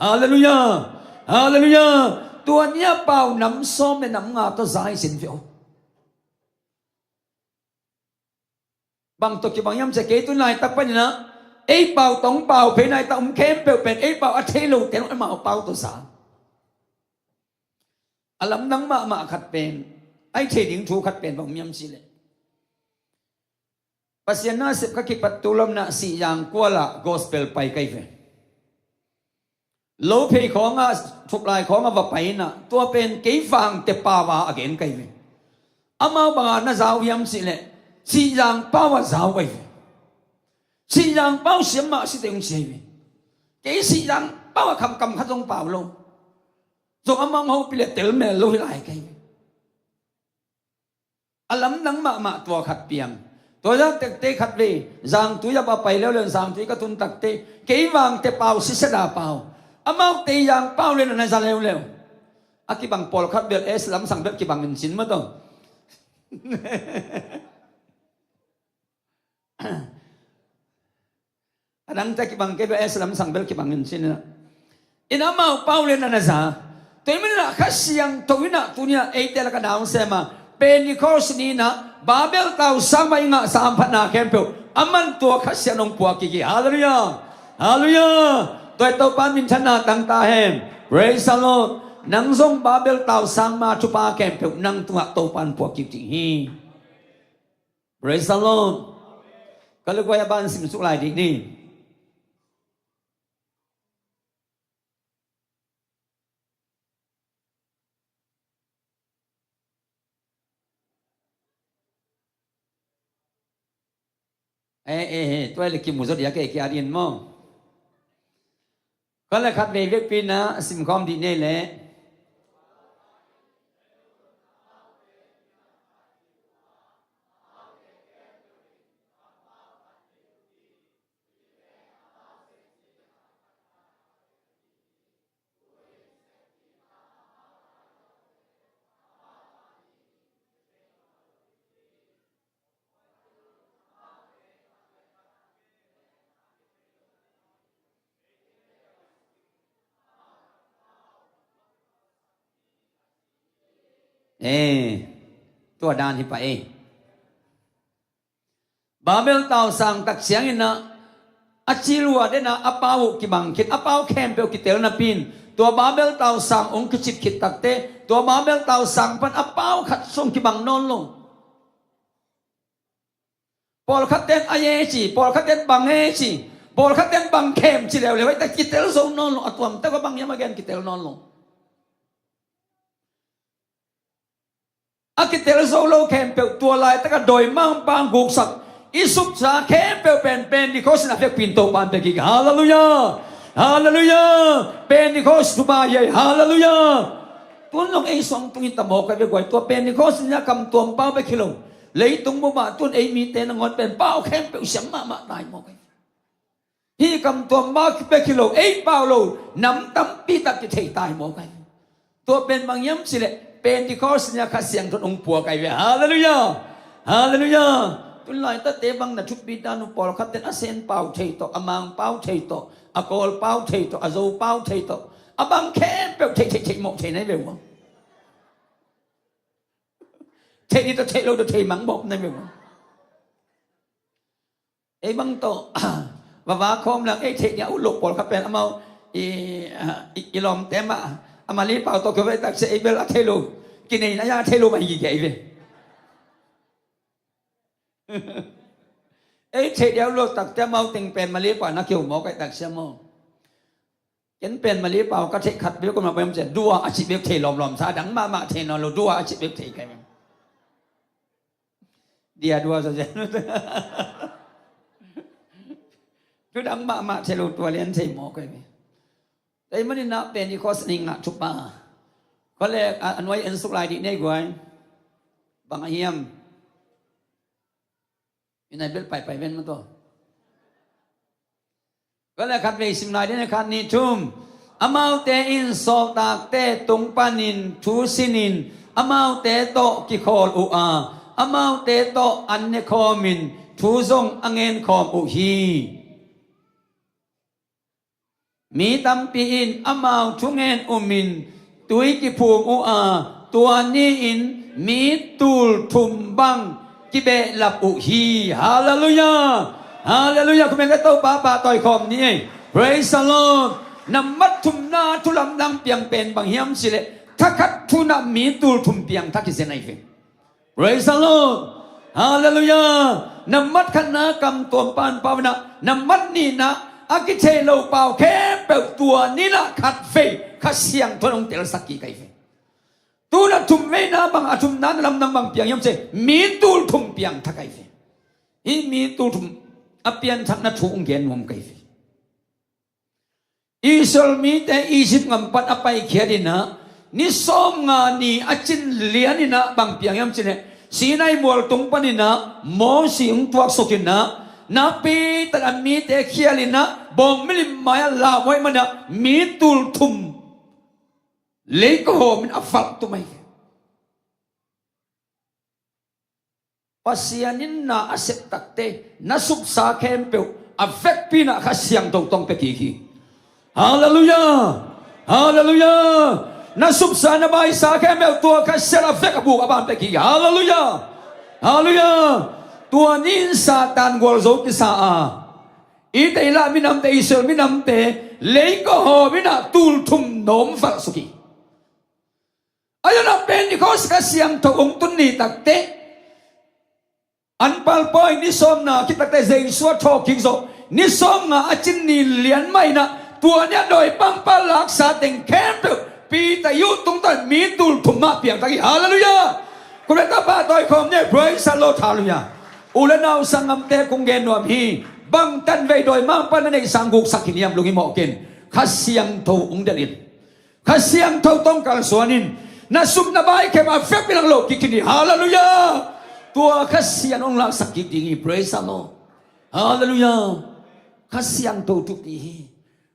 ฮาเลลูยาฮาเลลูยาตัวเนี้ยเป่าน้ำส้มเป็นน้ำงาตัวสายสินเฟียวบางตัวกี่บางยามจะเกตุนายตักไปนะไอ้เป่าต้องเป่าเพนายตาเข้มเปลวเป็นไอ้เป่าอัฐิลูกแต่เราเอาเป่าตัวสาอลัมนังมาขัดเป็นไอ้เทดิงถูขัดเป็นบางยามสิเลยปัสยานาสิบขคิดปัตตุลมนะสี่อย่างกัวละกอสเปลไปไกลเฟโลเพของทุกลายของว่าไปนะตัวเป็นเกยฟังเตปาวาอเกนไกเวอามาบางน่าสาวยามสิเลสี่อย่างเป้าว่าสาวไปสี่อย่างเป้าเสียมาสิเตงเสียเกยสี่อย่างเป้าว่าคำขัดตรงเปล่าลงจงอามาเขาเปลี่ยนเตลเมลโลหิลายไกอลัมนังมาตัวขัดเปียงตัวยังเตะขัดเวจางตัวยาไปแล้วเรื่องสามตัวก็ตุนตักเตเกยวางเตเปล่าสิเสดาเปล่าอามาตีอย่างเป้าเลยนะจะเร็วอากิบังปอลคัดเบลลำสั่งเบลกิบังเงินสินมาต้องอันนั้นจะกิบังเก็บลำสั่งเบลกิบังเงินสินนะอินามาเป้าเลยนะจ๊ะแต่ไม่น่าข้าเสียงตัวนี้นะตัวนี้เอเดลกันดาวเสมาเป็นนิโคสนีนะบาเบลเต้าสังมาอิงะสามพันนาแคมเปลอามันตัวข้าเสียงนงปัวกิกิฮาเลลูยาฮาเลลูยาตัวเต้าปานมินชนะตั้งตาเฮมเรซาโลนังซงบาเบลเต้าสังมาชุปาแคมเปลนังตัวเต้าปานปัวกิกิฮีเรซาโลก็เลยว่าบ้านสิมสุไลดีนี่ตัวเล็กกิมุสเดียกเอกอาดินมั่งก็เลยขัดเวกปีนะสิมคอมดีนี่แหละ ตัวดานที่ไปบาเบลเต่าสั่งตักเสียงอินนะอาชิลัวเดนะอาเปากิบังคิดอาเปาแคมเปลกิเตลนาปินตัวบาเบลเต่าสั่งองค์คิดคิดตักเตตัวบาเบลเต่าสั่งพันอาเปาขัดส่งกิบังนอนลงปอลขัดเต้นอเยจีปอลขัดเต้นบังเฮจีปอลขัดเต้นบังเข้มจีเลวเลยไว้แต่กิเตลส่งนอนลงอัตวมแต่ก็บังยังมาแกนกิเตลนอนลงอากิเตลโซโลแคมเปลตัวลายแต่ก็โดยมั่งปางกุกสักอิสุปสาแคมเปลเป็นดิโคสนาเฟกปินโตปานเปกิกฮาเลลูยาฮาเลลูยาเป็นดิโคสตุบายฮาเลลูยาตัวน้องไอ้สองตุงิตมอกกันไปกว่าตัวเป็นดิโคสเนี่ยคำตัวเป้าไปคิโลเลยตรงบ่มาตัวไอ้มีเตนงอนเป็นเป้าแคมเปลเสียงมาตายหมอกที่คำตัวมาไปคิโลไอ้เป้าโลน้ำตั้มปีตักจะเทตายหมอกตัวเป็นบางย้ำสิเลยเป็นที่เขาสัญญาขัดเสียงทุนองค์ปัวไก่เว้ยฮาเลลูยาฮาเลลูยาตุนลายตะเตบังนะชุดบิดานุปอลขัดเต็นอาเซนเป้าเทโตอมังเป้าเทโตอากอลเป้าเทโตอาโซเป้าเทโตอบังแค่เปลเทหมกเทไหนเว้ยเทนี่ตะเทโลตะเทมังบอกไหนเว้ยไอ้บังโตว่าคอมหลังไอ้เทเนี่ยอุลกปอลขัดเป็นอามาอีลอมเต็มอะอามาลีเป่าตัวเขาไปตักเสียเบลเทโลกินไอ้นายาเทโลมาอีกใหญ่เลยไอ้เทเดียวโลตักแต่เมาติงเป็นมาลีเป่านักเกี่ยวหมอไก่ตักเสียมอเห็นเป็นมาลีเป่าก็เทขัดเบี้ยก็มาเป็นเสร็จดัวอาชีพเบี้ยเทลอมซาดังมาเทนอนโลดัวอาชีพเบี้ยเทไก่เดียดัวซะเจนคือดังมาเทโลตัวเลี้ยนเทหมอไก่แต่มันนี่นะเป็นอีกข้อสนิงชุบมาก็เลยอันไว้อันสุกลายดีเนี่ยกว่าบางเฮียมยังไงเบลไปเว้นมาตัวก็เลยขัดไปสิมลายดีนะขัดนี่ทุ่มอามาเตอินสอบตากเตตงปานินทูสินินอามาเตโตกิคอลอุอามาเตโตอันเนคอมินทูซงอังเงินคอมอุฮีมีตัมปีอินอามาวทุงเงินอุมินตุยกิภูมิอุอาตัวนี้อินมีตูลทุมบังกิเบลับอุฮีฮาเลลูยาฮาเลลูยาคุณแม่ก็ต้องป้าต่อยคอมนี่ praise the Lord นำมัดทุมนาทุลำดังเปียงเป็นบางเฮียมสิเลทักขัดทุนามีตูลทุมเปียงทักกิเซนไอเฟ praise the Lord ฮาเลลูยานำมัดขณะกรรมตัวปานปาวนะนำมัดนี่นะอากิเชโลเป่าแค่เป่าตัวนี่ละขัดเฟขัดเสียงทนองเตลสักกี่ไก่เฟตัวนั้นทุ่มเวนะบางอาทุ่มนั้นลำนังบางเปียงยำเสมีตูลทุ่มเปียงทักไก่เฟอีมีตูลทุ่มอเปียนทักนัดทุ่งเกียนวงไก่เฟอิสราเอลมีแต่อียิปต์งำปัดอภัยเขียดินะนิสอมงานีอาจินเลียนินะบางเปียงยำเสเนี่ยสีในมัวตรงปนินะมอสิงตัวสกินนะนาปีแต่ละมีแต่เขียลินะบองไม่ลิมายลาไว้มันนะมีตูลทุมเล็กโหมันอัฟฟัลตุไม่ภาษานินนาอาเซตักเตนัสุบสาเข้มเปลอัฟเฟกปีน่ะข้าเสียงตรงไปกี่ฮาเลลูยาฮาเลลูยานัสุบสานาบายสาเข้มเปลตัวข้าเสียงอัฟเฟกบุกอับานไปกี่ฮาเลลูยาฮาเลลูยาตัวนี้ซาตานกวลโซกิสาอีแต่ละมินำแต่อิสราเอลมินำแต่เล็กโหมินะตูลทุมโนมฟัลสุกีอายุนับเป็นที่เขาสกัดเสียงทองตุนนี่ตักเตอันปัลปอยนิสอมนาคิดตักเตเซนสวดทอคิงโซนิสอมนาอาจินนี่เลียนไม่นะตัวเนี้ยโดยปังปัลลักษาเต็งแคมป์ปีแต่ยุตรงตันมีตูลทุมมาเปียงตะกี้ฮาเลลูยาคุณเป็นตาป้าต่อยคอมเนี่ยพระอิสราเอลฮาเลลูยาอุลนาวสังกัมเตคงเกนวมฮีบังตันเวโดยมั่งปนันในสังกุกสักินยามลุงฮิโมเกนข้าเสียงทูองเดลินข้าเสียงทูต้องการสวนินนัสุบนาบายเคมาเฟกเป็นโลกิกินีฮาเลลูยาตัวข้าเสียงองลักสักกิดี praise the Lord ฮาเลลูยาข้าเสียงทูทุกที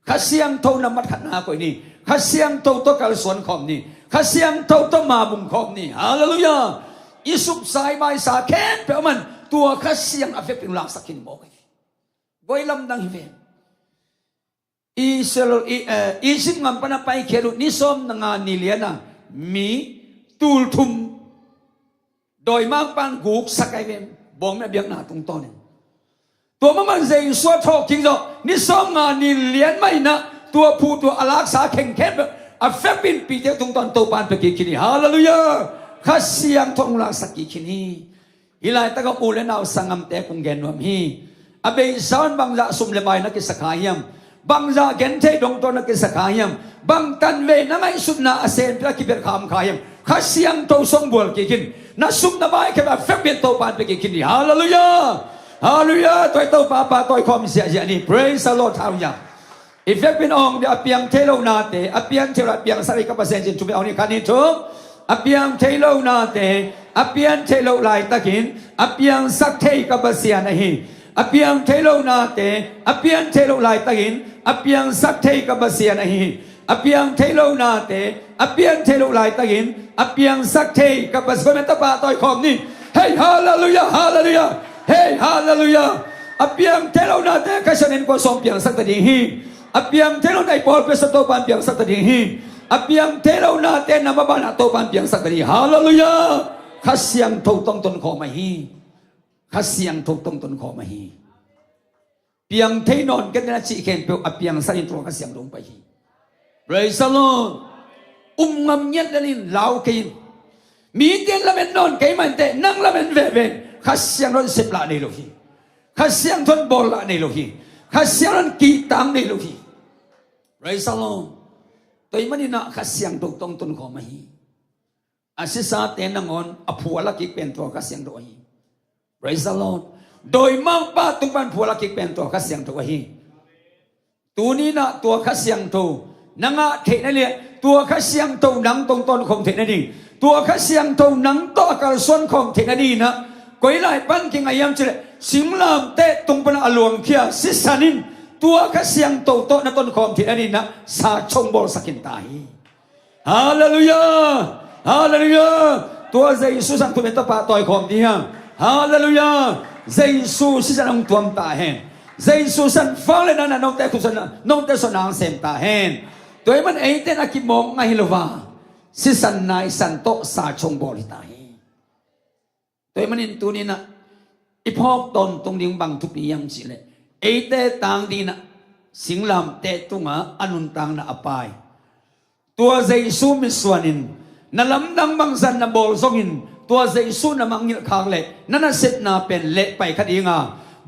ข้าเสียงทูนำมัดขันนาคนนี้ข้าเสียงทูต้องการสวนคอมนี้ข้าเสียงทูต้องมาบุงคอมนี้ฮาเลลูยาอิสุบสายใบสาแค้นเปล่ามันตัวข้าเสียงอเฟกเป็นหลักสักกินบอกไว้ลำดังฮิเวอิสราเอลอียิปต์งำปนไปเขรุนิสอมนางานิเลียนะมีตูลทุม โดยมากปานกูกสักไอเวมบองแม่เบียงหน้าตรงต้นตัวมันเสียงสวดทอกจริงจ้ะนี่ซ้อมงานนี่เลี้ยนไม่นะตัวผู้ตัวอลักษาแข็งแข็งแบบอัฟเฟบินปีเดียวตรงตอนโตปานไปกี่คินีฮาเลลูยาข้าเสียงทองลักสักกี่คินีฮิไลตะกับอูเลนเอาสังกัมเตะคงเกนวมฮีอเบย์สาวบังจะสุมเลบายนักสักขายมบังจะเกนเทดงตัวนักสักขายมบังตันเวนังไอสุดนาเซนพระกิเบร์ขามขายมข้าเสียงโตทรงบัวกี่คินนัสุมนาบายแค่แบบเฟบินโตปานไปกี่คินีฮาเลลูยาฮาเลลูยาตัวโตปาปาตัวความเสียใจนี่ praise the Lord ฮาเลลูยาอีเฟกเป็นองค์เดียเปียงเทโลนาเตอเปียงเทโลเปียงสาริกับเปอร์เซ็นต์จุดเอานี่คันนี้ทุกอเปียงเทโลนาเตอเปียงเทโลไลตะกินอเปียงสักเทกับเปอร์เซ็นต์นี่อเปียงเทโลนาเตอเปียงเทโลไลตะกินอเปียงสักเทกับเปอร์เซ็นต์นี่อเปียงเทโลนาเตอเปียงเทโลไลตะกินอเปียงสักเทกับเปอร์เซ็นต์ตะปาต่อยคอมนี่เฮ้ยฮาเลลูยาฮาเลลูยาเฮ้ยฮาเลลูยาอเปียงเทโลนาเตก็ฉันเห็นก็สองเปียงสักตะดีฮีอเปียงเทโลนาปอลเปสโตปันเปียงสักตะดีฮีอเปียงเทโลนาเตนมาบานาโตปันเปียงสักตะดีฮาเลลูยาข้าเสียงถูกต้องตนขอมาฮีข้าเสียงถูกต้องตนขอมาฮีเปียงเทนอนกันนะจีเข็นเปียวอเปียงสันตัวข้าเสียงลงไปฮีpraise the Lord งำเงียดนี่ลาวกินมีเตียนละเป็นนอนเกยมันเตนั่งละเป็นเวเวนข้าเสียงรถเสพละในโลกีข้าเสียงทนบอลละในโลกีข้าเสียงนั้นกีตังในโลกีpraise the Lord ตัวมันนี่นะข้าเสียงถูกต้องตนขอมาฮีอาศิษาเตนังอนอภัวละกิเป็นตัวข้าเสียงตัวฮีpraise the Lord โดยมากป้าตุงบันผัวละกิเป็นตัวข้าเสียงตัวฮีตัวนี้นะตัวข้าเสียงตัวนังอะเทนั่นเลยตัวข้าเสียงตัวนังตรงต้นของเทนั่นนี่ตัวข้าเสียงตัวนังต่อการส่วนของเทนั่นนี่นะก็อีหลายปันกิงอายังเจริญสิงลามเตะตรงปนอลวงเขียสิสานินตัวข้าเสียงตัวโตนัต้นของเทนั่นนี่นะสาชงบอลสกินตายฮาเลลูยาฮาเลลูยาตัวเยซูสันตุเมตตาปาต่อยของดีฮะฮาเลลูยาเยซูสิสันองตัวมตาเห็นเยซูสันฟังเลยนะน้องแต่คุณสันน้องแต่สนางเซมตาเห็นตัวมันเอเตนักกิมองไงลวาสิสันนายสันโตสาชงบอลิตาเห็นตัวมันอินตัวนี้นะอีพอกตนตรงนี้บังทุกอย่างสิเลยเอเตต่างดีนะสิงลำเตตุงะอนุนตังนะอปายตัวเยซูมิสวานินนั่นลำดังบางสันนะบอลซงินตัวเยซูนะมังยิลคางเล่นั่นน่ะเสร็จนาเป็นเละไปคดีงา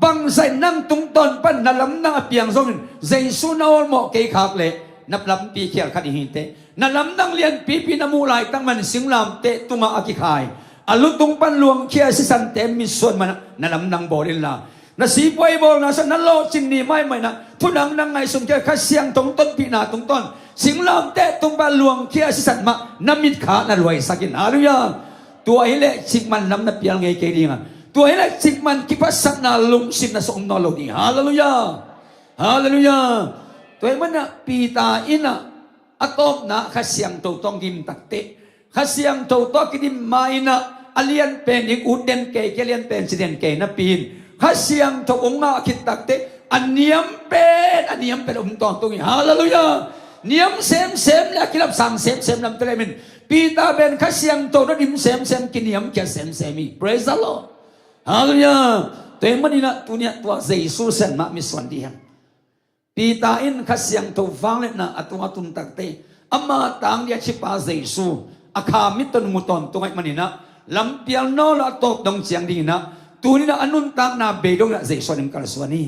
บางสันนั่งตุงตนปั้นนั่นลำดังเปียงซงินเยซูน่าอลโมเกยคางเล่นับลำปีเขียร์คดีหินเตนั่นลำดังเลียนปีนามูไลตั้งมันสิงลำเตตุงะอากิขายอลุตุงปันลวงเขียสิสันเตมิส่วนมันนั่นลำดังบอลินลานาสีป่วยบอลนะสันนั่นโลจินนี่ไม่นะทุนังนั่งไงสมเกียร์ข้าเสียงตรงต้นปีนาตรงต้นสิงลำเตะตรงปันลวงเขียสิสันมาน้ำมิดขานั่นรวยสักินฮาลุยาตัวเฮเลจิกมันน้ำนับเปียงไงเกดีงาตัวเฮเลจิกมันคิดว่าสักนาลุงสิบนาสมนอลดีฮาเลลูยาฮาเลลูยาตัวมันนะปีตาอินะอะตอมนะข้าเสียงตัวต้องกิมตักเตะข้าเสียงตัวต้องกิมมาอินะอเลียนเป็นอีกอุดเดนเกยเลียนเป็นสิเดนเกยนะปีนข้าเสียงตัวองค์อาคิดตักเตะอันเนียมเป็นตอนตรงนี้ฮาเลลูยาเนียมเซมแล้วกินรับสั่งเซมนำเตลมินปีตาเป็นข้าเสียงตัวนั้นดิมเซมกินเนียมแค่เซมี praise the Lord ฮาเลลูยาตัวมันนี่นะตัวเนี้ยตัวเยซูเซนมามิสวันดีฮะปีตาอินข้าเสียงตัวฟังเลยนะอตุนตักเตะอามาตังเดียชิปาเยซูอาคามิตรมุตอนตัวมันนี่นะลำเปียโนละตบดงเสียงดีนะตัวนี้นะอนุนตังนาเบดงนะเยซูนิมกัลสวานี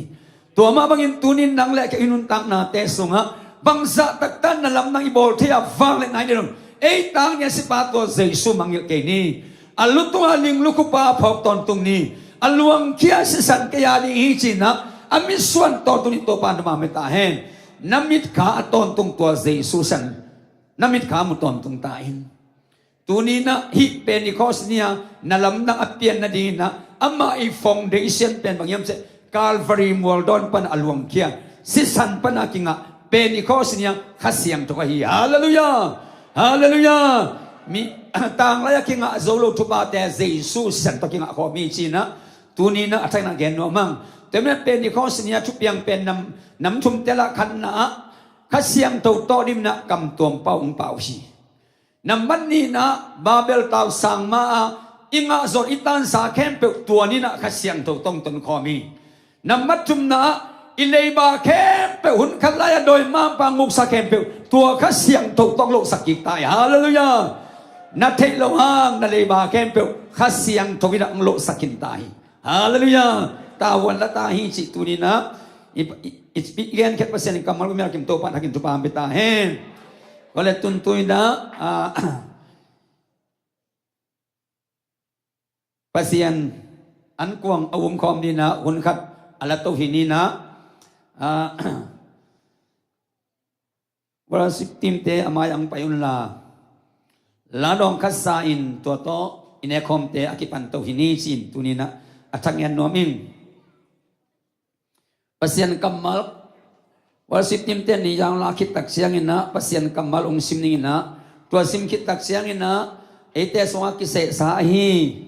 ตัวมาบางอินตัวนี้นังเล็กอนุนตังนาเตสุงะบางสัตตันนั่นลำนังอีบอลที่อาฟังเลยนายเดิมเอ้ตังเนี่ยสิปาตัวเยซูมังยเกนี่อัลลุตัวลิงลุกปาพอกตอนตรงนี้อัลลวงเขียสิสันเกียดีฮิจินะอามิส่วนตอนตรงนี้ตัวปานมาเมตาเฮนน้ำมิดขาตอนตรงตัวเยซูสันน้ำมิดขามุตอนตรงตาเฮนตัวนี้นะฮิเป็นอีคอสเนียนั่นลำนังอเปียนนาดีนะอามาอีฟองเดชันเป็นบางอย่างเช่นคาลวารีมัวดอนปันอัลวงเขียสิสันปันอากิงะเป็นอีคอสเนียข้าเสียงตัวฮีฮาเลลูยาฮาเลลูยามีต่างระยะกิงะโซโลทุบาแต่เยซูสันตัวกิงะขอมีจีนะตัวนี้นะอะไรนะแกนโนมังแต่เมื่อเป็นอีคอสเนียทุกอย่างเป็นน้ำชุมเตละขันนะข้าเสียงตัวโตดิมนะกำตัวเป่าฮีน้ำมันนี่นะบาเบลตาวสังมา อิงะสดอิตันสาเข้มเปิลตัวนี้นะขัดเสียงถูกต้องต้นคอมีนำมัดจุมนะอิเลบาเข้มเปิลหุ่นขัดลายโดยมาปังมุกสาเข้มเปิลตัวขัดเสียงถูกต้องโลกสักกิตายฮาเลลูยานัทเทลหางนัเลบาเข้มเปิลขัดเสียงถูกวิดังโลกสักกิตายฮาเลลูยาตาวันละตาหิจิตุนี้นะอิสปิเกนแค่เปอร์เซ็นต์กำมันก็ไม่อากิมโตปันอากิมตุปามเบตาเฮนก็เลยตุนตุยนะpasien an kuang awum khom ni na hun khat ala to hini na wala siktim te amay ang payun la dong khat sa in to to ine khom te akipan to hini sin tunina athang yan nomin pasien kamal wala siktim te ni yang la khit tak siang ina pasien kamal ong sim ni na to sim khit tak siang ina ete songa ki se sa hi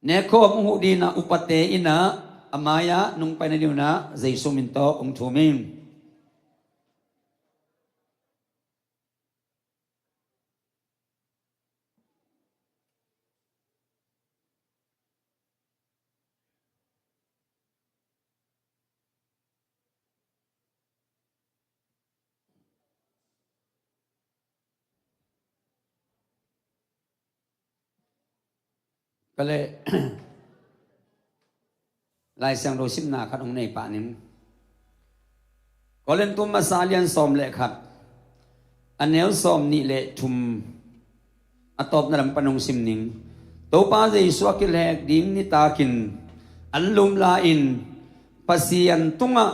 neko mong di na upate ina amaya nung panaliw na Jesu minto ong tumingก็เลย ลายเสียงโรชิมนาขัดองในป่านี้ก็เล่นตัวมาซาเลียนซอมเละขัดอันเนวซอมนี่เละทุมอัตบนรำปนงซิมนิงตัวป้าจะสวกิเลกดิ้งนิตากินอันลุมลาอินปัสยันตุงะ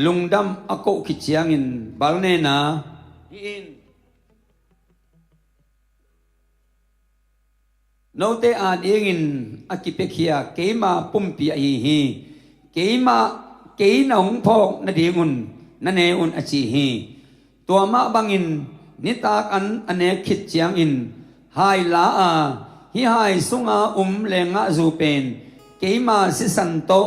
ลุงดำอโกขิจยังอินบาลเนนาอินno te a dingin akipekhia keima pumpi ai hi keima keina hung phok na dingun na ne un achi hi tua ma bangin nitak an ane khit chiang in hai la a hi hai sunga lenga zu pen keima sisanto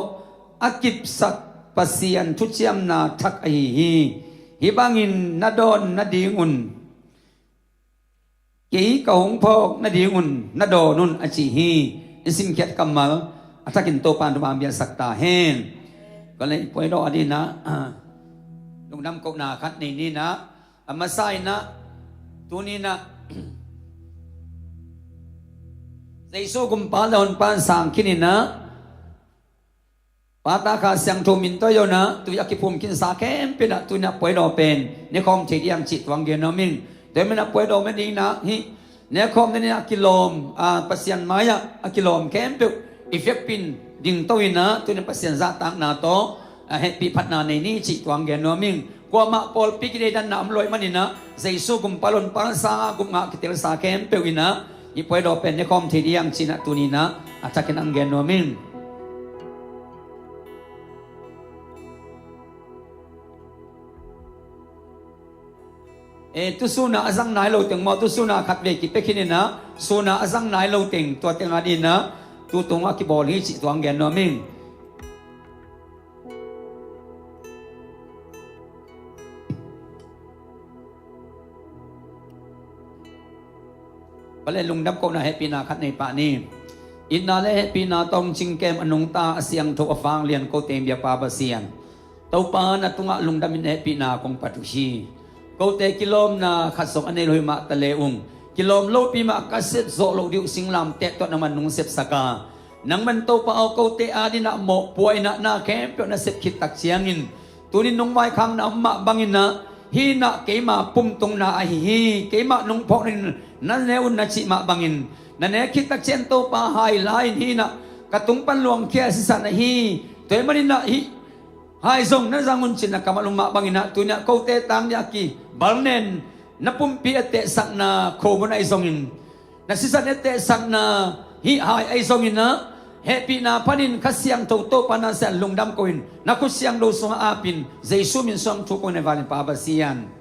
akip sak pasian thuchiam na thak ai hi bangin na don na dingun kỹ cầu hong phok na dingun na do nun achi hi isim khet kamal atakin to pan to ambia sakta henก็เลยปวยดอดีนะลุงดำกนาคัดนี่นะมาใส่นะตัวนี้นะใจสู้กุมปาลอนปานสังคินินะปาตาคาเสียงโทมินตัวโยนะตัวอยากกิภูมิกินสาแคมเป็นตัวนี้ปวยดอเป็นในคอมเทียมจิตวังเกนอมิงแต่ไม่นับป่วยโดไม่ดีนะฮิเนี่ยคอมเนี่ยกิโลมปัสยันมายะกิโลมแคมเปิลอีเฟกปินดิ่งตัวนะตัวนี้ปัสยันซาตังนาโตเฮปีพัฒนาในนี้จิตวังเกนอมิงกว่ามาปอลปิกเดดันนำลอยมันนี่นะใจสู้กุมปาลนปาสากุมงะกิเตลสาแคมเปิลวินะอีป่วยโดเป็นเนี่ยคอมที่ดียังจินะตัวนี้นะอาจจะกินอังเกนอมิงตุสุนาazang nai lo teng mo tu suna khat ve ki pekhine na suna azang nai lo teng to teng adi na tu tonga ki bol hi chi tuang gen no ming bale lungdam ko na happy na khat nei pa ni inna le happy na tong ching kem anung ta asiang tho afang lian ko tem bia pa ba sian to pa na tunga lungdam in happy na kong patuhi câu te kilom na khát sống anh em hồi mạ tale kilom lâu pi mạ kaset zo lâu điệu sinh làm tệ tuột naman nung sep saka nang man to pa au câu te adi na mo puai na kem pyo na sep khit tak siangin tunin nung mai khang na ma bangin na hi na ke ma pum tung na ai hi ke ma nung phok nin na neun na chi ma bangin na ne khit tak chen to pa hai line hi na katung pan luang kya si san hi toy manin na hi hai zong na zangun chin na kamalung ma bangina tunya câu te tang ya ki balnen na pumpi ate sak na khobon ai zongin na sisan ate sak na hi hai ai zongin na happy na panin khasyang to to pana san lungdam koin na kusyang lo sunga apin Jesu min song thu ko ne valin pa basian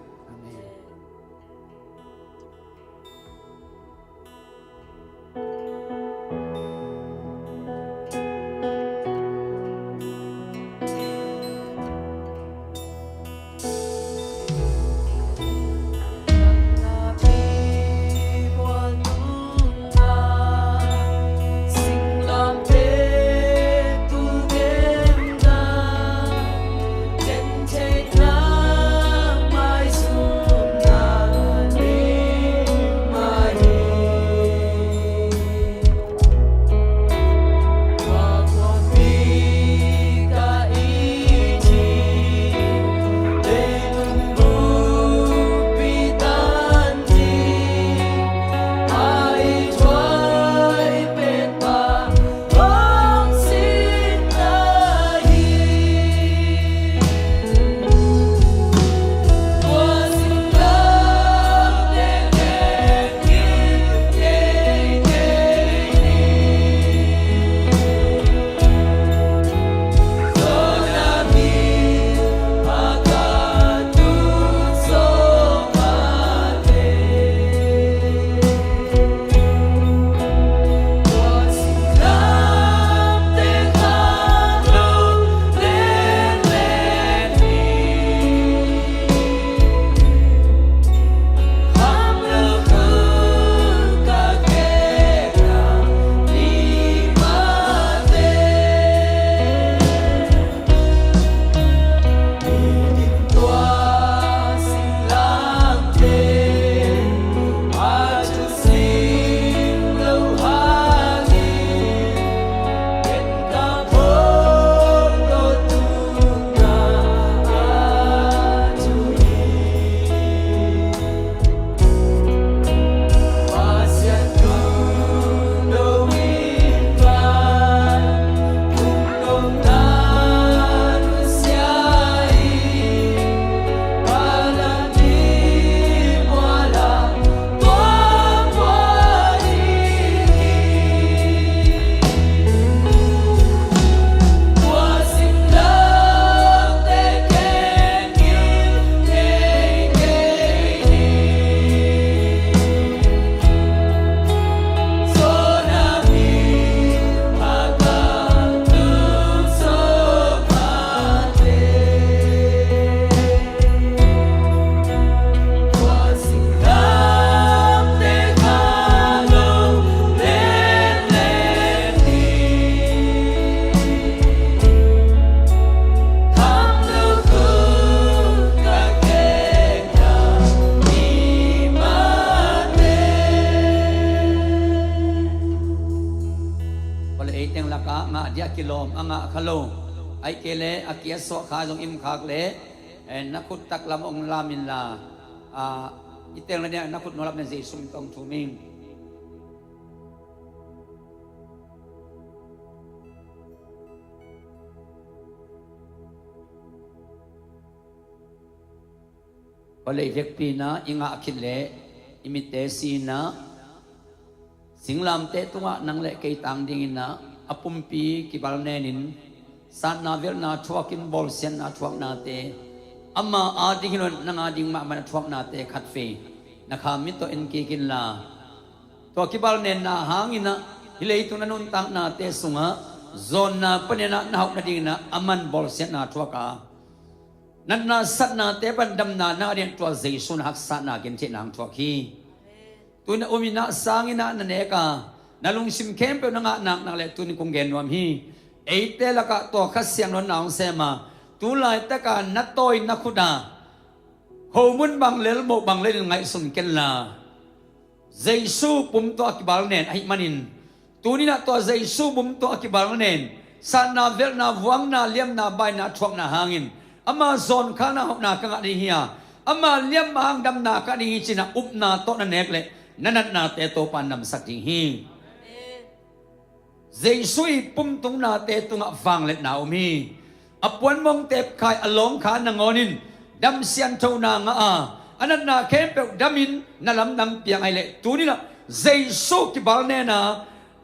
พอเลยเต็งละกะงะเดียกิโลมงะขโลไอเกเลอาเกียสวขาจงอิมขากเลนักขุดตักลำองลามินลาอีเต็งละเนี่ยนักขุดนรับในสีสุมตองทูมิงพอเลยเวกปีนะอิงะคิดเลอิมิเตสีนะสิงลามเตตัวนังเลเกยตังดิ่งนะอปุมปีกิบาลเนนินสานนาเวลนาทวกินบอลเซนนาทวกนาเตอามาอาดิกินนังอาดิงมามันทวกนาเตขัดเฟนักขามิโตเอ็นกีกินลาตัวกิบาลเนนนาหางินะฮิเลตุนันุนตังนาเตสุงะโซนนาปเนนะนาหกนาดิงนะอามันบอลเซนนาทวกานันนาสัตนาเตปันดำนานาเรียนตัวเจสุนหักสัตนาเกินเจนางทวกีตุนอุมินะสางินะนันเอกานาลุงซิมเข้มเปนังนักนักเลตุนคงเกนวมฮีเอเตละกะตัวขัดเสียงนนนางเสมาตุลายตะกานัตโตยนักขุดาโฮมุนบังเลลโมบังเลนไงสุนเกนลาเจสุปุ่มตัวกิบาลเนนไอมันินตุนินะตัวเจสุปุ่มตัวกิบาลเนนสานาเวลนาวังนาเลียมนาใบนาทวงนาหางินอามาโซนข้านาหกนากังอดีเฮียอามาเลี้ยมมางดำนากัดีฮิจินะอุปนาโตนันเอกเลนันนาเตโตปันนำสักทีฮีเจสุยปุ่มตุงนาเตตุงฟังเลนาอมีอปวนมงเตบขายอลงขานงอนินดำเสียนเท่านางอันนั้นนาเข้มเปดามินนั่นลำนังเปียงไอเลตัวนี้นะเจสุกิบาลเนนา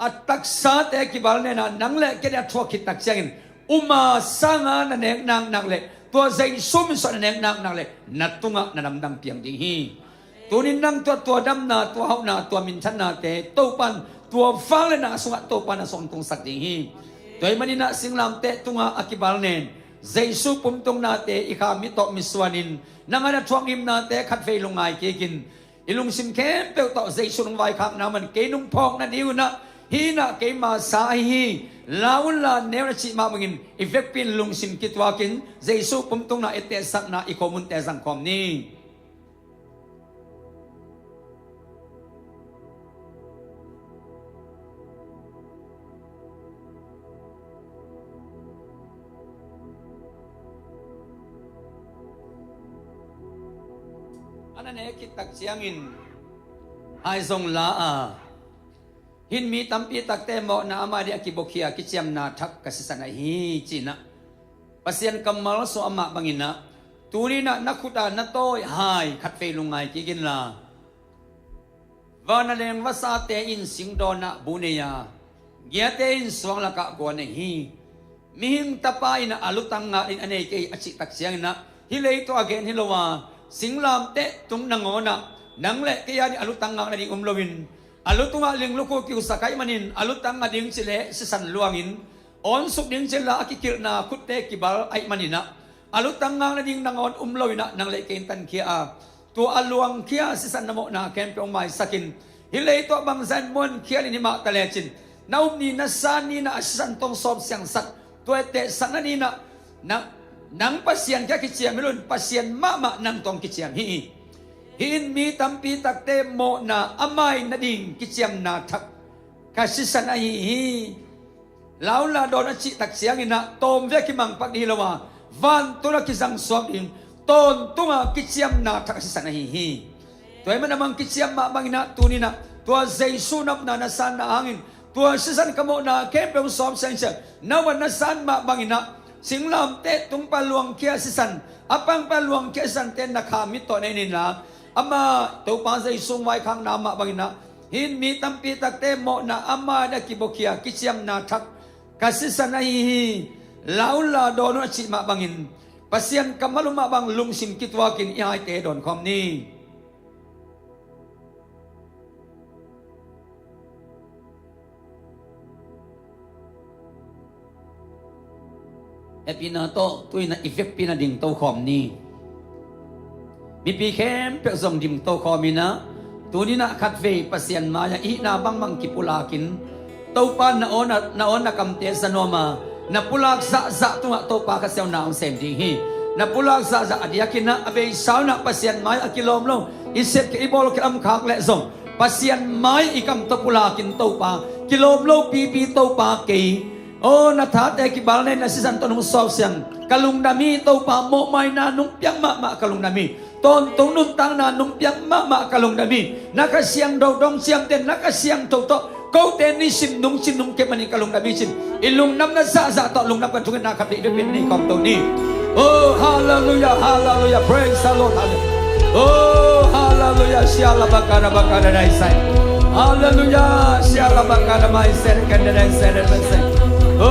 อัตตักษาเตกิบาลเนนานังเลกเดียทวกิตักเสียงอุมาสังานันเอกนางนังเลตัวใจซุ่มสนเนงนักนักเลยนัดตุงะนันดำเปียงดีฮีตัวนี้นั่งตัวดำนาตัวเฮานาตัวมินชันนาเตโตปันตัวฟังเลยนะสุงะโตปันส่งตรงสักดีฮีตัวมันนี่นะสิงลำเตตุงะอากิบาลเนนใจซุปุ่มตรงนาเตอีขามิโตมิสวานินนังอันทวงอิมนาเตขัดเฟลงไงเกกินอิลุงสิมเข้มเปลต่อใจสุงไว้ข้างน้ำมันเกนุ่งพองนั่นดิวนะฮีนะเกมาสาฮีลาวุลาเนวชิมาบังอินอีเฟกปินลุงสิมกิตวากินเจสุปุ่มตรงนาเอเตสักนาอีโคมุนเตสังคมนี้อันนั้นเอกิตักเสียงอินไอซงลาหินมีตัมปีตักเตมอนาอามาเดียกิบกเคียกิเจียมนาทักกสิสันไอฮีจีนะปัสยันกัมมาลสุอามาบังินะตูนีนะนักขุดานัตโตยหายขัดเฟลุงไงกิกินลาวานาเลงวาสาเตอินสิงโดนะบุเนียเกียเตอินสวงละกะกวนฮีมิหิงตะปายนะอลุตังงาอินอเนกอจิตักเสียงนะฮิเลตัวเกนฮิโลวาสิงลามเตตุงนังโอนะนังเลกยาดิอลุตังงาดิลวินอลุตุงาลิงลุกูกิวสักายมันินอลุตังงาดิงเชเลสิสันลวงินออนสุกดิงเชลากิกิรนาคุตเตกิบาลไอมันินะอลุตังงาดิงนังอนลวินะนังเลเกนตันเคียตัวอลวงเคียสิสันนโมนาแคมเปองไมสักินฮิเลตัวบังซันมวนเคียลินิมาตะเลจินนาอุนีนัสานีนะสิสันตองสอบเสียงสักตัวเตสันนีนะนังปัสยันแค่กิเจียมิลุนปัสยันมานังตองกิเจียมฮีหินมีตัมปีตักเตโมนาอามายนาดิงกิเจียมนาทักคาสิสันฮีลาวลาโดนอจิตักเสียงอินะโตมเวกิมังปักดีละว่าวันตุลกิจังสวงดิงต้นตุงกิเจียมนาทักสิสันฮีตัวมันnamangกิเจียมมาบังอินะตัวนี้นะตัวเจสุนับนานาสันนาหางอินตัวสิสันขโมนาเข้มเป็นสอบเซนเซอร์นาวันนาสันมาบังอินะสิงลำเตตุงปลวงเคียสิสันอปังปลวงเคียสันเตนนักขามิโตในนินลาอามาตัวปาใจซุ่มไว้ข้างน้ำมาบังนะหินมีตัมปีตักเตโมนะอามาได้กิบเคียกิเชียมนาทักกสิสันฮีลาวลาโดนอจิมาบังินปัสยันกัมมาลุมาบังลุงสิมกิตวากินยายเตโดนคอมนี้ปีนาโตตุยนาอีเฟกปีนาดิ่งโตคอมนี้มีปีเข้มเปส่งดิ่งโตคอมินะตัวนี้นะขัดเฟยปัสยันมาอย่างอีนาบังมังกิปุลากินโตปานนาโอนนักำเตสโนมานาปุลากซะตัวโตปากเซลนาองเซนดีฮีนาปุลากซะอดียกินะอเบยสาวนาปัสยันมาอกิลอมลงอิเซกอิบอลกิอัมขากเละส่งปัสยันมาอีกำโตปุลากินโตปา กิโลโลปีโตปาเกโอ้นาทาแต่กิบาลในนาสิสันตนุสอบเสียงกะลุงดามีโตปาโมไม่นานุ่งเปียงมะกะลุงดามีตอนตรงนุ่งตังนานุ่งเปียงมะกะลุงดามีนักเสียงดองดองเสียงเต้นนักเสียงโตกูเต้นนี่สินนุ่งเก็บมันนี่กะลุงดามีสินอิลุงน้ำนาซาต่อลุงน้ำกันทุกนาครับดีด้วยเป็นนี่ของตัวนี้โอ้ฮาเลลูยา praise the Lord โอ้ฮาเลลูยาเสียละบักการได้ใส่ฮาเลลูยาเสียละบักการไม่เสร็จกันได้เสร็จไม่เสร็จโอ้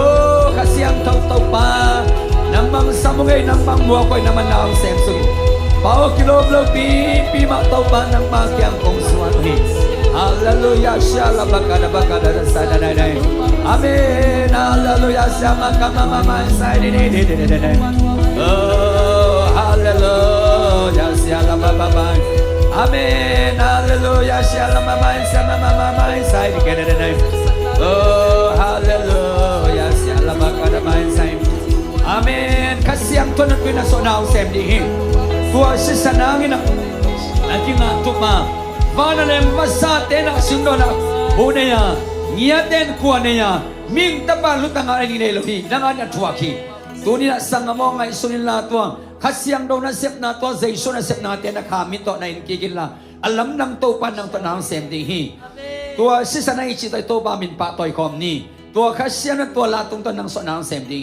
ข้าเสียงเท่าปาน้ำมันสมุนไพรน้ำมันบัวคอยน้ำมันน้ำเสียงสุดเป่ากิโลเปล่าปีมาเท่าปาน้ำมันเกี่ยงคงสวรรค์ฮาเลลูยาเสียละบักการได้ใส่ได้อาเมนฮาเลลูยาเสียมาคำมาใส่ได้โอ้ฮาเลลูยาเสียละบักการอาเมนฮาเลลูยาเสียละมาใส่ได้โอ้ฮาเลลูยาเสียละบักการใส่อาเมนข้าเสียงทุนนั้นเป็นส่วนเอาเสมดีตัวศิษย์นางอินะนั่นจึงอาตุมาวันนั้นภาษาเตนะสิงโดนะบุเนียเงียเตนขวาเนียมิงตะบาลุตังอะไรนี่เลยพี่นั่งอันทัวร์คีตัวนี้สังมองไงสุนิลาตัวข้าเสียงโดนเสพนาตัวใจสุนเสพนาเตนะขามิโตในกิกิลาอัลลัมนังโตปันนังตนางเสมดีตัวศิษย์นางอิจิตโตบามินปะต่อยคอมนี่ตัวข้าเสียงนั้นตัวลาตุงตนางสนางเสมดี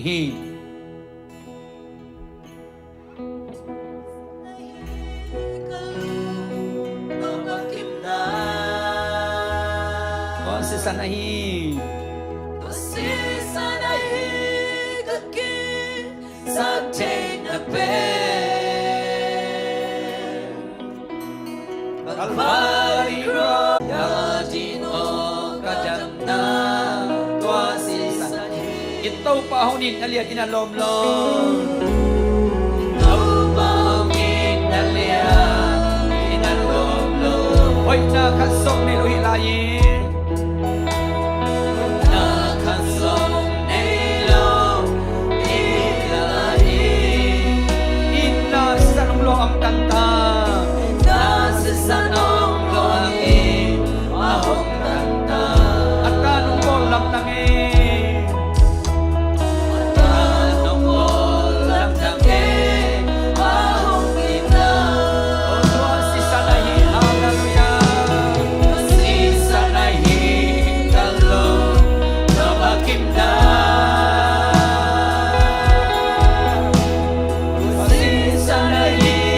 Sanahi kaki satay na pe Kalvari ro yadino kadamna tua si sanahi Ito pahunin aliat inalom lom Pahunin aliat inalom lom Hoy nakasok ni Luhilayin ang kanta nasa sanong loangin mahong kanta at tanong ko lang nangin at tanong ko lang nangin mahong kita o si sanahi hallelujah si sanahi kalo na makimda si sanahi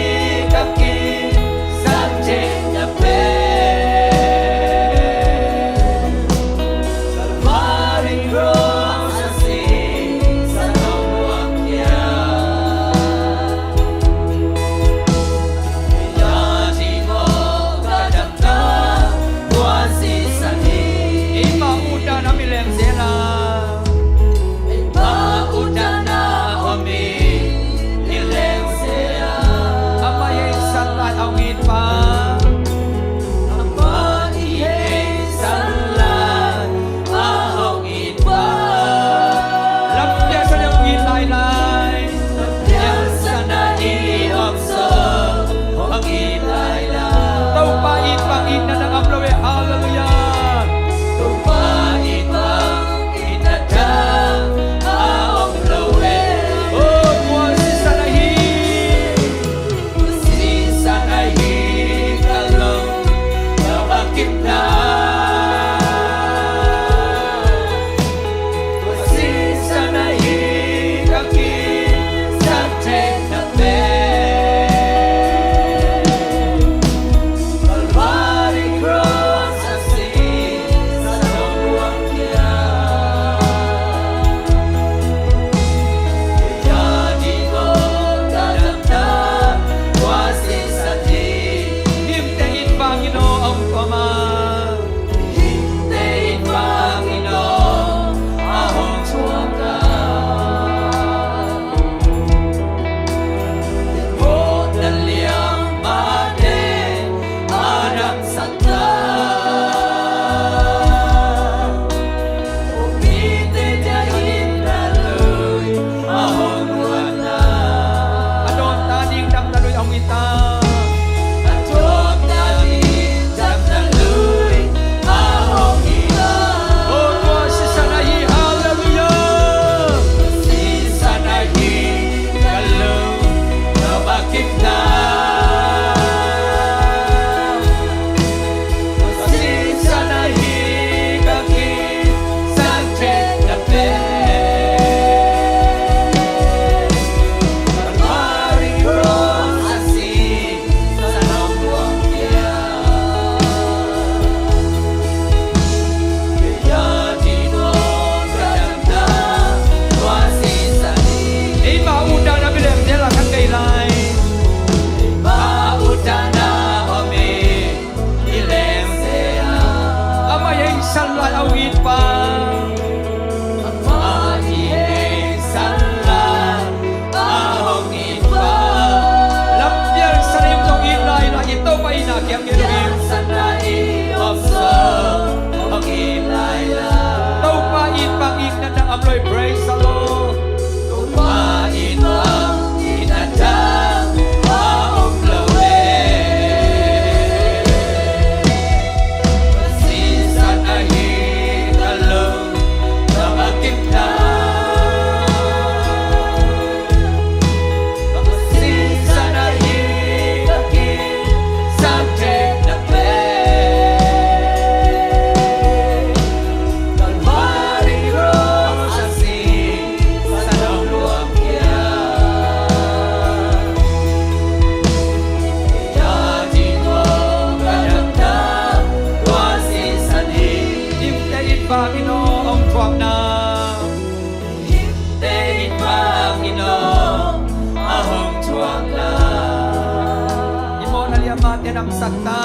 Anam Sakta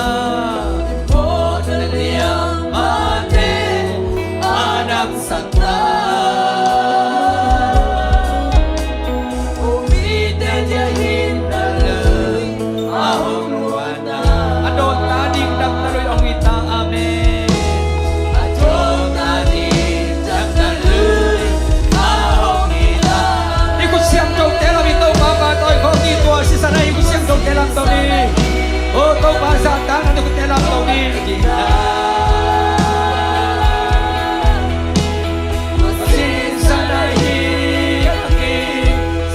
Podalia Mate Anam Sakta Umite Jahin Dalai Ahong Ruana Adon Tadik Dam Taroy Ong Ita Amen Adon Tadi Jam Dalai Ahong Ita Ikut siang jauh telam itu Bapa Toy Koki Tua Sisa na ikut siang jauh telam tau ni Oh kau bahasa tangan ikut telam tau ni Kita Sisa na hiki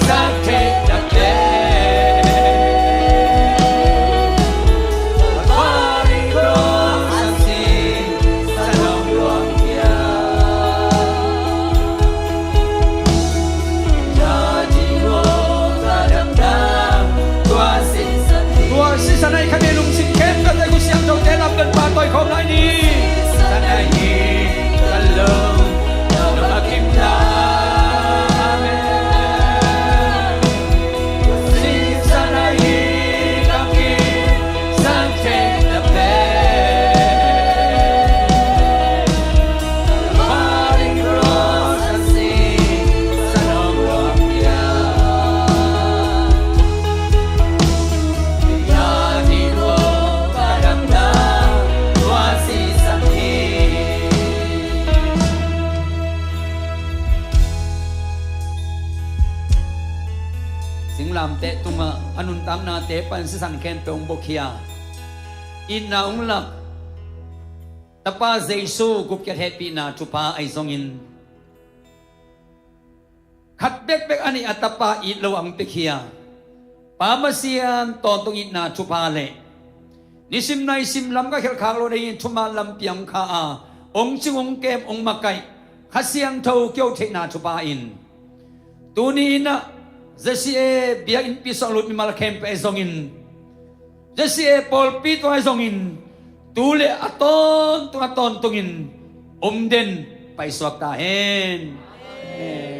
Sakte Dakte Paring Roh Asin Salam Luang Dia Jadi Roh Kadang-dang Tua Sisa Tua Sisa na kami lung singkem Kata ikut siang jauh telam dan patoy kau na ini Sanayi Kalong Namakim na Amen Sisa na kami Sakte Dakte Paring Roh Asin Salam Luang Dia Jadi Roh Kadang-dang Tua Sisa Singlam te tunga anun tam na te pan sisan ken pe ong bokia in na ong lak tapa Jesu gup ket happy na tupa ai zongin khat bek bek ani atapa i lo ang pekia pamasian ton tung in na tupa le nisim nai sim lam ka khel khang lo dei thuma lam piam kha a ong ching ong kem ong makai khasiang thau kyo the na tupa in tuni na Jesi e biya in pisang lut mi malkem pe zongin. Jesi e pol pito ay zongin. Tule aton tungin. Omden pa iswak tahen. Amen.